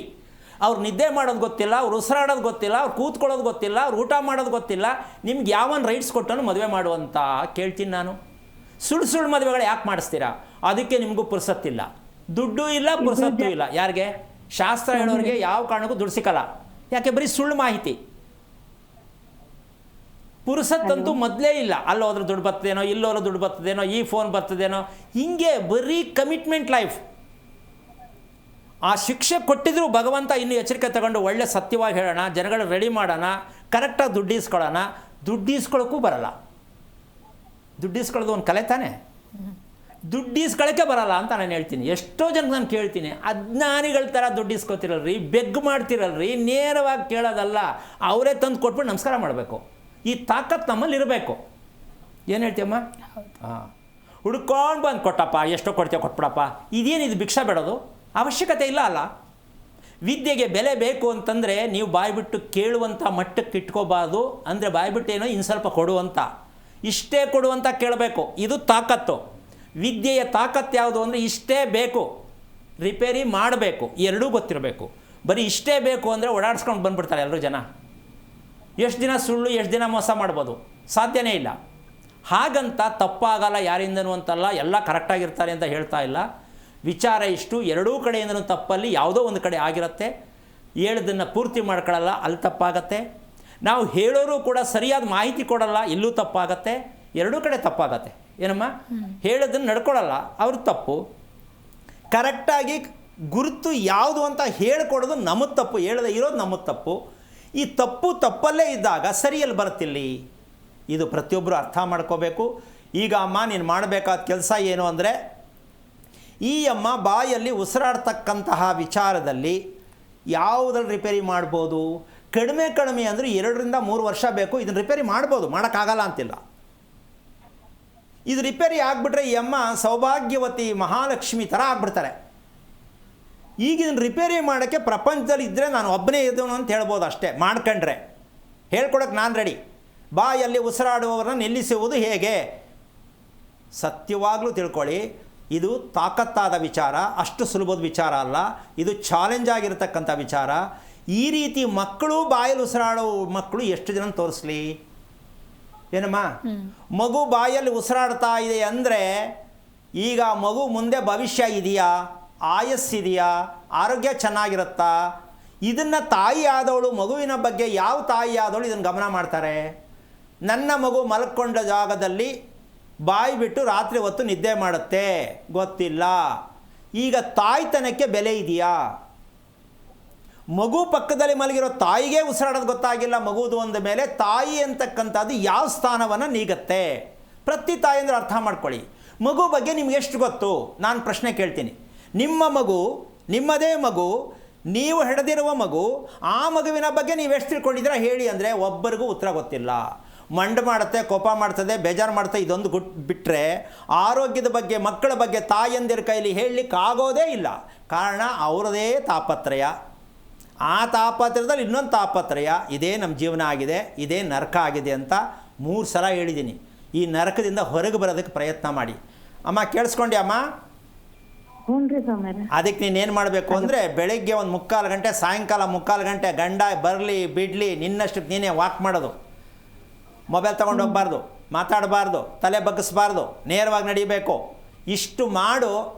ಅವ್ರು ನಿದ್ದೆ ಮಾಡೋದು ಗೊತ್ತಿಲ್ಲ, ಅವ್ರು ಉಸಿರಾಡೋದು ಗೊತ್ತಿಲ್ಲ, ಅವ್ರು ಕೂತ್ಕೊಳ್ಳೋದು ಗೊತ್ತಿಲ್ಲ, ಅವ್ರು ಊಟ ಮಾಡೋದು ಗೊತ್ತಿಲ್ಲ, ನಿಮ್ಗೆ ಯಾವನ್ ರೈಟ್ಸ್ ಕೊಟ್ಟನು ಮದುವೆ ಮಾಡುವಂತ ಕೇಳ್ತೀನಿ ನಾನು. ಸುಳ್ಳು ಮದುವೆಗಳು ಯಾಕೆ ಮಾಡಿಸ್ತೀರಾ? ಅದಕ್ಕೆ ನಿಮಗೂ ಪುರ್ಸತ್ತಿಲ್ಲ, ದುಡ್ಡು ಇಲ್ಲ, ಪುರ್ಸತ್ತು ಇಲ್ಲ. ಯಾರಿಗೆ? ಶಾಸ್ತ್ರ ಹೇಳೋರಿಗೆ ಯಾವ ಕಾರಣಕ್ಕೂ ದುಡ್ಡು ಸಿಕ್ಕಲ್ಲ. ಯಾಕೆ? ಬರೀ ಸುಳ್ಳು ಮಾಹಿತಿ. ಪುರುಸತ್ತಂತೂ ಮೊದಲೇ ಇಲ್ಲ. ಅಲ್ಲಿ ಹೋದ್ರೆ ದುಡ್ಡು ಬರ್ತದೇನೋ, ಇಲ್ಲೋದ್ರೆ ದುಡ್ಡು ಬರ್ತದೇನೋ, ಈ ಫೋನ್ ಬರ್ತದೇನೋ, ಹಿಂಗೆ ಬರೀ ಕಮಿಟ್ಮೆಂಟ್ ಲೈಫ್. ಆ ಶಿಕ್ಷೆ ಕೊಟ್ಟಿದ್ರು ಭಗವಂತ ಇನ್ನೂ ಎಚ್ಚರಿಕೆ ತಗೊಂಡು ಒಳ್ಳೆ ಸತ್ಯವಾಗಿ ಹೇಳೋಣ, ಜನಗಳು ರೆಡಿ ಮಾಡೋಣ, ಕರೆಕ್ಟಾಗಿ ದುಡ್ಡು ಇಸ್ಕೊಳ್ಳೋಣ. ದುಡ್ಡು ಇಸ್ಕೊಳ್ಳೋಕ್ಕೂ ಬರಲ್ಲ. ದುಡ್ಡು ಇಸ್ಕೊಳ್ಳೋದು ಒಂದು ಕಲೆ ತಾನೆ. ದುಡ್ಡು ಇಸ್ಕೊಳ್ಳೋಕ್ಕೆ ಬರಲ್ಲ ಅಂತ ನಾನು ಹೇಳ್ತೀನಿ. ಎಷ್ಟೋ ಜನಕ್ಕೆ ನಾನು ಕೇಳ್ತೀನಿ, ಅಜ್ಞಾನಿಗಳ ಥರ ದುಡ್ಡು ಇಸ್ಕೊತಿರಲ್ರಿ, ಬೆಗ್ ಮಾಡ್ತಿರಲ್ರಿ, ನೇರವಾಗಿ ಕೇಳೋದಲ್ಲ, ಅವರೇ ತಂದು ಕೊಟ್ಬಿಟ್ಟು ನಮಸ್ಕಾರ ಮಾಡಬೇಕು. ಈ ತಾಕತ್ತು ನಮ್ಮಲ್ಲಿ ಇರಬೇಕು. ಏನು ಹೇಳ್ತೀಯಮ್ಮ? ಹಾಂ. ಹುಡ್ಕೊಂಡು ಬಂದು ಕೊಟ್ಟಪ್ಪ, ಎಷ್ಟೋ ಕೊಡ್ತೀಯ ಕೊಟ್ಬಿಡಪ್ಪ, ಇದೇನಿದು ಭಿಕ್ಷಾ ಬೇಡೋದು? ಅವಶ್ಯಕತೆ ಇಲ್ಲ ಅಲ್ಲ. ವಿದ್ಯೆಗೆ ಬೆಲೆ ಬೇಕು ಅಂತಂದರೆ ನೀವು ಬಾಯ್ಬಿಟ್ಟು ಕೇಳುವಂಥ ಮಟ್ಟಕ್ಕೆ ಇಟ್ಕೋಬಾರ್ದು. ಅಂದರೆ ಬಾಯ್ಬಿಟ್ಟು ಏನೋ ಇನ್ನು ಸ್ವಲ್ಪ ಕೊಡುವಂಥ, ಇಷ್ಟೇ ಕೊಡುವಂಥ ಕೇಳಬೇಕು. ಇದು ತಾಕತ್ತು. ವಿದ್ಯೆಯ ತಾಕತ್ತು ಯಾವುದು ಅಂದರೆ ಇಷ್ಟೇ ಬೇಕು, ರಿಪೇರಿ ಮಾಡಬೇಕು, ಎರಡೂ ಗೊತ್ತಿರಬೇಕು. ಬರೀ ಇಷ್ಟೇ ಬೇಕು ಅಂದರೆ ಓಡಾಡಿಸ್ಕೊಂಡು ಬಂದುಬಿಡ್ತಾರೆ ಎಲ್ಲರೂ ಜನ. ಎಷ್ಟು ದಿನ ಸುಳ್ಳು, ಎಷ್ಟು ದಿನ ಮೋಸ ಮಾಡ್ಬೋದು? ಸಾಧ್ಯನೇ ಇಲ್ಲ. ಹಾಗಂತ ತಪ್ಪಾಗಲ್ಲ ಯಾರಿಂದನೂ ಅಂತಲ್ಲ, ಎಲ್ಲ ಕರೆಕ್ಟಾಗಿರ್ತಾರೆ ಅಂತ ಹೇಳ್ತಾ ಇಲ್ಲ. ವಿಚಾರ ಇಷ್ಟು, ಎರಡೂ ಕಡೆಯಿಂದನೂ ತಪ್ಪಲ್ಲಿ ಯಾವುದೋ ಒಂದು ಕಡೆ ಆಗಿರುತ್ತೆ. ಹೇಳೋದನ್ನು ಪೂರ್ತಿ ಮಾಡ್ಕೊಳ್ಳಲ್ಲ, ಅಲ್ಲಿ ತಪ್ಪಾಗತ್ತೆ. ನಾವು ಹೇಳೋರು ಕೂಡ ಸರಿಯಾದ ಮಾಹಿತಿ ಕೊಡಲ್ಲ, ಇಲ್ಲೂ ತಪ್ಪಾಗತ್ತೆ. ಎರಡೂ ಕಡೆ ತಪ್ಪಾಗತ್ತೆ. ಏನಮ್ಮ? ಹೇಳೋದನ್ನು ನಡ್ಕೊಳ್ಳಲ್ಲ, ಅವ್ರ ತಪ್ಪು. ಕರೆಕ್ಟಾಗಿ ಗುರುತು ಯಾವುದು ಅಂತ ಹೇಳ್ಕೊಡೋದು ನಮ್ಮದು ತಪ್ಪು, ಹೇಳದೆ ಇರೋದು ನಮ್ಮದು ತಪ್ಪು. ಈ ತಪ್ಪಲ್ಲೇ ಇದ್ದಾಗ ಸರಿಯಲ್ಲಿ ಬರುತ್ತಿಲ್ಲಿ. ಇದು ಪ್ರತಿಯೊಬ್ಬರು ಅರ್ಥ ಮಾಡ್ಕೋಬೇಕು. ಈಗ ಅಮ್ಮ ನೀನು ಮಾಡಬೇಕಾದ ಕೆಲಸ ಏನು ಅಂದರೆ, ಈ ಅಮ್ಮ ಬಾಯಲ್ಲಿ ಉಸಿರಾಡ್ತಕ್ಕಂತಹ ವಿಚಾರದಲ್ಲಿ ಯಾವುದ್ರಲ್ಲಿ ರಿಪೇರಿ ಮಾಡ್ಬೋದು? ಕಡಿಮೆ ಅಂದರೆ 2 ರಿಂದ 3 ವರ್ಷ ಬೇಕು. ಇದನ್ನು ರಿಪೇರಿ ಮಾಡ್ಬೋದು, ಮಾಡೋಕ್ಕಾಗಲ್ಲ ಅಂತಿಲ್ಲ. ಇದು ರಿಪೇರಿ ಆಗಿಬಿಟ್ರೆ ಈ ಅಮ್ಮ ಸೌಭಾಗ್ಯವತಿ ಮಹಾಲಕ್ಷ್ಮಿ ಥರ ಆಗಿಬಿಡ್ತಾರೆ. ಈಗ ಇದನ್ನು ರಿಪೇರಿ ಮಾಡೋಕ್ಕೆ ಪ್ರಪಂಚದಲ್ಲಿ ಇದ್ದರೆ ನಾನು ಒಬ್ಬನೇ ಇದ್ದವನು ಅಂತ ಹೇಳ್ಬೋದು ಅಷ್ಟೇ. ಮಾಡ್ಕೊಂಡ್ರೆ ಹೇಳ್ಕೊಡೋಕೆ ನಾನು ರೆಡಿ. ಬಾಯಲ್ಲಿ ಉಸಿರಾಡುವವರನ್ನ ನಿಲ್ಲಿಸುವುದು ಹೇಗೆ? ಸತ್ಯವಾಗಲೂ ತಿಳ್ಕೊಳ್ಳಿ, ಇದು ತಾಕತ್ತಾದ ವಿಚಾರ, ಅಷ್ಟು ಸುಲಭದ ವಿಚಾರ ಅಲ್ಲ. ಇದು ಚಾಲೆಂಜ್ ಆಗಿರತಕ್ಕಂಥ ವಿಚಾರ. ಈ ರೀತಿ ಮಕ್ಕಳು ಬಾಯಲ್ಲಿ ಉಸಿರಾಡೋ ಮಕ್ಕಳು ಎಷ್ಟು ಜನ ತೋರಿಸ್ಲಿ? ಏನಮ್ಮ? ಮಗು ಬಾಯಲ್ಲಿ ಉಸಿರಾಡ್ತಾ ಇದೆ ಅಂದರೆ ಈಗ ಮಗು ಮುಂದೆ ಭವಿಷ್ಯ ಇದೆಯಾ, ಆಯಸ್ಸಿದೆಯಾ, ಆರೋಗ್ಯ ಚೆನ್ನಾಗಿರುತ್ತಾ? ಇದನ್ನು ತಾಯಿ ಆದವಳು ಮಗುವಿನ ಬಗ್ಗೆ ಯಾವ ತಾಯಿ ಆದವಳು ಇದನ್ನು ಗಮನ ಮಾಡ್ತಾರೆ? ನನ್ನ ಮಗು ಮಲ್ಕೊಂಡ ಜಾಗದಲ್ಲಿ ಬಾಯಿ ಬಿಟ್ಟು ರಾತ್ರಿ ಹೊತ್ತು ನಿದ್ದೆ ಮಾಡುತ್ತೆ, ಗೊತ್ತಿಲ್ಲ. ಈಗ ತಾಯ್ತನಕ್ಕೆ ಬೆಲೆ ಇದೆಯಾ? ಮಗು ಪಕ್ಕದಲ್ಲಿ ಮಲಗಿರೋ ತಾಯಿಗೆ ಉಸಿರಾಡೋದು ಗೊತ್ತಾಗಿಲ್ಲ ಮಗುವುದು ಅಂದ ಮೇಲೆ ತಾಯಿ ಅಂತಕ್ಕಂಥದ್ದು ಯಾವ ಸ್ಥಾನವನ್ನು ನೀಗತ್ತೆ. ಪ್ರತಿ ತಾಯಿ ಅಂದರೆ ಅರ್ಥ ಮಾಡ್ಕೊಳ್ಳಿ. ಮಗು ಬಗ್ಗೆ ನಿಮ್ಗೆ ಎಷ್ಟು ಗೊತ್ತು? ನಾನು ಪ್ರಶ್ನೆ ಕೇಳ್ತೀನಿ. ನಿಮ್ಮ ಮಗು, ನಿಮ್ಮದೇ ಮಗು, ನೀವು ಹಿಡಿದಿರುವ ಮಗು, ಆ ಮಗುವಿನ ಬಗ್ಗೆ ನೀವು ಎಷ್ಟು ತಿಳ್ಕೊಂಡಿದ್ದೀರಾ ಹೇಳಿ ಅಂದರೆ ಒಬ್ಬರಿಗೂ ಉತ್ತರ ಗೊತ್ತಿಲ್ಲ. ಮಂಡು ಮಾಡುತ್ತೆ, ಕೋಪ ಮಾಡ್ತದೆ, ಬೇಜಾರು ಮಾಡುತ್ತೆ, ಇದೊಂದು ಬಿಟ್ಟರೆ ಆರೋಗ್ಯದ ಬಗ್ಗೆ, ಮಕ್ಕಳ ಬಗ್ಗೆ ತಾಯಂದಿರ ಕೈಲಿ ಹೇಳಲಿಕ್ಕೆ ಆಗೋದೇ ಇಲ್ಲ. ಕಾರಣ ಅವರದೇ ತಾಪತ್ರಯ. ಆ ತಾಪತ್ರಯದಲ್ಲಿ ಇನ್ನೊಂದು ತಾಪತ್ರಯ, ಇದೇ ನಮ್ಮ ಜೀವನ ಆಗಿದೆ, ಇದೇ ನರಕ ಆಗಿದೆ ಅಂತ 3 ಸಲ ಹೇಳಿದ್ದೀನಿ. ಈ ನರಕದಿಂದ ಹೊರಗೆ ಬರೋದಕ್ಕೆ ಪ್ರಯತ್ನ ಮಾಡಿ. ಅಮ್ಮ ಕೇಳಿಸ್ಕೊಂಡೆ ಅಮ್ಮ? ಹ್ಞೂ ರೀ ಸ್ವಾಮೀರ. ಅದಕ್ಕೆ ನೀನೇನು ಮಾಡಬೇಕು ಅಂದರೆ ಬೆಳಗ್ಗೆ ಒಂದು 3/4 ಗಂಟೆ, ಸಾಯಂಕಾಲ 3/4 ಗಂಟೆ ಗಂಡ ಬರಲಿ ಬಿಡಲಿ ನಿನ್ನಷ್ಟಕ್ಕೆ ನೀನೇ ವಾಕ್ ಮಾಡೋದು. ಮೊಬೈಲ್ ತೊಗೊಂಡು ಹೋಗಬಾರ್ದು, ಮಾತಾಡಬಾರ್ದು, ತಲೆ ಬಗ್ಗಿಸ್ಬಾರ್ದು, ನೇರವಾಗಿ ನಡಿಬೇಕು. ಇಷ್ಟು ಮಾಡು,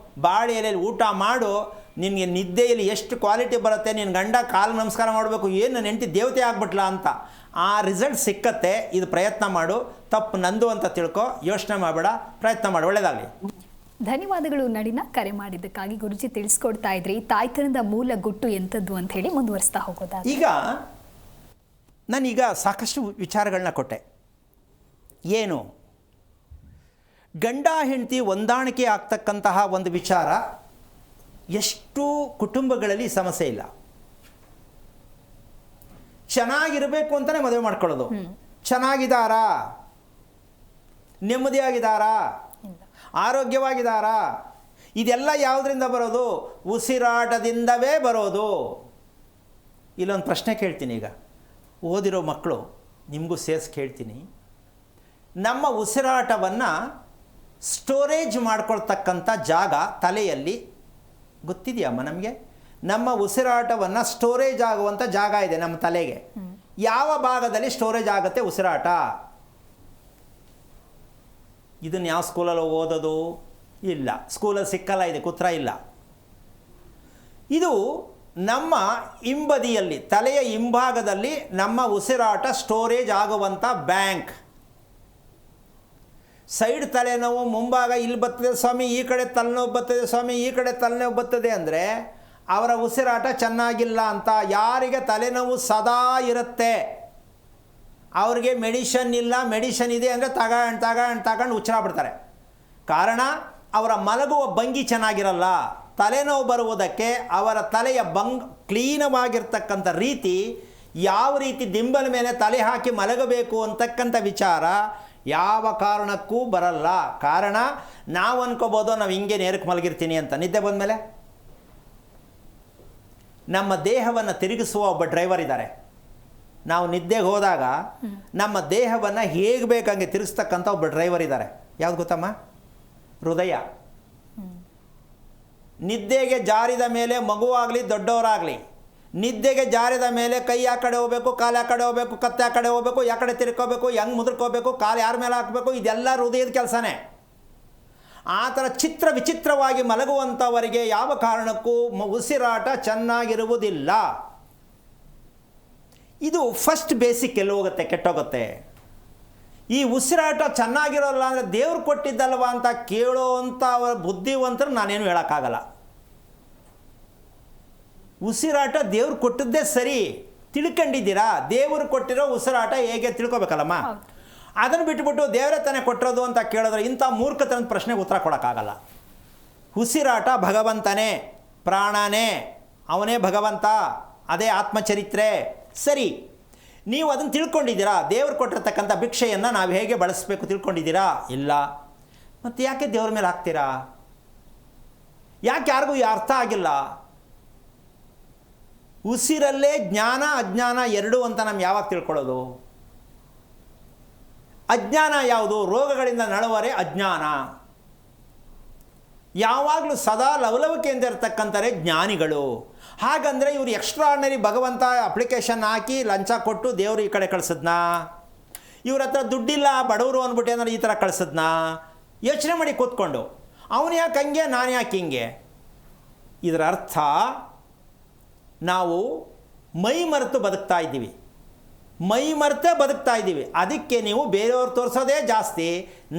ಬಾಳೆ ಎಲೆಯಲ್ಲಿ ಊಟ ಮಾಡು. ನಿನಗೆ ನಿದ್ದೆಯಲ್ಲಿ ಎಷ್ಟು ಕ್ವಾಲಿಟಿ ಬರುತ್ತೆ. ನಿನ್ನ ಗಂಡ ಕಾಲು ನಮಸ್ಕಾರ ಮಾಡಬೇಕು, ಏನು ನನ್ನ ಹೆಂಡತಿ ದೇವತೆ ಆಗ್ಬಿಟ್ಲಾ ಅಂತ. ಆ ರಿಸಲ್ಟ್ ಸಿಕ್ಕತ್ತೆ. ಇದು ಪ್ರಯತ್ನ ಮಾಡು. ತಪ್ಪು ನಂದು ಅಂತ ತಿಳ್ಕೊ, ಯೋಚನೆ ಮಾಡಬೇಡ, ಪ್ರಯತ್ನ ಮಾಡು. ಒಳ್ಳೆಯದಾಗಲಿ. ಧನ್ಯವಾದಗಳು ನಳಿನ, ಕರೆ ಮಾಡಿದ್ದಕ್ಕಾಗಿ. ಗುರುಜಿ ತಿಳಿಸ್ಕೊಡ್ತಾ ಇದ್ರಿ ತಾಯ್ತನದ ಮೂಲ ಗುಟ್ಟು ಎಂಥದ್ದು ಅಂತ ಹೇಳಿ ಮುಂದುವರಿಸ್ತಾ ಹೋಗೋದಾ. ಈಗ ನಾನೀಗ ಸಾಕಷ್ಟು ವಿಚಾರಗಳನ್ನ ಕೊಟ್ಟೆ. ಏನು ಗಂಡ ಹೆಂಡತಿ ಹೊಂದಾಣಿಕೆ ಆಗ್ತಕ್ಕಂತಹ ಒಂದು ವಿಚಾರ ಎಷ್ಟು ಕುಟುಂಬಗಳಲ್ಲಿ ಸಮಸ್ಯೆ ಇಲ್ಲ. ಚೆನ್ನಾಗಿರಬೇಕು ಅಂತಲೇ ಮದುವೆ ಮಾಡ್ಕೊಳ್ಳೋದು. ಚೆನ್ನಾಗಿದ್ದಾರಾ, ನೆಮ್ಮದಿಯಾಗಿದ್ದಾರಾ, ಆರೋಗ್ಯವಾಗಿದ್ದಾರಾ, ಇದೆಲ್ಲ ಯಾವುದರಿಂದ ಬರೋದು? ಉಸಿರಾಟದಿಂದವೇ ಬರೋದು. ಇಲ್ಲೊಂದು ಪ್ರಶ್ನೆ ಕೇಳ್ತೀನಿ. ಈಗ ಓದಿರೋ ಮಕ್ಕಳು ನಿಮಗೂ ಸೇರಿಸಿ ಕೇಳ್ತೀನಿ. ನಮ್ಮ ಉಸಿರಾಟವನ್ನು ಸ್ಟೋರೇಜ್ ಮಾಡ್ಕೊಳ್ತಕ್ಕಂಥ ಜಾಗ ತಲೆಯಲ್ಲಿ ಗೊತ್ತಿದೆಯಮ್ಮ ನಮಗೆ? ನಮ್ಮ ಉಸಿರಾಟವನ್ನು ಸ್ಟೋರೇಜ್ ಆಗುವಂಥ ಜಾಗ ಇದೆ ನಮ್ಮ ತಲೆಗೆ. ಯಾವ ಭಾಗದಲ್ಲಿ ಸ್ಟೋರೇಜ್ ಆಗುತ್ತೆ ಉಸಿರಾಟ? ಇದನ್ನು ಯಾವ ಸ್ಕೂಲಲ್ಲಿ ಓದೋದು? ಇಲ್ಲ, ಸ್ಕೂಲಲ್ಲಿ ಸಿಕ್ಕಲ್ಲ, ಇದಕ್ಕೆ ಉತ್ತರ ಇಲ್ಲ. ಇದು ನಮ್ಮ ಹಿಂಬದಿಯಲ್ಲಿ, ತಲೆಯ ಹಿಂಭಾಗದಲ್ಲಿ ನಮ್ಮ ಉಸಿರಾಟ ಸ್ಟೋರೇಜ್ ಆಗುವಂಥ ಬ್ಯಾಂಕ್. ಸೈಡ್ ತಲೆನೋವು ಮುಂಭಾಗ ಇಲ್ಲಿ ಬರ್ತದೆ ಸ್ವಾಮಿ, ಈ ಕಡೆ ತಲೆನೋವು ಬರ್ತದೆ ಸ್ವಾಮಿ, ಈ ಕಡೆ ತಲೆನೋವು ಬರ್ತದೆ ಅಂದರೆ ಅವರ ಉಸಿರಾಟ ಚೆನ್ನಾಗಿಲ್ಲ ಅಂತ. ಯಾರಿಗೆ ತಲೆನೋವು ಸದಾ ಇರುತ್ತೆ ಅವ್ರಿಗೆ ಮೆಡಿಷನ್ ಇಲ್ಲ, ಮೆಡಿಷನ್ ಇದೆ ಅಂದರೆ ತಗೊಂಡು ಉಚ್ಚರ ಬಿಡ್ತಾರೆ. ಕಾರಣ ಅವರ ಮಲಗುವ ಭಂಗಿ ಚೆನ್ನಾಗಿರಲ್ಲ. ತಲೆನೋವು ಬರುವುದಕ್ಕೆ ಅವರ ತಲೆಯ ಕ್ಲೀನವಾಗಿರ್ತಕ್ಕಂಥ ರೀತಿ, ಯಾವ ರೀತಿ ದಿಂಬಲ ಮೇಲೆ ತಲೆ ಹಾಕಿ ಮಲಗಬೇಕು ಅಂತಕ್ಕಂಥ ವಿಚಾರ ಯಾವ ಕಾರಣಕ್ಕೂ ಬರಲ್ಲ. ಕಾರಣ ನಾವು ಅನ್ಕೋಬೋದು ನಾವು ಹಿಂಗೆ ನೇರಕ್ಕೆ ಮಲಗಿರ್ತೀನಿ ಅಂತ. ನಿದ್ದೆ ಬಂದಮೇಲೆ ನಮ್ಮ ದೇಹವನ್ನು ತಿರುಗಿಸುವ ಒಬ್ಬ ಡ್ರೈವರ್ ಇದ್ದಾರೆ. ನಾವು ನಿದ್ದೆಗೆ ಹೋದಾಗ ನಮ್ಮ ದೇಹವನ್ನು ಹೇಗೆ ಬೇಕಂಗೆ ತಿರುಗಿಸ್ತಕ್ಕಂಥ ಒಬ್ಬ ಡ್ರೈವರ್ ಇದ್ದಾರೆ. ಯಾವ್ದು ಗೊತ್ತಮ್ಮ? ಹೃದಯ. ನಿದ್ದೆಗೆ ಜಾರಿದ ಮೇಲೆ ಮಗುವಾಗಲಿ ದೊಡ್ಡವರಾಗಲಿ, ನಿದ್ದೆಗೆ ಜಾರಿದ ಮೇಲೆ ಕೈ ಆ ಕಡೆ ಹೋಗಬೇಕು, ಕಾಲು ಆ ಕಡೆ ಹೋಗಬೇಕು, ಕತ್ತೆ ಆ ಕಡೆ ಹೋಗಬೇಕು, ಯಾ ಕಡೆ ತಿರ್ಕೋಬೇಕು, ಹೆಂಗೆ ಮುದುರ್ಕೋಬೇಕು, ಕಾಲು ಯಾರ ಮೇಲೆ ಹಾಕಬೇಕು, ಇದೆಲ್ಲ ಹೃದಯದ ಕೆಲಸನೇ. ಆ ಥರ ವಿಚಿತ್ರವಾಗಿ ಮಲಗುವಂಥವರಿಗೆ ಯಾವ ಕಾರಣಕ್ಕೂ ಉಸಿರಾಟ ಚೆನ್ನಾಗಿರುವುದಿಲ್ಲ. ಇದು ಫಸ್ಟ್ ಬೇಸಿಕ್ ಎಲ್ಲಿ ಹೋಗುತ್ತೆ, ಕೆಟ್ಟೋಗುತ್ತೆ. ಈ ಉಸಿರಾಟ ಚೆನ್ನಾಗಿರೋಲ್ಲ ಅಂದರೆ ದೇವ್ರು ಕೊಟ್ಟಿದ್ದಲ್ವ ಅಂತ ಕೇಳೋ ಅಂಥ ಅವರ ಬುದ್ಧಿವಂತರು ನಾನೇನು ಹೇಳೋಕ್ಕಾಗಲ್ಲ. ಉಸಿರಾಟ ದೇವ್ರು ಕೊಟ್ಟಿದ್ದೇ ಸರಿ, ತಿಳ್ಕೊಂಡಿದ್ದೀರಾ? ದೇವರು ಕೊಟ್ಟಿರೋ ಉಸಿರಾಟ ಹೇಗೆ ತಿಳ್ಕೊಬೇಕಲ್ಲಮ್ಮ. ಅದನ್ನು ಬಿಟ್ಬಿಟ್ಟು ದೇವರೇ ತಾನೇ ಕೊಟ್ಟಿರೋದು ಅಂತ ಕೇಳಿದ್ರೆ ಇಂಥ ಮೂರ್ಖತನದ ಪ್ರಶ್ನೆಗೆ ಉತ್ತರ ಕೊಡೋಕ್ಕಾಗಲ್ಲ. ಉಸಿರಾಟ ಭಗವಂತನೇ, ಪ್ರಾಣನೇ, ಅವನೇ ಭಗವಂತ, ಅದೇ ಆತ್ಮಚರಿತ್ರೆ. ಸರಿ, ನೀವು ಅದನ್ನು ತಿಳ್ಕೊಂಡಿದ್ದೀರಾ? ದೇವರು ಕೊಟ್ಟಿರ್ತಕ್ಕಂಥ ಭಿಕ್ಷೆಯನ್ನು ನಾವು ಹೇಗೆ ಬಳಸಬೇಕು ತಿಳ್ಕೊಂಡಿದ್ದೀರಾ? ಇಲ್ಲ. ಮತ್ತು ಯಾಕೆ ದೇವ್ರ ಮೇಲೆ ಹಾಕ್ತೀರಾ? ಯಾಕೆ ಯಾರಿಗೂ ಅರ್ಥ ಆಗಿಲ್ಲ? ಉಸಿರಲ್ಲೇ ಜ್ಞಾನ ಅಜ್ಞಾನ ಎರಡೂ ಅಂತ ನಮ್ಗೆ ಯಾವಾಗ ತಿಳ್ಕೊಳ್ಳೋದು? ಅಜ್ಞಾನ ಯಾವುದು? ರೋಗಗಳಿಂದ ನಳವರೆ ಅಜ್ಞಾನ. ಯಾವಾಗಲೂ ಸದಾ ಲವಲವಿಕೆಯಿಂದ ಇರ್ತಕ್ಕಂಥರೇ ಜ್ಞಾನಿಗಳು. ಹಾಗಂದರೆ ಇವರು ಎಕ್ಸ್ಟ್ರಾರ್ಡಿನರಿ ಭಗವಂತ ಅಪ್ಲಿಕೇಶನ್ ಹಾಕಿ ಲಂಚ ಕೊಟ್ಟು ದೇವರು ಈ ಕಡೆ ಕಳಿಸಿದ್ನಾ? ಇವ್ರ ಹತ್ರ ದುಡ್ಡಿಲ್ಲ ಬಡವರು ಅಂದ್ಬಿಟ್ಟು ಏನಾದ್ರು ಈ ಥರ ಕಳಿಸಿದ್ನಾ? ಯೋಚನೆ ಮಾಡಿ ಕೂತ್ಕೊಂಡು, ಅವನು ಯಾಕೆ ಹಂಗೆ, ನಾನು ಯಾಕೆ ಹಿಂಗೆ? ಇದರ ಅರ್ಥ ನಾವು ಮೈ ಮರೆತು ಬದುಕ್ತಾ ಇದ್ದೀವಿ, ಮೈ ಮರೆತೇ ಬದುಕ್ತಾ ಇದ್ದೀವಿ. ಅದಕ್ಕೆ ನೀವು ಬೇರೆಯವ್ರು ತೋರಿಸೋದೇ ಜಾಸ್ತಿ,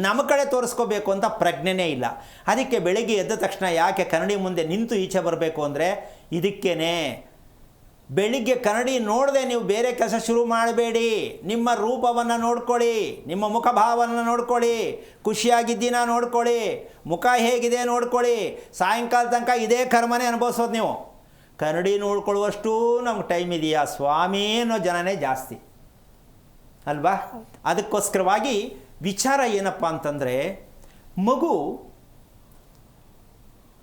ನಮ್ಮ ಕಡೆ ತೋರಿಸ್ಕೋಬೇಕು ಅಂತ ಪ್ರಜ್ಞೆನೇ ಇಲ್ಲ. ಅದಕ್ಕೆ ಬೆಳಗ್ಗೆ ಎದ್ದ ತಕ್ಷಣ ಯಾಕೆ ಕನ್ನಡಿ ಮುಂದೆ ನಿಂತು ಈಚೆ ಬರಬೇಕು ಅಂದರೆ ಇದಕ್ಕೇನೆ ಬೆಳಿಗ್ಗೆ ಕನ್ನಡಿ ನೋಡದೆ ನೀವು ಬೇರೆ ಕೆಲಸ ಶುರು ಮಾಡಬೇಡಿ. ನಿಮ್ಮ ರೂಪವನ್ನು ನೋಡ್ಕೊಳ್ಳಿ, ನಿಮ್ಮ ಮುಖಭಾವವನ್ನು ನೋಡ್ಕೊಳ್ಳಿ, ಖುಷಿಯಾಗಿದ್ದೀನ ನೋಡ್ಕೊಳ್ಳಿ, ಮುಖ ಹೇಗಿದೆ ನೋಡ್ಕೊಳ್ಳಿ. ಸಾಯಂಕಾಲ ತನಕ ಇದೇ ಕರ್ಮನೇ ಅನುಭವಿಸೋದು ನೀವು. ಕನ್ನಡಿ ನೋಡ್ಕೊಳ್ಳುವಷ್ಟು ನಮ್ಗೆ ಟೈಮ್ ಇದೆಯಾ ಸ್ವಾಮಿ ಅನ್ನೋ ಜನನೇ ಜಾಸ್ತಿ ಅಲ್ವಾ? ಅದಕ್ಕೋಸ್ಕರವಾಗಿ ವಿಚಾರ ಏನಪ್ಪ ಅಂತಂದರೆ, ಮಗು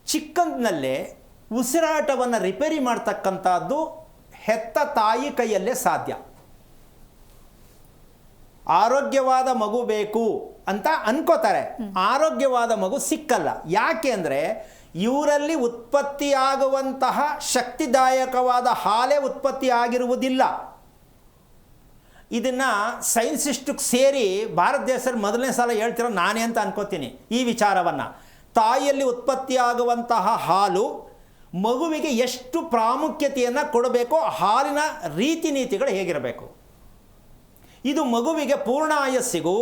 ಚಿಕ್ಕಂದಿನಲ್ಲೇ ಉಸಿರಾಟವನ್ನು ರಿಪೇರಿ ಮಾಡ್ತಕ್ಕಂಥದ್ದು ಹೆತ್ತ ತಾಯಿ ಕೈಯಲ್ಲೇ ಸಾಧ್ಯ. ಆರೋಗ್ಯವಾದ ಮಗು ಬೇಕು ಅಂತ ಅನ್ಕೋತಾರೆ, ಆರೋಗ್ಯವಾದ ಮಗು ಸಿಕ್ಕಲ್ಲ. ಯಾಕೆ ಅಂದರೆ ಇವರಲ್ಲಿ ಉತ್ಪತ್ತಿಯಾಗುವಂತಹ ಶಕ್ತಿದಾಯಕವಾದ ಹಾಲೇ ಉತ್ಪತ್ತಿ ಆಗಿರುವುದಿಲ್ಲ. ಇದನ್ನು ಸೈನ್ಸಿಸ್ಟಿಗೆ ಸೇರಿ ಭಾರತ ದೇಶದಲ್ಲಿ ಮೊದಲನೇ ಸಲ ಹೇಳ್ತಿರೋ ನಾನೇ ಅಂತ ಅನ್ಕೋತೀನಿ ಈ ವಿಚಾರವನ್ನು. ತಾಯಿಯಲ್ಲಿ ಉತ್ಪತ್ತಿಯಾಗುವಂತಹ ಹಾಲು ಮಗುವಿಗೆ ಎಷ್ಟು ಪ್ರಾಮುಖ್ಯತೆಯನ್ನು ಕೊಡಬೇಕು, ಹಾಲಿನ ರೀತಿ ನೀತಿಗಳು ಹೇಗಿರಬೇಕು, ಇದು ಮಗುವಿಗೆ ಪೂರ್ಣ ಆಯಸ್ಸಿಗೂ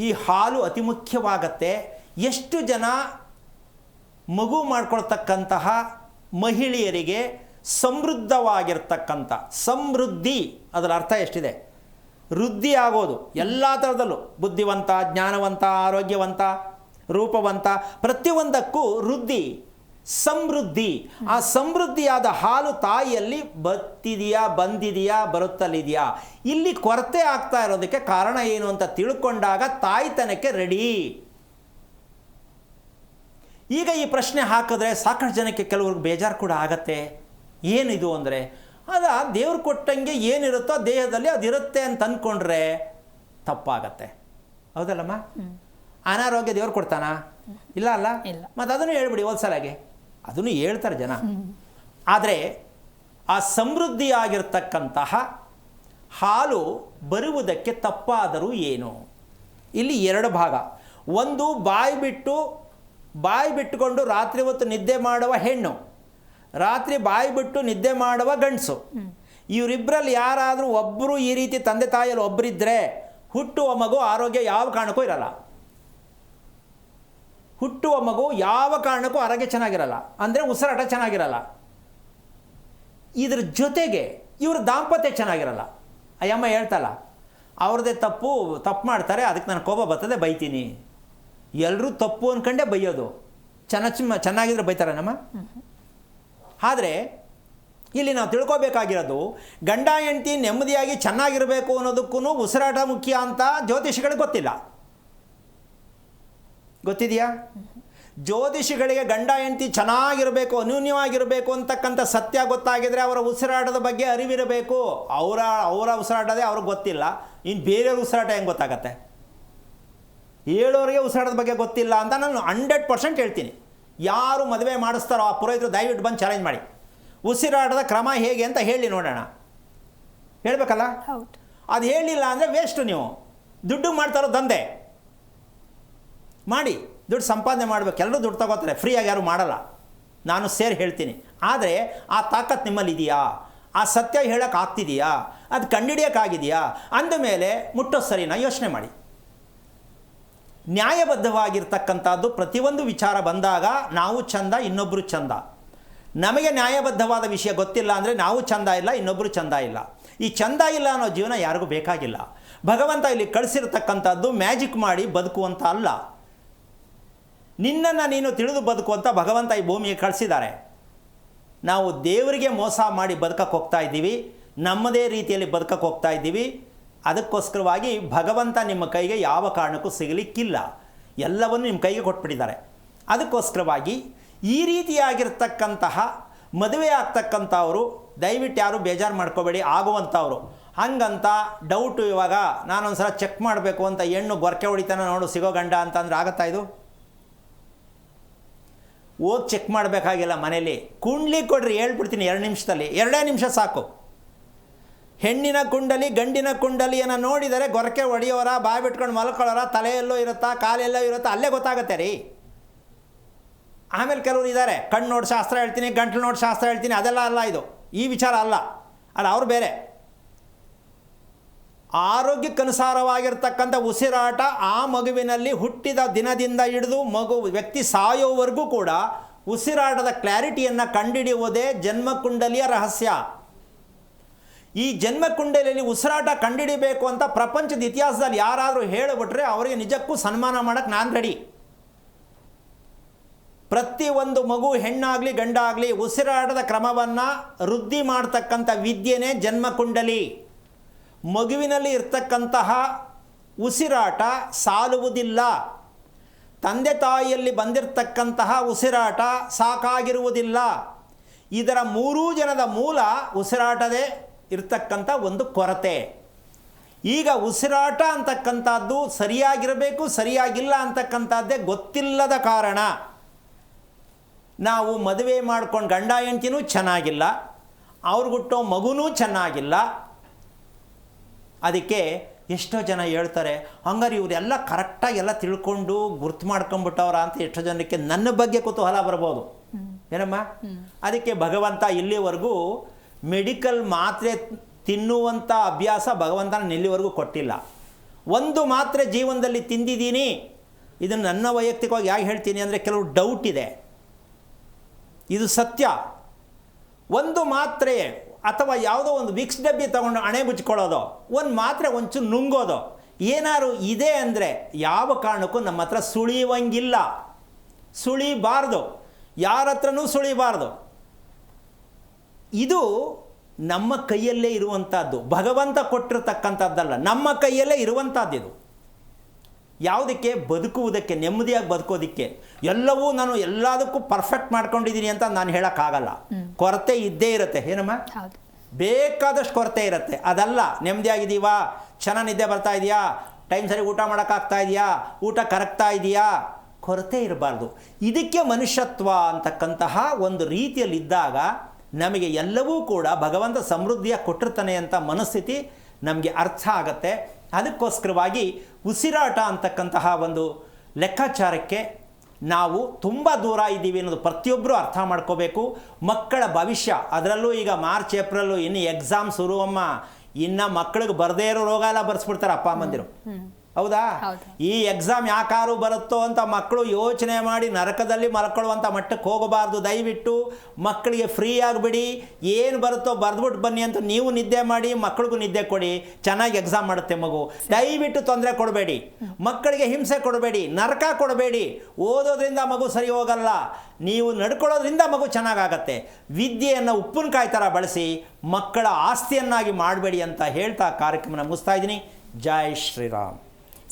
ಈ ಹಾಲು ಅತಿ ಮುಖ್ಯವಾಗತ್ತೆ. ಎಷ್ಟು ಜನ ಮಗು ಮಾಡ್ಕೊಳ್ತಕ್ಕಂತಹ ಮಹಿಳೆಯರಿಗೆ ಸಮೃದ್ಧವಾಗಿರ್ತಕ್ಕಂಥ, ಸಮೃದ್ಧಿ ಅದರ ಅರ್ಥ ಎಷ್ಟಿದೆ, ವೃದ್ಧಿ ಆಗೋದು ಎಲ್ಲ ಥರದಲ್ಲೂ, ಬುದ್ಧಿವಂತ, ಜ್ಞಾನವಂತ, ಆರೋಗ್ಯವಂತ, ರೂಪವಂತ, ಪ್ರತಿಯೊಂದಕ್ಕೂ ವೃದ್ಧಿ, ಸಮೃದ್ಧಿ. ಆ ಸಮೃದ್ಧಿಯಾದ ಹಾಲು ತಾಯಿಯಲ್ಲಿ ಬಂದಿದೆಯಾ ಬರುತ್ತಲಿದೆಯಾ, ಇಲ್ಲಿ ಕೊರತೆ ಆಗ್ತಾ ಇರೋದಕ್ಕೆ ಕಾರಣ ಏನು ಅಂತ ತಿಳ್ಕೊಂಡಾಗ ತಾಯ್ತನಕ್ಕೆ ರೆಡಿ. ಈಗ ಈ ಪ್ರಶ್ನೆ ಹಾಕಿದ್ರೆ ಸಾಕಷ್ಟು ಜನಕ್ಕೆ ಕೆಲವ್ರಿಗೆ ಬೇಜಾರು ಕೂಡ ಆಗತ್ತೆ. ಏನಿದು ಅಂದರೆ, ದೇವ್ರು ಕೊಟ್ಟಂಗೆ ಏನಿರುತ್ತೋ ದೇಹದಲ್ಲಿ ಅದಿರುತ್ತೆ ಅಂತ ಅಂದ್ಕೊಂಡ್ರೆ ತಪ್ಪಾಗತ್ತೆ. ಹೌದಲ್ಲಮ್ಮ? ಅನಾರೋಗ್ಯ ದೇವ್ರು ಕೊಡ್ತಾನ? ಇಲ್ಲ ಅಲ್ಲ. ಮತ್ತು ಅದನ್ನು ಹೇಳ್ಬಿಡಿ ಹೋದ್ಸಲಾಗೆ, ಅದನ್ನು ಹೇಳ್ತಾರೆ ಜನ. ಆದರೆ ಆ ಸಮೃದ್ಧಿಯಾಗಿರ್ತಕ್ಕಂತಹ ಹಾಲು ಬರುವುದಕ್ಕೆ ತಪ್ಪಾದರೂ ಏನು? ಇಲ್ಲಿ ಎರಡು ಭಾಗ. ಒಂದು ಬಾಯಿ ಬಿಟ್ಟುಕೊಂಡು ರಾತ್ರಿ ಹೊತ್ತು ನಿದ್ದೆ ಮಾಡುವ ಹೆಣ್ಣು, ರಾತ್ರಿ ಬಾಯಿ ಬಿಟ್ಟು ನಿದ್ದೆ ಮಾಡುವ ಗಂಡಸು. ಇವರಿಬ್ಬರಲ್ಲಿ ಯಾರಾದರೂ ಒಬ್ಬರು ಈ ರೀತಿ ತಂದೆ ತಾಯಿಯಲ್ಲಿ ಒಬ್ಬರಿದ್ದರೆ ಹುಟ್ಟುವ ಮಗು ಆರೋಗ್ಯ ಯಾವ ಕಾರಣಕ್ಕೂ ಇರಲ್ಲ. ಹುಟ್ಟುವ ಮಗು ಯಾವ ಕಾರಣಕ್ಕೂ ಆರೋಗ್ಯ ಚೆನ್ನಾಗಿರಲ್ಲ, ಅಂದರೆ ಉಸಿರಾಟ ಚೆನ್ನಾಗಿರಲ್ಲ. ಇದ್ರ ಜೊತೆಗೆ ಇವ್ರ ದಾಂಪತ್ಯ ಚೆನ್ನಾಗಿರಲ್ಲ. ಅಯ್ಯಮ್ಮ ಹೇಳ್ತಲ್ಲ, ಅವ್ರದ್ದೇ ತಪ್ಪು ಮಾಡ್ತಾರೆ, ಅದಕ್ಕೆ ನಾನು ಕೋಪ ಬರ್ತದೆ, ಬೈತೀನಿ. ಎಲ್ಲರೂ ತಪ್ಪು ಅಂದ್ಕೊಂಡೇ ಬೈಯೋದು. ಚೆನ್ನಾಗಿದ್ರೆ ಬೈತಾರೆ ನಮ್ಮ. ಆದರೆ ಇಲ್ಲಿ ನಾವು ತಿಳ್ಕೊಬೇಕಾಗಿರೋದು, ಗಂಡ ಹೆಂಡತಿ ನೆಮ್ಮದಿಯಾಗಿ ಚೆನ್ನಾಗಿರಬೇಕು ಅನ್ನೋದಕ್ಕೂ ಉಸಿರಾಟ ಮುಖ್ಯ ಅಂತ ಜ್ಯೋತಿಷಿಗಳಿಗೆ ಗೊತ್ತಿದೆಯಾ? ಜ್ಯೋತಿಷಿಗಳಿಗೆ ಗಂಡ ಹೆಂಡತಿ ಚೆನ್ನಾಗಿರಬೇಕು, ಅನ್ಯೂನ್ಯವಾಗಿರಬೇಕು ಅಂತಕ್ಕಂಥ ಸತ್ಯ ಗೊತ್ತಾಗಿದ್ರೆ ಅವರ ಉಸಿರಾಟದ ಬಗ್ಗೆ ಅರಿವಿರಬೇಕು. ಅವರ ಉಸಿರಾಟದೇ ಅವ್ರಿಗೆ ಗೊತ್ತಿಲ್ಲ, ಇನ್ನು ಬೇರೆಯವ್ರ ಉಸಿರಾಟ ಹೆಂಗೆ ಗೊತ್ತಾಗತ್ತೆ? ಹೇಳೋರಿಗೆ ಉಸಿರಾಟದ ಬಗ್ಗೆ ಗೊತ್ತಿಲ್ಲ ಅಂತ ನಾನು 100% ಹೇಳ್ತೀನಿ. ಯಾರು ಮದುವೆ ಮಾಡಿಸ್ತಾರೋ ಆ ಪುರೋಹಿತರು ದಯವಿಟ್ಟು ಬಂದು ಚಾಲೆಂಜ್ ಮಾಡಿ, ಉಸಿರಾಟದ ಕ್ರಮ ಹೇಗೆ ಅಂತ ಹೇಳಿ ನೋಡೋಣ. ಹೇಳಬೇಕಲ್ಲ? ಅದು ಹೇಳಿಲ್ಲ ಅಂದರೆ ವೇಸ್ಟು. ನೀವು ದುಡ್ಡು ಮಾಡ್ತಾರೋ ದಂಧೆ ಮಾಡಿ ದುಡ್ಡು ಸಂಪಾದನೆ ಮಾಡಬೇಕು. ಎಲ್ಲರೂ ದುಡ್ಡು ತಗೋತಾರೆ, ಫ್ರೀಯಾಗಿ ಯಾರು ಮಾಡಲ್ಲ, ನಾನು ಸೇರಿ ಹೇಳ್ತೀನಿ. ಆದರೆ ಆ ತಾಕತ್ತು ನಿಮ್ಮಲ್ಲಿ ಇದೆಯಾ? ಆ ಸತ್ಯ ಹೇಳೋಕೆ ಆಗ್ತಿದೆಯಾ? ಅದು ಕಂಡುಹಿಡಿಯೋಕ್ಕಾಗಿದೆಯಾ? ಅಂದಮೇಲೆ ಮುಟ್ಟೋ ಸರಿನಾ ಯೋಚನೆ ಮಾಡಿ. ನ್ಯಾಯಬದ್ಧವಾಗಿರ್ತಕ್ಕಂಥದ್ದು ಪ್ರತಿಯೊಂದು ವಿಚಾರ ಬಂದಾಗ ನಾವು ಚಂದ, ಇನ್ನೊಬ್ಬರು ಚಂದ. ನಮಗೆ ನ್ಯಾಯಬದ್ಧವಾದ ವಿಷಯ ಗೊತ್ತಿಲ್ಲ ಅಂದರೆ ನಾವು ಚಂದ ಇಲ್ಲ, ಇನ್ನೊಬ್ಬರು ಚಂದ ಇಲ್ಲ. ಈ ಚಂದ ಇಲ್ಲ ಅನ್ನೋ ಜೀವನ ಯಾರಿಗೂ ಬೇಕಾಗಿಲ್ಲ. ಭಗವಂತ ಇಲ್ಲಿ ಕಳಿಸಿರ್ತಕ್ಕಂಥದ್ದು ಮ್ಯಾಜಿಕ್ ಮಾಡಿ ಬದುಕುವಂತ ಅಲ್ಲ. ನಿನ್ನನ್ನು ನೀನು ತಿಳಿದು ಬದುಕುವಂತ ಭಗವಂತ ಈ ಭೂಮಿಗೆ ಕಳಿಸಿದ್ದಾರೆ. ನಾವು ದೇವರಿಗೆ ಮೋಸ ಮಾಡಿ ಬದುಕಕ್ಕೆ ಹೋಗ್ತಾ ಇದ್ದೀವಿ, ನಮ್ಮದೇ ರೀತಿಯಲ್ಲಿ ಬದುಕಕ್ಕೆ ಹೋಗ್ತಾ ಇದ್ದೀವಿ. ಅದಕ್ಕೋಸ್ಕರವಾಗಿ ಭಗವಂತ ನಿಮ್ಮ ಕೈಗೆ ಯಾವ ಕಾರಣಕ್ಕೂ ಸಿಗಲಿಕ್ಕಿಲ್ಲ, ಎಲ್ಲವನ್ನು ನಿಮ್ಮ ಕೈಗೆ ಕೊಟ್ಬಿಟ್ಟಿದ್ದಾರೆ. ಅದಕ್ಕೋಸ್ಕರವಾಗಿ ಈ ರೀತಿಯಾಗಿರ್ತಕ್ಕಂತಹ ಮದುವೆ ಆಗ್ತಕ್ಕಂಥವರು ದಯವಿಟ್ಟು ಯಾರು ಬೇಜಾರು ಮಾಡ್ಕೋಬೇಡಿ, ಆಗುವಂಥವ್ರು. ಹಂಗಂತ ಡೌಟು, ಇವಾಗ ನಾನೊಂದು ಸಲ ಚೆಕ್ ಮಾಡಬೇಕು ಅಂತ ಹೆಣ್ಣು ಗೊರಕೆ ಹೊಡಿತಾನೆ ನೋಡು ಸಿಗೋ ಗಂಡ ಅಂತಂದ್ರೆ ಆಗುತ್ತಾ? ಇದು ಹೋಗಿ ಚೆಕ್ ಮಾಡಬೇಕಾಗಿಲ್ಲ, ಮನೇಲಿ ಕುಂಡ್ಲಿ ಕೊಡ್ರಿ, ಹೇಳ್ಬಿಡ್ತೀನಿ 2 ನಿಮಿಷದಲ್ಲಿ. 2 ನಿಮಿಷ ಸಾಕು. ಹೆಣ್ಣಿನ ಕುಂಡಲಿ ಗಂಡಿನ ಕುಂಡಲಿಯನ್ನು ನೋಡಿದರೆ ಗೊರಕೆ ಹೊಡೆಯೋರ, ಬಾಯಿ ಬಿಟ್ಕೊಂಡು ಮಲ್ಕೊಳ್ಳೋರ, ತಲೆಯೆಲ್ಲೋ ಇರುತ್ತಾ, ಕಾಲೆಲ್ಲೋ ಇರುತ್ತಾ, ಅಲ್ಲೇ ಗೊತ್ತಾಗುತ್ತೆ ರೀ. ಆಮೇಲೆ ಕೆಲವರು ಇದ್ದಾರೆ, ಕಣ್ಣು ನೋಡಿ ಶಾಸ್ತ್ರ ಹೇಳ್ತೀನಿ, ಗಂಟ್ಲು ನೋಡಿ ಶಾಸ್ತ್ರ ಹೇಳ್ತೀನಿ, ಅದೆಲ್ಲ ಅಲ್ಲ. ಇದು ಈ ವಿಚಾರ ಅಲ್ಲ, ಅದು ಅವ್ರು ಬೇರೆ. ಆರೋಗ್ಯಕ್ಕನುಸಾರವಾಗಿರ್ತಕ್ಕಂಥ ಉಸಿರಾಟ ಆ ಮಗುವಿನಲ್ಲಿ ಹುಟ್ಟಿದ ದಿನದಿಂದ ಹಿಡಿದು ವ್ಯಕ್ತಿ ಸಾಯೋವರೆಗೂ ಕೂಡ ಉಸಿರಾಟದ ಕ್ಲಾರಿಟಿಯನ್ನು ಕಂಡುಹಿಡಿಯುವುದೇ ಜನ್ಮಕುಂಡಲಿಯ ರಹಸ್ಯ. ಈ ಜನ್ಮಕುಂಡಲಿಯಲ್ಲಿ ಉಸಿರಾಟ ಕಂಡುಹಿಡಿಬೇಕು ಅಂತ ಪ್ರಪಂಚದ ಇತಿಹಾಸದಲ್ಲಿ ಯಾರಾದರೂ ಹೇಳಿಬಿಟ್ರೆ ಅವರಿಗೆ ನಿಜಕ್ಕೂ ಸನ್ಮಾನ ಮಾಡೋಕ್ಕೆ ನಾನು ರೆಡಿ. ಪ್ರತಿಯೊಂದು ಮಗು ಹೆಣ್ಣಾಗಲಿ ಗಂಡಾಗಲಿ ಉಸಿರಾಟದ ಕ್ರಮವನ್ನು ವೃದ್ಧಿ ಮಾಡ್ತಕ್ಕಂಥ ವಿದ್ಯೆನೇ ಜನ್ಮಕುಂಡಲಿ. ಮಗುವಿನಲ್ಲಿ ಇರ್ತಕ್ಕಂತಹ ಉಸಿರಾಟ ಸಾಲುವುದಿಲ್ಲ. ತಂದೆ ತಾಯಿಯಲ್ಲಿ ಬಂದಿರತಕ್ಕಂತಹ ಉಸಿರಾಟ ಸಾಕಾಗಿರುವುದಿಲ್ಲ. ಇದರ ಮೂರೂ ಜನದ ಮೂಲ ಉಸಿರಾಟದೇ ಇರ್ತಕ್ಕಂಥ ಒಂದು ಕೊರತೆ. ಈಗ ಉಸಿರಾಟ ಅಂತಕ್ಕಂಥದ್ದು ಸರಿಯಾಗಿರಬೇಕು, ಸರಿಯಾಗಿಲ್ಲ ಅಂತಕ್ಕಂಥದ್ದೇ ಗೊತ್ತಿಲ್ಲದ ಕಾರಣ ನಾವು ಮದುವೆ ಮಾಡ್ಕೊಂಡು ಗಂಡ ಹೆಂಡ್ತಿನೂ ಚೆನ್ನಾಗಿಲ್ಲ, ಅವ್ರಿಗುಟ್ಟೋ ಮಗುನೂ ಚೆನ್ನಾಗಿಲ್ಲ. ಅದಕ್ಕೆ ಎಷ್ಟೋ ಜನ ಹೇಳ್ತಾರೆ, ಹಂಗಾರೆ ಇವರೆಲ್ಲ ಕರೆಕ್ಟಾಗಿ ಎಲ್ಲ ತಿಳ್ಕೊಂಡು ಗುರ್ತು ಮಾಡ್ಕೊಂಬಿಟ್ಟವ್ರ ಅಂತ ಎಷ್ಟೋ ಜನಕ್ಕೆ ನನ್ನ ಬಗ್ಗೆ ಕುತೂಹಲ ಬರ್ಬೋದು. ಏನಮ್ಮ? ಅದಕ್ಕೆ ಭಗವಂತ ಇಲ್ಲಿವರೆಗೂ ಮೆಡಿಕಲ್ ಮಾತ್ರೆ ತಿನ್ನುವಂಥ ಅಭ್ಯಾಸ ಭಗವಂತನ ಇಲ್ಲಿವರೆಗೂ ಕೊಟ್ಟಿಲ್ಲ. ಒಂದು ಮಾತ್ರೆ ಜೀವನದಲ್ಲಿ ತಿಂದಿದ್ದೀನಿ. ಇದನ್ನು ನನ್ನ ವೈಯಕ್ತಿಕವಾಗಿ ಯಾಕೆ ಹೇಳ್ತೀನಿ ಅಂದರೆ ಕೆಲವು ಡೌಟ್ ಇದೆ, ಇದು ಸತ್ಯ. ಒಂದು ಮಾತ್ರೆ ಅಥವಾ ಯಾವುದೋ ಒಂದು ವಿಕ್ಸ್ ಡಬ್ಬಿ ತೊಗೊಂಡು ಹಣೆ ಮುಚ್ಕೊಳ್ಳೋದು, ಒಂದು ಮಾತ್ರೆ ಒಂಚೂರು ನುಂಗೋದು ಏನಾದ್ರು ಇದೆ ಅಂದರೆ ಯಾವ ಕಾರಣಕ್ಕೂ ನಮ್ಮ ಹತ್ರ ಸುಳಿಯುವಂಗಿಲ್ಲ. ಸುಳಿಬಾರ್ದು, ಯಾರ ಹತ್ರನೂ ಸುಳಿಬಾರ್ದು. ಇದು ನಮ್ಮ ಕೈಯಲ್ಲೇ ಇರುವಂಥದ್ದು, ಭಗವಂತ ಕೊಟ್ಟಿರತಕ್ಕಂಥದ್ದಲ್ಲ, ನಮ್ಮ ಕೈಯಲ್ಲೇ ಇರುವಂಥದ್ದು. ಇದು ಯಾವುದಕ್ಕೆ? ಬದುಕುವುದಕ್ಕೆ, ನೆಮ್ಮದಿಯಾಗಿ ಬದುಕೋದಕ್ಕೆ. ಎಲ್ಲವೂ ನಾನು ಎಲ್ಲದಕ್ಕೂ ಪರ್ಫೆಕ್ಟ್ ಮಾಡ್ಕೊಂಡಿದ್ದೀನಿ ಅಂತ ನಾನು ಹೇಳೋಕ್ಕಾಗಲ್ಲ. ಕೊರತೆ ಇದ್ದೇ ಇರುತ್ತೆ. ಏನಮ್ಮ? ಬೇಕಾದಷ್ಟು ಕೊರತೆ ಇರುತ್ತೆ. ಅದಲ್ಲ, ನೆಮ್ಮದಿಯಾಗಿದ್ದೀವಾ, ಚೆನ್ನಾಗಿ ನಿದ್ದೆ ಬರ್ತಾ ಇದೆಯಾ, ಟೈಮ್ ಸರಿ ಊಟ ಮಾಡೋಕ್ಕಾಗ್ತಾ ಇದೆಯಾ, ಊಟ ಕರಗ್ತಾ ಇದೆಯಾ, ಕೊರತೆ ಇರಬಾರ್ದು. ಇದಕ್ಕೆ ಮನುಷ್ಯತ್ವ ಅಂತಕ್ಕಂತಹ ಒಂದು ರೀತಿಯಲ್ಲಿದ್ದಾಗ ನಮಗೆ ಎಲ್ಲವೂ ಕೂಡ ಭಗವಂತ ಸಮೃದ್ಧಿಯಾಗಿ ಕೊಟ್ಟಿರ್ತಾನೆ ಅಂತ ಮನಸ್ಥಿತಿ ನಮಗೆ ಅರ್ಥ ಆಗತ್ತೆ. ಅದಕ್ಕೋಸ್ಕರವಾಗಿ ಉಸಿರಾಟ ಅಂತಕ್ಕಂತಹ ಒಂದು ಲೆಕ್ಕಾಚಾರಕ್ಕೆ ನಾವು ತುಂಬ ದೂರ ಇದ್ದೀವಿ ಅನ್ನೋದು ಪ್ರತಿಯೊಬ್ಬರೂ ಅರ್ಥ ಮಾಡ್ಕೋಬೇಕು. ಮಕ್ಕಳ ಭವಿಷ್ಯ, ಅದರಲ್ಲೂ ಈಗ ಮಾರ್ಚ್ ಏಪ್ರಿಲು ಇನ್ನು ಎಕ್ಸಾಮ್ ಶುರುವಮ್ಮ, ಇನ್ನು ಮಕ್ಕಳಿಗೆ ಬರದೇ ಇರೋ ರೋಗ ಎಲ್ಲ ಬರ್ಸ್ಬಿಡ್ತಾರೆ ಅಪ್ಪ ಅಮ್ಮಂದಿರು. ಹೌದಾ? ಈ ಎಕ್ಸಾಮ್ ಯಾಕಾರು ಬರುತ್ತೋ ಅಂತ ಮಕ್ಕಳು ಯೋಚನೆ ಮಾಡಿ ನರಕದಲ್ಲಿ ಮಲ್ಕೊಳ್ಳುವಂಥ ಮಟ್ಟಕ್ಕೆ ಹೋಗಬಾರ್ದು. ದಯವಿಟ್ಟು ಮಕ್ಕಳಿಗೆ ಫ್ರೀ ಆಗಿಬಿಡಿ, ಏನು ಬರುತ್ತೋ ಬರೆದ್ಬಿಟ್ಟು ಬನ್ನಿ ಅಂತ ನೀವು ನಿದ್ದೆ ಮಾಡಿ, ಮಕ್ಕಳಿಗೂ ನಿದ್ದೆ ಕೊಡಿ, ಚೆನ್ನಾಗಿ ಎಕ್ಸಾಮ್ ಮಾಡುತ್ತೆ ಮಗು. ದಯವಿಟ್ಟು ತೊಂದರೆ ಕೊಡಬೇಡಿ, ಮಕ್ಕಳಿಗೆ ಹಿಂಸೆ ಕೊಡಬೇಡಿ, ನರಕ ಕೊಡಬೇಡಿ. ಓದೋದ್ರಿಂದ ಮಗು ಸರಿ ಹೋಗಲ್ಲ, ನೀವು ನಡ್ಕೊಳ್ಳೋದ್ರಿಂದ ಮಗು ಚೆನ್ನಾಗಾಗತ್ತೆ. ವಿದ್ಯೆಯನ್ನು ಉಪ್ಪಿನಕಾಯಿ ಥರ ಬಳಸಿ ಮಕ್ಕಳ ಆಸ್ತಿಯನ್ನಾಗಿ ಮಾಡಬೇಡಿ ಅಂತ ಹೇಳ್ತಾ ಕಾರ್ಯಕ್ರಮನ ಮುಗಿಸ್ತಾ ಇದ್ದೀನಿ. ಜೈ ಶ್ರೀರಾಮ್.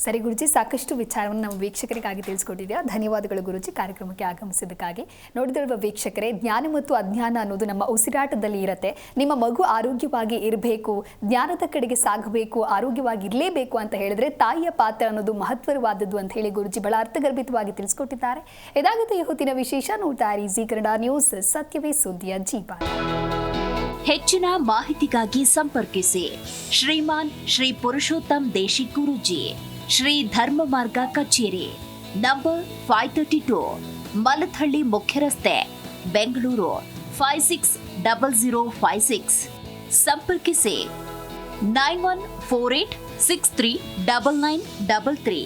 ಸರಿ ಗುರುಜಿ, ಸಾಕಷ್ಟು ವಿಚಾರವನ್ನು ನಮ್ಮ ವೀಕ್ಷಕರಿಗಾಗಿ ತಿಳಿಸ್ಕೊಟ್ಟಿದ್ದೀರಾ. ಧನ್ಯವಾದಗಳು ಗುರುಜಿ, ಕಾರ್ಯಕ್ರಮಕ್ಕೆ ಆಗಮಿಸಿದ್ದಕ್ಕಾಗಿ. ನೋಡಿದಿರುವ ವೀಕ್ಷಕರೇ, ಜ್ಞಾನ ಮತ್ತು ಅಜ್ಞಾನ ಅನ್ನೋದು ನಮ್ಮ ಉಸಿರಾಟದಲ್ಲಿ ಇರುತ್ತೆ. ನಿಮ್ಮ ಮಗು ಆರೋಗ್ಯವಾಗಿ ಇರಬೇಕು, ಜ್ಞಾನದ ಕಡೆಗೆ ಸಾಗಬೇಕು, ಆರೋಗ್ಯವಾಗಿ ಇರಲೇಬೇಕು ಅಂತ ಹೇಳಿದ್ರೆ ತಾಯಿಯ ಪಾತ್ರ ಅನ್ನೋದು ಮಹತ್ವವಾದದ್ದು ಅಂತ ಹೇಳಿ ಗುರುಜಿ ಬಹಳ ಅರ್ಥಗರ್ಭಿತವಾಗಿ ತಿಳಿಸ್ಕೊಟ್ಟಿದ್ದಾರೆ. ಇದಾಗುತ್ತೆ ಈ ಹೊತ್ತಿನ ವಿಶೇಷ. ನೋಡ್ತಾ ಇರಿ ಜಿ ಕನ್ನಡ ನ್ಯೂಸ್, ಸತ್ಯವೇ ಸುದ್ದಿಯ ಜೀವ. ಹೆಚ್ಚಿನ ಮಾಹಿತಿಗಾಗಿ ಸಂಪರ್ಕಿಸಿ ಶ್ರೀಮಾನ್ ಶ್ರೀ ಪುರುಷೋತ್ತಮ್ ದೇಶಿ ಗುರೂಜಿ, ಶ್ರೀ ಧರ್ಮ ಮಾರ್ಗ ಕಚೇರಿ, ನಂಬರ್ 532, ಮಲಥಳ್ಳಿ ಮುಖ್ಯ ರಸ್ತೆ, ಬೆಂಗಳೂರು 560056. ಸಂಪರ್ಕಿಸಿ 9148639933,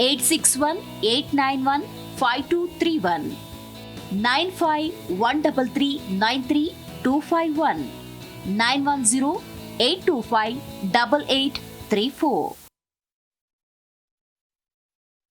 8618915231, 9513393251, 91082588834.